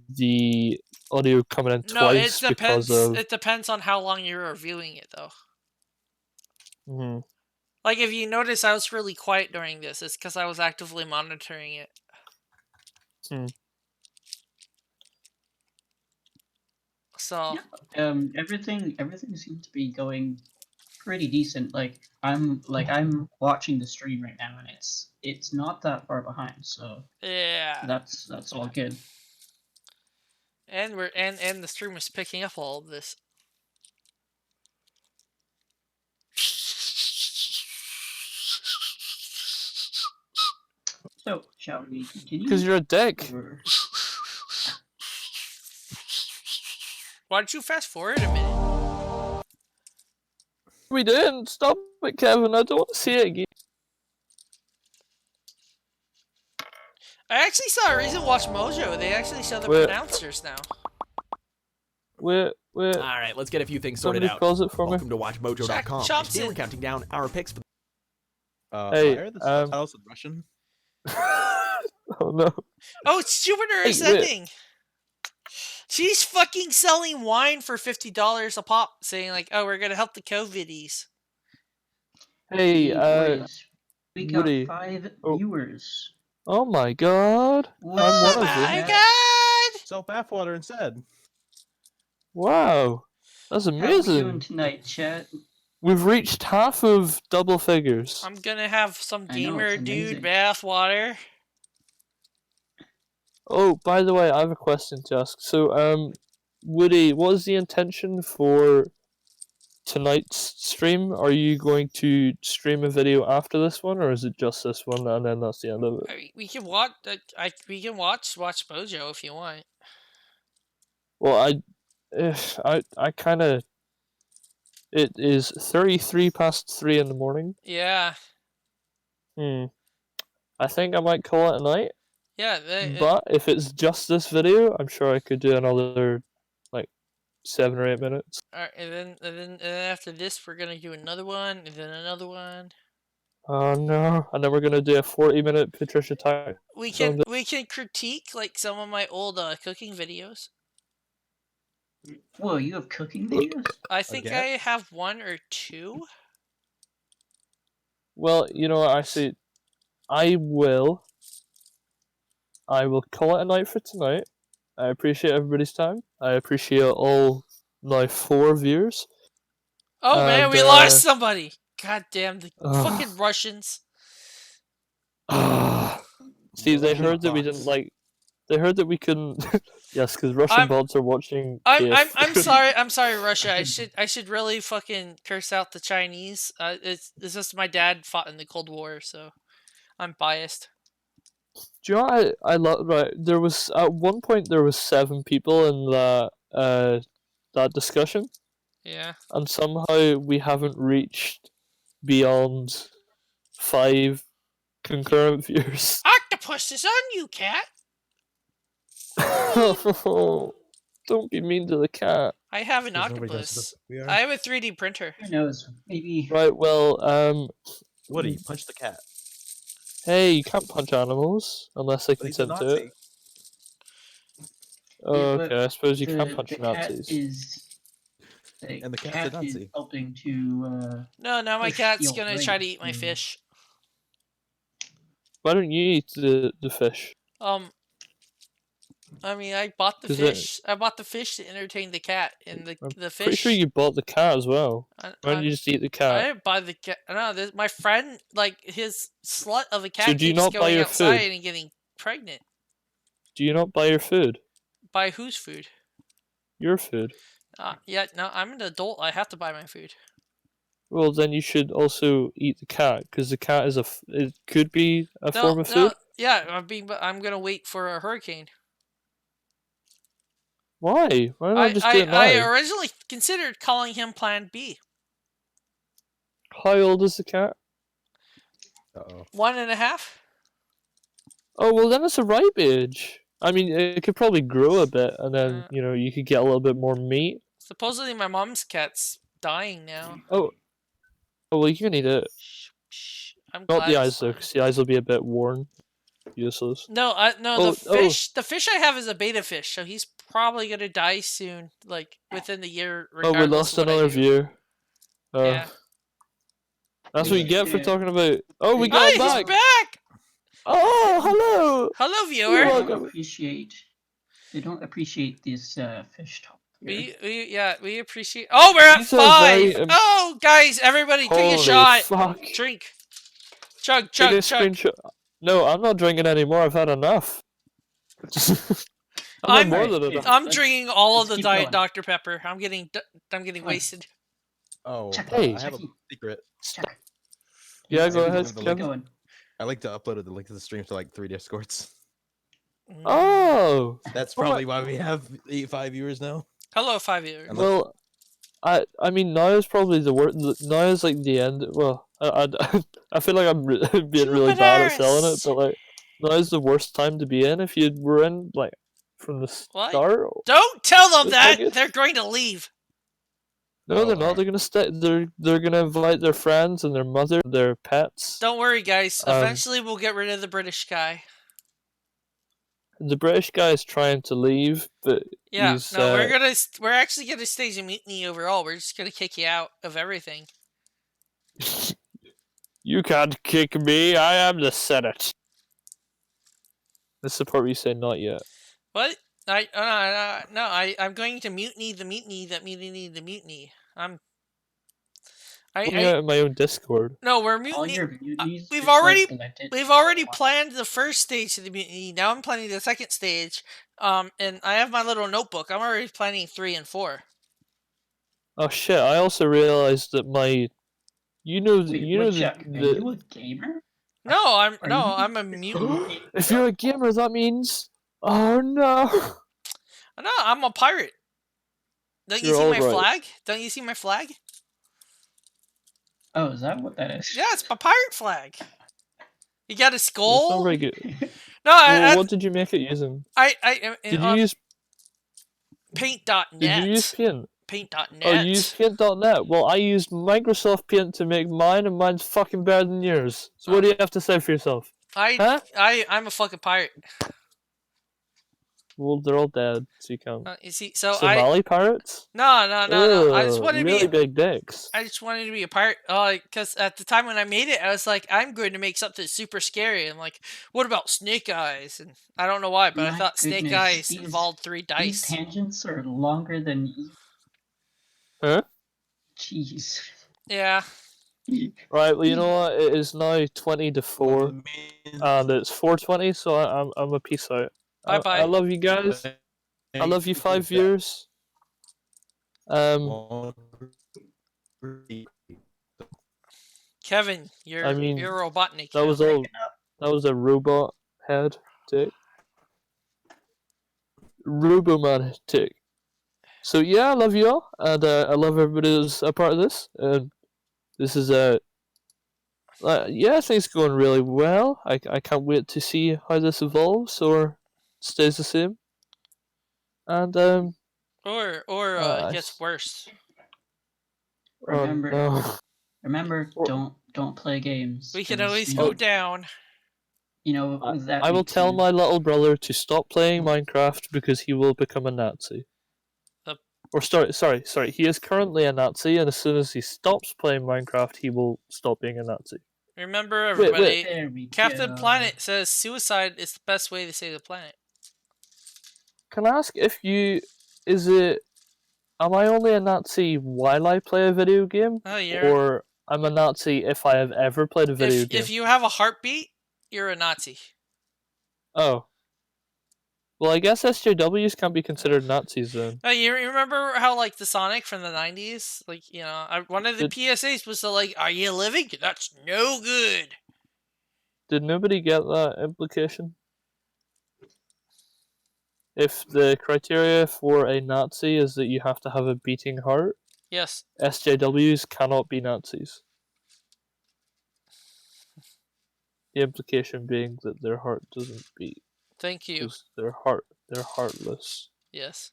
the audio coming in No, it twice depends. because of. It depends on how long you're reviewing it, though. Mhm. Like, if you notice, I was really quiet during this. It's because I was actively monitoring it. Hmm. So. Everything seems to be going pretty decent. Like I'm watching the stream right now, and it's not that far behind. So Yeah. that's all good. And we're and the stream is picking up all of this. So shall we continue? Because you're a dick. Why don't you fast forward a minute? We didn't stop it, Kevin. I don't want to see it again. I actually saw a recent Watch Mojo. They actually show the Wait. pronouncers now. Wait. All right, let's get a few things sorted Somebody out. pause it for me. Welcome to WatchMojo.com. Chomps Today we're in. counting down our picks for Hey, why are the subtitles in Russian? Oh no. Oh, it's Jupiter Hey, Ascending. She's fucking selling wine for $50 a pop, saying like, "Oh, we're gonna help the COVIDies." Hey, boys, we got Woody. 5 Oh. viewers. Oh my god. What's I'm up, one of them. My chat? God! Self bathwater instead. Wow. That's How we doing amazing. tonight, chat? We've reached half of double figures. I'm gonna have some I know, gamer it's dude amazing. bath water. Oh, by the way, I have a question to ask. So, Woody, what is the intention for tonight's stream? Are you going to stream a video after this one, or is it just this one and then that's the end of it? I mean, we can watch. We can watch Mojo if you want. Well, I kind of. It is 33 past 3 in the morning. Yeah, I think I might call it a night. yeah. But if it's just this video, I'm sure I could do another, like, 7 or 8 minutes. Alright, and then after this, we're gonna do another one, and then another one. Oh no! And then we're gonna do a 40-minute Patricia Tyler. We can critique like some of my old cooking videos. Whoa, you have cooking videos? I think Again? I have 1 or 2. Well, you know what? Actually, I will call it a night for tonight. I appreciate everybody's time. I appreciate all my 4 viewers. Oh man, we lost somebody. God damn the fucking Russians. See, they heard that we didn't like. They heard that we couldn't. Yes, because Russian bots are watching. I'm sorry. I'm sorry, Russia. I should really fucking curse out the Chinese. It's just my dad fought in the Cold War, so I'm biased. Do you know what I love? Right, there was at one point there was 7 people in that discussion. Yeah. And somehow we haven't reached beyond 5 concurrent viewers. Octopus is on you, cat. Don't be mean to the cat. I have an Because nobody knows octopus. who we are. I have a 3D printer. Who knows? Maybe. Right, well, Woody, punch the cat. Hey, you can't punch animals unless they But he's a consent to Nazi. it. Oh, Yeah, okay, I suppose you the, can punch the Nazis. Cat is, And the cat's a cat is Nazi. helping to. No, now my push cat's the gonna alt-right try to eat my thing. fish. Why don't you eat the fish? I mean, I bought the 'Cause fish. I bought the fish to entertain the cat, and the Pretty fish. sure you bought the cat as well. Why don't you just eat the I cat? didn't buy the cat. No, my friend, like his slut of a cat, do you keeps not buy going your outside food? and getting pregnant. Do you not buy your food? Buy whose food? Your food. Yeah, no, I'm an adult. I have to buy my food. Well, then you should also eat the cat, because the cat is it could be a form of food. Yeah, I'm gonna wait for a hurricane. Why? Why don't I just do it now? I originally considered calling him Plan B. How old is the cat? 1.5. Oh, well, then it's a ripe age. I mean, it could probably grow a bit, and then, you could get a little bit more meat. Supposedly my mom's cat's dying now. Oh, well, you can eat it. I'm Not glad the it's eyes, though, because the eyes will be a bit worn. Useless. No, Oh, the fish I have is a beta fish, so he's probably gonna die soon, like within the year. Oh, we Regardless lost of what I another do. viewer. Yeah. That's what you get for Yeah. talking about. Oh, we got him He's back. back! Oh, hello. Hello, They viewer. don't appreciate this fish talk. Here. We appreciate. Oh, we're at These are 5. very, Oh, guys, everybody, take a Holy shot. fuck. Drink. Chug, Take a chug, chug. screenshot. No, I'm not drinking anymore. I've had enough. I'm more than enough. I'm drinking all of the keep Diet going. Dr Pepper. I'm getting wasted. Oh, Hey. I have a secret. Yeah, go I ahead, like to- Kevin. I like to upload the link to the stream to like 3 Discords. Oh. That's probably why we have 5 viewers now. Hello, 5 viewers. Well, I mean, now is probably the word. Now is like the end. Well, I feel like I'm being really bad at selling it, but like, Now is the worst time to be in if you were in like from the start. Don't tell them It's that. like They're going to leave. No, they're not. They're gonna stay. They're gonna invite their friends and their mother, their pets. Don't worry, guys. Eventually, we'll get rid of the British guy. The British guy is trying to leave, but Yeah, he's. no, we're actually gonna stage a mutiny overall. We're just gonna kick you out of everything. You can't kick me. I am the Senate. This is the part where you say not yet. What? I'm going to mutiny the mutiny that mutiny the mutiny. Put me out in my own Discord. No, we're All mutiny. your mutinies We've just, like, already elected we've for already one. planned the first stage of the mutiny. Now I'm planning the second stage. And I have my little notebook. I'm already planning 3 and 4. Oh shit! I also realized that my, you know, Wait, you know Woodchuck, are you a gamer? No, I'm you I'm a mutant. If you're a gamer, that means. Oh no! No, I'm a pirate. Don't you You're see my alright. flag? Don't you see my flag? Oh, is that what that is? Yeah, it's my pirate flag. You got a It's skull? not very good. No, Well, what did you make it using? Did you use paint.net? Did you use Paint? Paint.net. Oh, you used Paint.net. Well, I used Microsoft Paint to make mine, and mine's fucking better than yours. So what do you have to say for yourself? Huh? I'm a fucking pirate. Well, they're all dead, so you can't. You see, so Somali pirates? No. I just Ugh, wanted to really be. big dicks. I just wanted to be a pirate. Because at the time when I made it, I was like, I'm going to make something super scary. I'm like, what about Snake Eyes? And I don't know why, but I My thought Snake goodness, Eyes these- involved 3 dice. These tangents are longer than. Huh? Jeez. Yeah. Right. Well, you know what? It is now 20 to 4, and it's 4:20. So I'm a peace out. Bye-bye. I love you guys. I love you 5 viewers. Kevin, you're I mean, you're a Robotnik. that was all. That was a robot head tick. Roboman tick. So yeah, I love you all, and I love everybody who's a part of this. And this is yeah, I think it's going really well. I can't wait to see how this evolves or stays the same. And Or it gets worse. Remember, no. remember, don't play games. We can 'cause, always you go know- down. You know that I will makes tell sense. my little brother to stop playing Minecraft because he will become a Nazi. Or sorry. He is currently a Nazi, and as soon as he stops playing Minecraft, he will stop being a Nazi. Remember, Wait. everybody, There we Captain go. Planet says suicide is the best way to save the planet. Can I ask if you am I only a Nazi while I play a video game, Oh, you're- or I'm a Nazi if I have ever played a video game? If you have a heartbeat, you're a Nazi. Oh. Well, I guess SJWs can't be considered Nazis then. You remember how, like, the Sonic from the 90s? Like, you know, one of the PSAs was like, are you living? That's no good. Did nobody get that implication? If the criteria for a Nazi is that you have to have a beating heart, Yes. SJWs cannot be Nazis. The implication being that their heart doesn't beat. Thank you. Because they're heartless. Yes.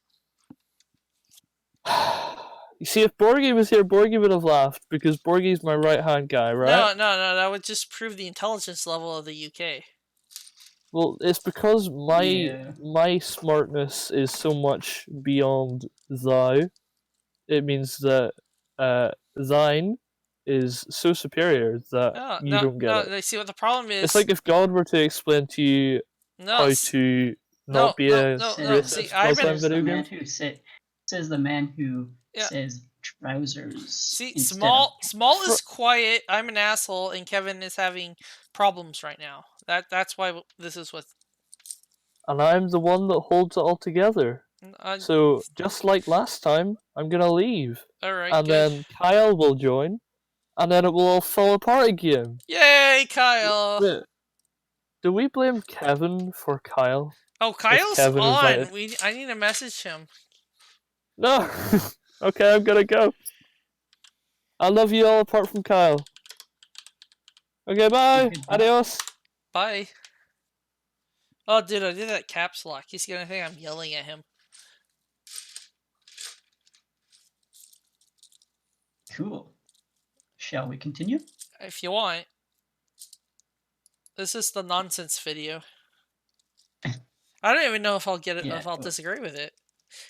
You see, if Borgie was here, Borgie would have laughed, because Borgie's my right-hand guy, right? No, that would just prove the intelligence level of the UK. Well, it's because my smartness is so much beyond thou. It means that thine is so superior that you don't get it. See what the problem is. It's like if God were to explain to you how to not be a racist see, while playing Says the video man games. who says the man who says trousers. See, instead small is quiet. I'm an asshole, and Kevin is having problems right now. That's why this is what. And I'm the one that holds it all together. So just like last time, I'm gonna leave. Alright, and good. then Kyle will join, and then it will all fall apart again. Yay, Kyle! Wait, do we blame Kevin for Kyle? Oh, Kyle's Kevin on. invited- I need to message him. No. Okay, I'm gonna go. I love you all apart from Kyle. Okay, bye. Adios. Bye. Oh, dude, I did that caps lock. He's gonna think I'm yelling at him. Cool. Shall we continue? If you want. This is the nonsense video. I don't even know if I'll get it, Yeah, if I'll disagree with it.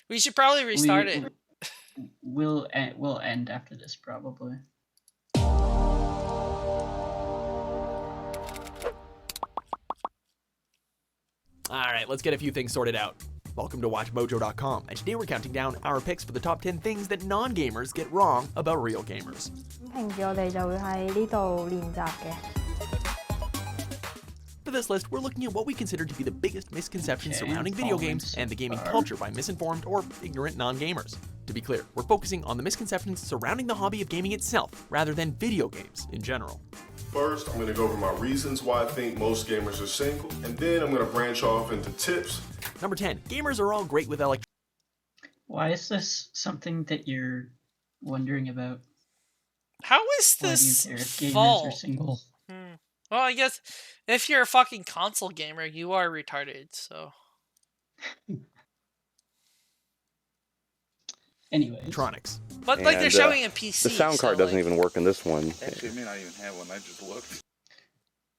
We should probably restart it. We'll end after this probably. Alright, let's get a few things sorted out. Welcome to WatchMojo.com, and today we're counting down our picks for the top 10 things that non-gamers get wrong about real gamers. 平時我哋就會喺呢度練習嘅。 For this list, we're looking at what we consider to be the biggest misconceptions surrounding video games and the gaming culture by misinformed or ignorant non-gamers. To be clear, we're focusing on the misconceptions surrounding the hobby of gaming itself, rather than video games in general. First, I'm going to go over my reasons why I think most gamers are single, and then I'm going to branch off into tips. Number 10, gamers are all great with electronics. Why is this something that you're wondering about? How is Why do you this care if gamers fault? are single? Well, I guess if you're a fucking console gamer, you are retarded, so. Anyways. Electronics. But like they're showing a PC. The sound card doesn't even work in this one. Actually, it may not even have one. I just looked.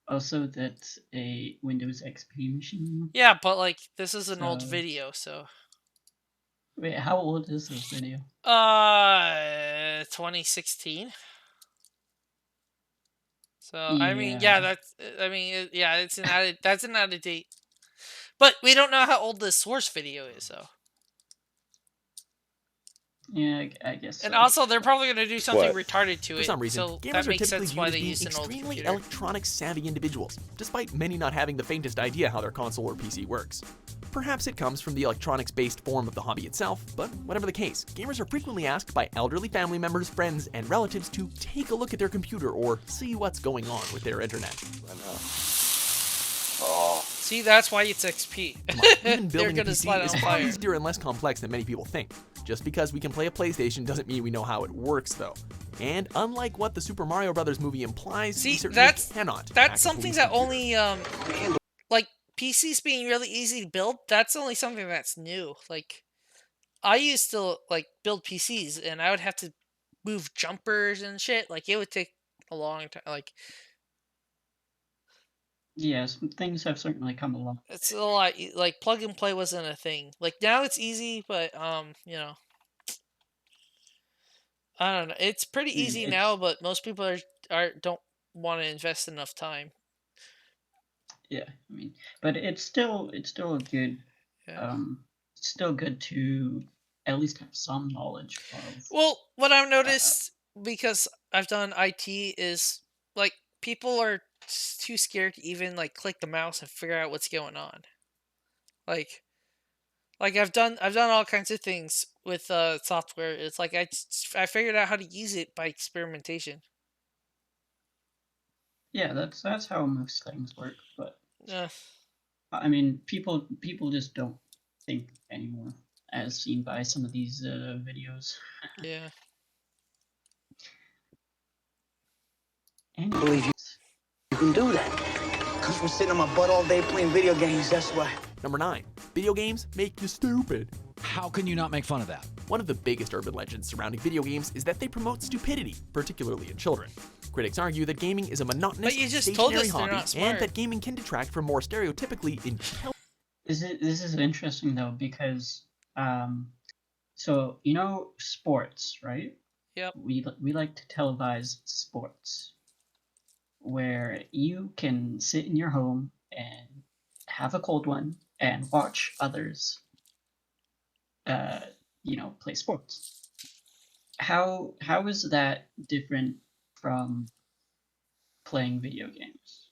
Also, that's a Windows XP machine. Yeah, but like this is an old So- video, so. Wait, how old is this video? 2016. So I mean, yeah, that's. I mean, yeah, it's an out. That's an out of date. But we don't know how old the source video is, though. Yeah, I guess. And so. also, they're probably going to do something What? retarded to it. For some reason, so gamers that are makes typically sense why viewed they as being used an old extremely computer. electronics-savvy individuals, despite many not having the faintest idea how their console or PC works. Perhaps it comes from the electronics-based form of the hobby itself, but whatever the case, gamers are frequently asked by elderly family members, friends, and relatives to take a look at their computer or see what's going on with their internet. See, that's why it's XP. Even They're building a going to PC slide is on far fire. easier and less complex than many people think. Just because we can play a PlayStation doesn't mean we know how it works, though. And unlike what the Super Mario Brothers movie implies, we See, certainly that's cannot. that's something that only like PCs being really easy to build. That's only something that's new. Like I used to like build PCs, and I would have to move jumpers and shit. Like it would take a long time. Like Yes, things have certainly come along. it's a lot. Like plug and play wasn't a thing. Like now it's easy, but you know. I don't know. It's pretty easy now, but most people don't want to invest enough time. Yeah, I mean, but it's still a good, still good to at least have some knowledge of. Well, what I've noticed because I've done IT is like people are too scared to even like click the mouse and figure out what's going on. Like I've done all kinds of things with software. It's like I figured out how to use it by experimentation. Yeah, that's how most things work. But Yeah. I mean, people just don't think anymore, as seen by some of these videos. Yeah. I believe you can do that. Comes from sitting on my butt all day playing video games, that's why. Number 9. Video games make you stupid. How can you not make fun of that? One of the biggest urban legends surrounding video games is that they promote stupidity, particularly in children. Critics argue that gaming is a monotonous, But you just told us stationary they're hobby, not smart. and that gaming can detract from more stereotypically intelligent. This is interesting though because so you know sports, right? Yep. We like to televise sports where you can sit in your home and have a cold one and watch others play sports. How is that different from playing video games?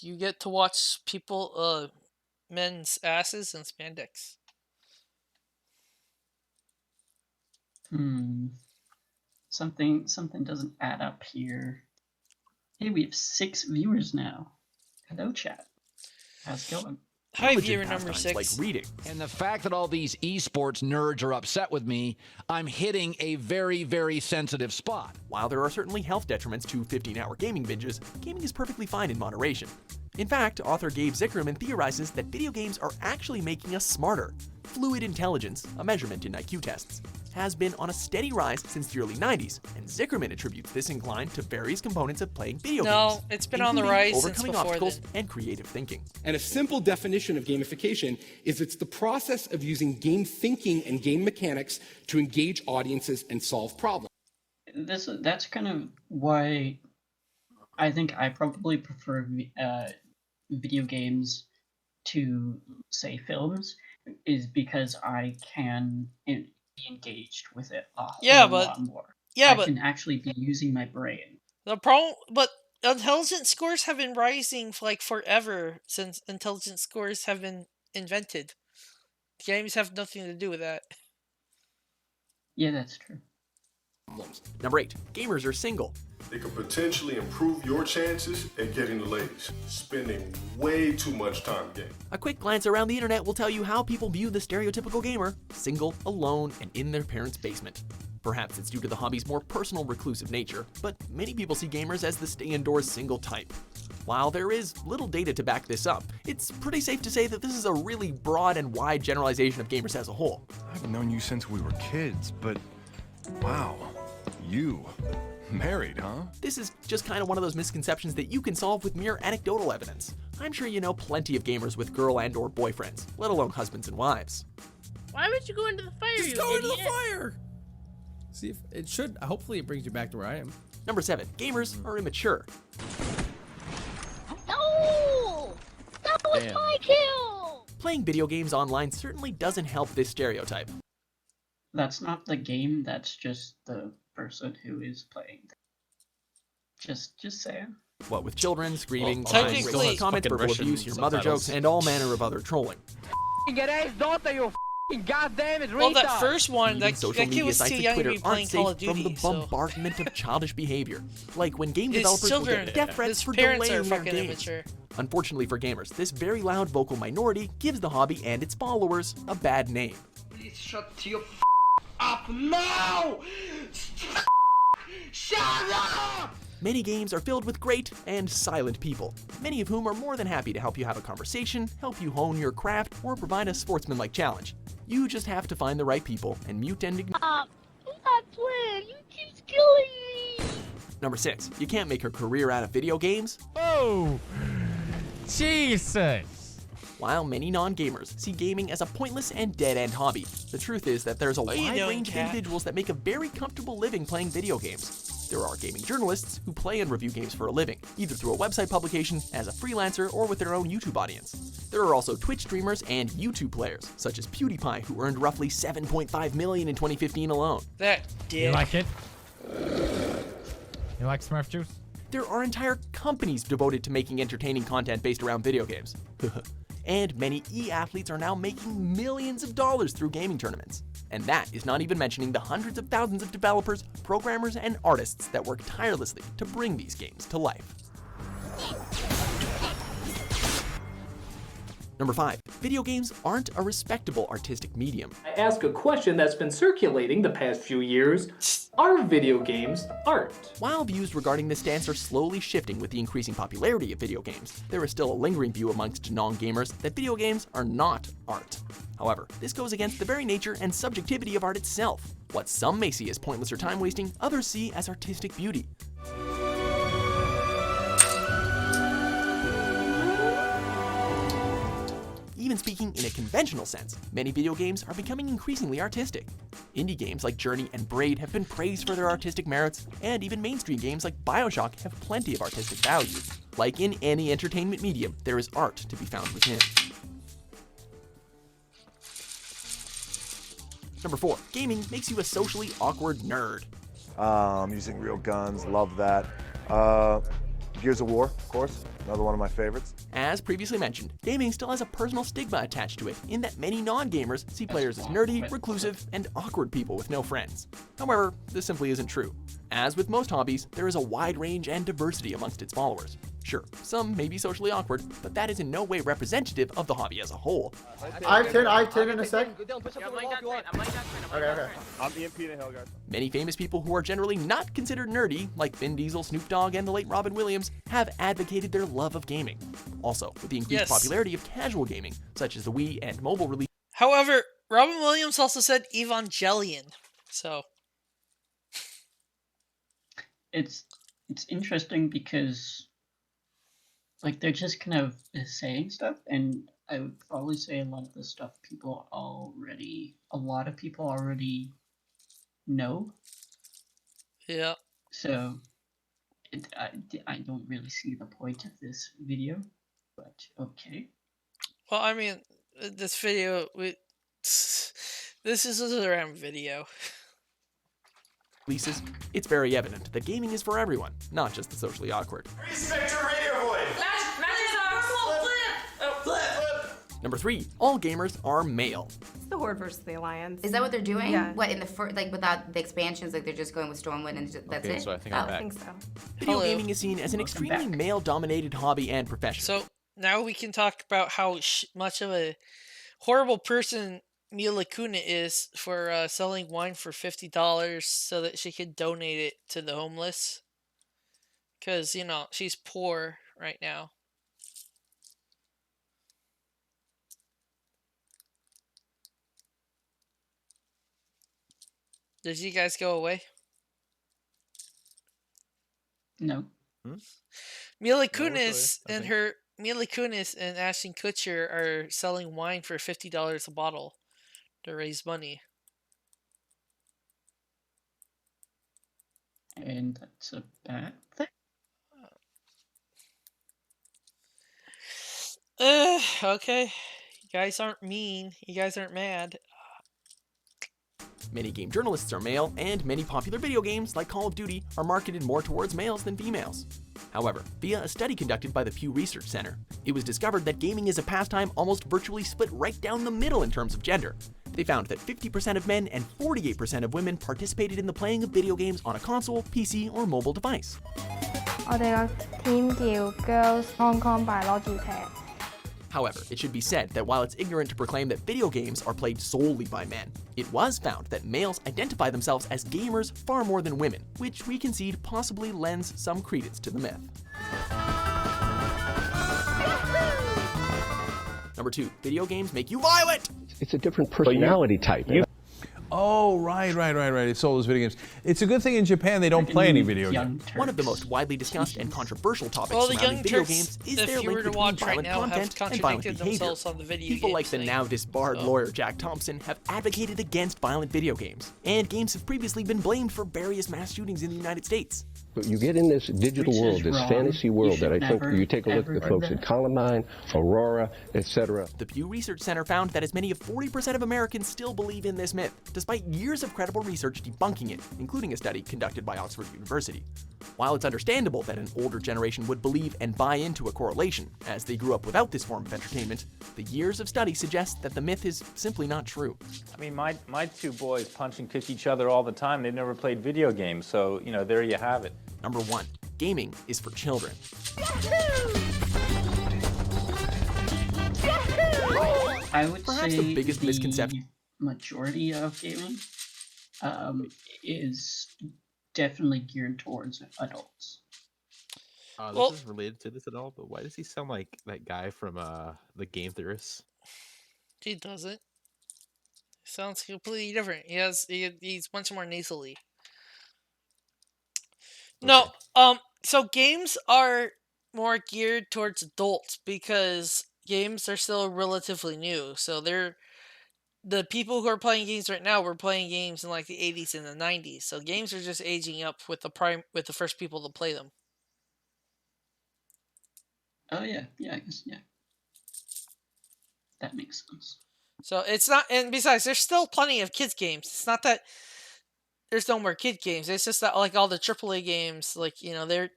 You get to watch people men's asses and spandex. Something doesn't add up here. Hey, we have 6 viewers now. Hello, chat. How's it going? Hi, viewer number 6. Like reading. And the fact that all these esports nerds are upset with me, I'm hitting a very, very sensitive spot. While there are certainly health detriments to 15-hour gaming binges, gaming is perfectly fine in moderation. In fact, author Gabe Zickerman theorizes that video games are actually making us smarter. Fluid intelligence, a measurement in IQ tests, has been on a steady rise since the early 90s, and Zickerman attributes this incline to various components of playing video games. No, it's been on the rise since overcoming before obstacles then. and creative thinking. And a simple definition of gamification is it's the process of using game thinking and game mechanics to engage audiences and solve problems. That's kind of why I think I probably prefer video games to, say, films, is because I can be engaged with it a whole lot more. I can actually be using my brain. The problem, but intelligence scores have been rising for like forever since intelligence scores have been invented. Games have nothing to do with that. Yeah, that's true. Number 8. Gamers are single. They could potentially improve your chances at getting the ladies, spending way too much time gaming. A quick glance around the internet will tell you how people view the stereotypical gamer: single, alone, and in their parents' basement. Perhaps it's due to the hobby's more personal, reclusive nature, but many people see gamers as the stay-indoors single type. While there is little data to back this up, it's pretty safe to say that this is a really broad and wide generalization of gamers as a whole. I've known you since we were kids, but wow, you married, huh? This is just kind of one of those misconceptions that you can solve with mere anecdotal evidence. I'm sure you know plenty of gamers with girl and or boyfriends, let alone husbands and wives. Why would you go into the fire, Just you go into the idiot? fire! See if it should, hopefully it brings you back to where I am. Number 7. Gamers are immature. No! That was Damn. my kill! Playing video games online certainly doesn't help this stereotype. That's not the game, that's just the person who is playing. Just saying. What with children screaming, Well, crying, technically- racist comments, Fucking verbal Russian abuse, your mother subtitles. jokes, and all manner of other trolling. Well, that first one, Even that social kid media was sites too like young to Twitter be playing aren't Call safe of Duty. from the so. bombardment of childish behavior, like when game His developers will children, get death threats his for parents delaying are their fucking games. immature. Unfortunately for gamers, this very loud vocal minority gives the hobby and its followers a bad name. Please shut your up now! Shut up! Many games are filled with great and silent people, many of whom are more than happy to help you have a conversation, help you hone your craft, or provide a sportsmanlike challenge. You just have to find the right people and mute and ignore. I'm not playing. You keep killing me. Number 6. You can't make a career out of video games. Oh! Jesus! While many non-gamers see gaming as a pointless and dead-end hobby, the truth is that there's a What are you wide doing, range of Cat? individuals that make a very comfortable living playing video games. There are gaming journalists who play and review games for a living, either through a website publication, as a freelancer, or with their own YouTube audience. There are also Twitch streamers and YouTube players, such as PewDiePie, who earned roughly $7.5 million in 2015 alone. That dick. You like it? You like Smurf juice? There are entire companies devoted to making entertaining content based around video games. And many e-athletes are now making millions of dollars through gaming tournaments. And that is not even mentioning the hundreds of thousands of developers, programmers, and artists that work tirelessly to bring these games to life. Number 5. Video games aren't a respectable artistic medium. I ask a question that's been circulating the past few years. Are video games art? While views regarding this stance are slowly shifting with the increasing popularity of video games, there is still a lingering view amongst non-gamers that video games are not art. However, this goes against the very nature and subjectivity of art itself. What some may see as pointless or time-wasting, others see as artistic beauty. Even speaking in a conventional sense, many video games are becoming increasingly artistic. Indie games like Journey and Braid have been praised for their artistic merits, and even mainstream games like BioShock have plenty of artistic value. Like in any entertainment medium, there is art to be found within. Number 4. Gaming makes you a socially awkward nerd. Using real guns, love that. Gears of War, of course, another one of my favorites. As previously mentioned, gaming still has a personal stigma attached to it, in that many non-gamers see players as nerdy, reclusive, and awkward people with no friends. However, this simply isn't true. As with most hobbies, there is a wide range and diversity amongst its followers. Sure, some may be socially awkward, but that is in no way representative of the hobby as a whole. I have 10 in a sec. Okay. I'm EMP the hill, guys. Many famous people who are generally not considered nerdy, like Vin Diesel, Snoop Dogg, and the late Robin Williams, have advocated their love of gaming. Also, with the increased popularity of casual gaming, such as the Wii and mobile release. However, Robin Williams also said Evangelion, so it's interesting because like they're just kind of saying stuff, and I would probably say a lot of the stuff a lot of people already know. Yeah. So I don't really see the point of this video, but okay. Well, I mean, this video, this is a random video. Releases, it's very evident that gaming is for everyone, not just the socially awkward. Respect your radio voice. Number 3, all gamers are male. It's the Horde versus the Alliance. Is that what they're doing? Yeah. What in the like without the expansions? Like they're just going with Stormwind and that's Okay, it? so I think I'm back. I think so. Video gaming is seen as an extremely male-dominated hobby and profession. So now we can talk about how much of a horrible person Mila Kunis is for selling wine for $50 so that she could donate it to the homeless. Because, you know, she's poor right now. Did you guys go away? No. Mila Kunis and Ashton Kutcher are selling wine for $50 a bottle to raise money. And that's a bad thing. Okay. You guys aren't mean. You guys aren't mad. Many game journalists are male, and many popular video games, like Call of Duty, are marketed more towards males than females. However, via a study conducted by the Pew Research Center, it was discovered that gaming is a pastime almost virtually split right down the middle in terms of gender. They found that 50% of men and 48% of women participated in the playing of video games on a console, PC, or mobile device. 我哋個 team 叫 Girls Hong Kong Biology Tech。 However, it should be said that while it's ignorant to proclaim that video games are played solely by men, it was found that males identify themselves as gamers far more than women, which we concede possibly lends some credence to the myth. Number 2, video games make you violent! It's a different personality type. Oh, right. It's all those video games. It's a good thing in Japan they don't play any video games. One of the most widely discussed and controversial topics Well, the surrounding Young video Turks, games is if their you were link to between watch right violent now, have content and violent contradicted behavior. themselves on the video People game like the thing. now disbarred lawyer Jack Thompson have advocated against violent video games, and games have previously been blamed for various mass shootings in the United States. But you get in this digital world, this fantasy world that I think you take a look at the folks at Columbine, Aurora, etc. The Pew Research Center found that as many as 40% of Americans still believe in this myth, despite years of credible research debunking it, including a study conducted by Oxford University. While it's understandable that an older generation would believe and buy into a correlation, as they grew up without this form of entertainment, the years of study suggest that the myth is simply not true. I mean, my two boys punch and kick each other all the time. They've never played video games, so, you know, there you have it. Number 1, gaming is for children. I would Perhaps say the biggest misconception. Majority of gaming is definitely geared towards adults. This is related to this at all, but why does he sound like that guy from the Game Theorists? He doesn't. Sounds completely different. He's much more nasally. No, so games are more geared towards adults because games are still relatively new. So the people who are playing games right now were playing games in like the 80s and the 90s. So games are just aging up with the first people to play them. Oh yeah, I guess yeah. That makes sense. So it's not, and besides, there's still plenty of kids games. It's not that there's no more kid games. It's just that like all the AAA games, like they're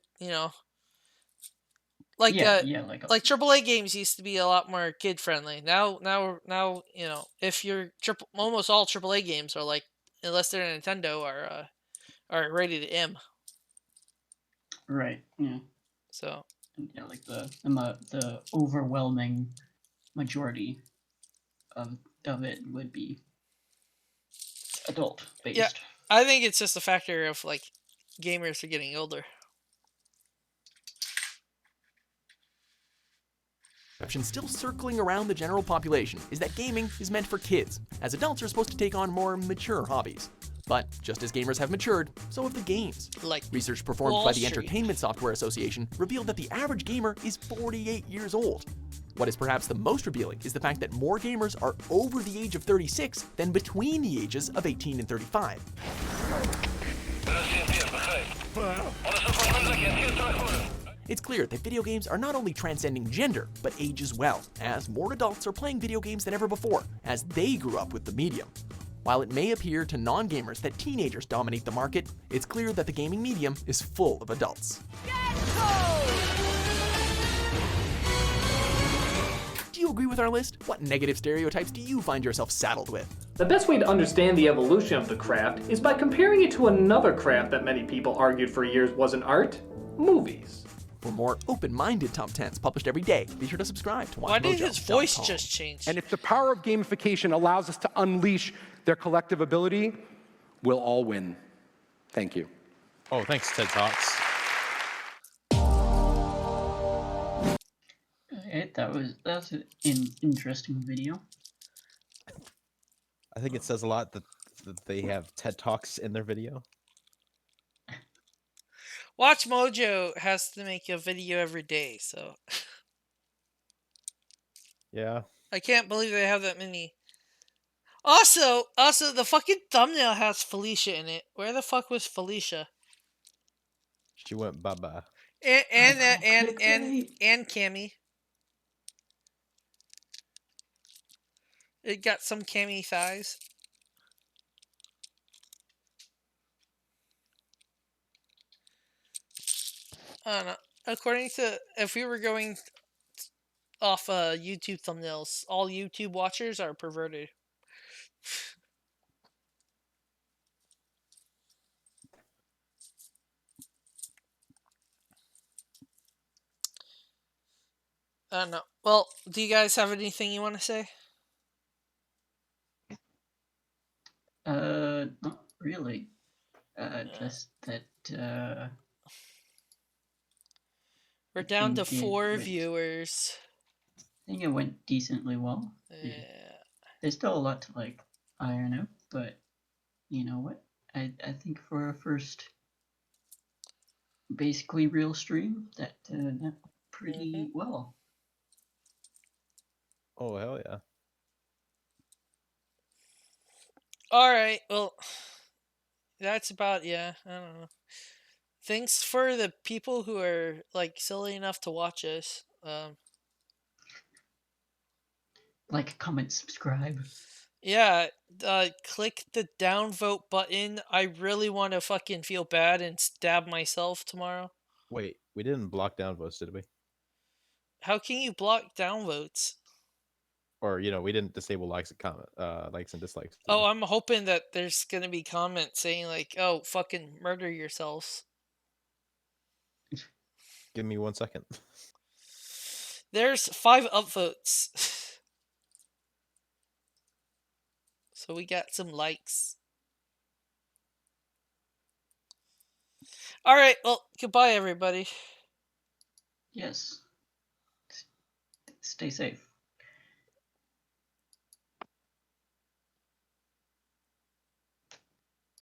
like AAA games used to be a lot more kid friendly. Now if you're almost all AAA games are like, unless they're Nintendo, are rated M. Right. Yeah. So yeah, like the overwhelming majority of it would be adult based. Yeah, I think it's just a factor of like gamers are getting older. Perception still circling around the general population is that gaming is meant for kids, as adults are supposed to take on more mature hobbies. But just as gamers have matured, so have the games. Like research performed Wall by the Street. Entertainment Software Association revealed that the average gamer is 48 years old. What is perhaps the most revealing is the fact that more gamers are over the age of 36 than between the ages of 18 and 35. It's clear that video games are not only transcending gender, but age as well, as more adults are playing video games than ever before, as they grew up with the medium. While it may appear to non-gamers that teenagers dominate the market, it's clear that the gaming medium is full of adults. Do you agree with our list? What negative stereotypes do you find yourself saddled with? The best way to understand the evolution of the craft is by comparing it to another craft that many people argued for years wasn't art: movies. For more open-minded top 10s published every day, be sure to subscribe to Why did his voice WatchMojo.com. just change? And if the power of gamification allows us to unleash their collective ability, we'll all win. Thank you. Oh, thanks, TED Talks. That's an interesting video. I think it says a lot that they have TED Talks in their video. WatchMojo has to make a video every day, so Yeah. I can't believe they have that many. Also, the fucking thumbnail has Felicia in it. Where the fuck was Felicia? She went bye-bye. And Cammy. It got some Cammy thighs. I don't know. According to, if we were going off YouTube thumbnails, all YouTube watchers are perverted. I don't know. Well, do you guys have anything you want to say? Not really. Just that, We're down to 4 viewers. I think it went decently well. Yeah. There's still a lot to, like, iron out, but you know what? I think for a first basically real stream, that went pretty well. Oh, hell yeah. Alright, well, that's about, yeah, I don't know. Thanks for the people who are, like, silly enough to watch us. Like, comment, subscribe. Yeah, click the downvote button. I really want to fucking feel bad and stab myself tomorrow. Wait, we didn't block downvotes, did we? How can you block downvotes? Or, we didn't disable likes and likes and dislikes. Oh, I'm hoping that there's gonna be comments saying like, "Oh, fucking murder yourselves." Give me 1 second. There's 5 upvotes. So we got some likes. Alright, well, goodbye everybody. Yes. Stay safe.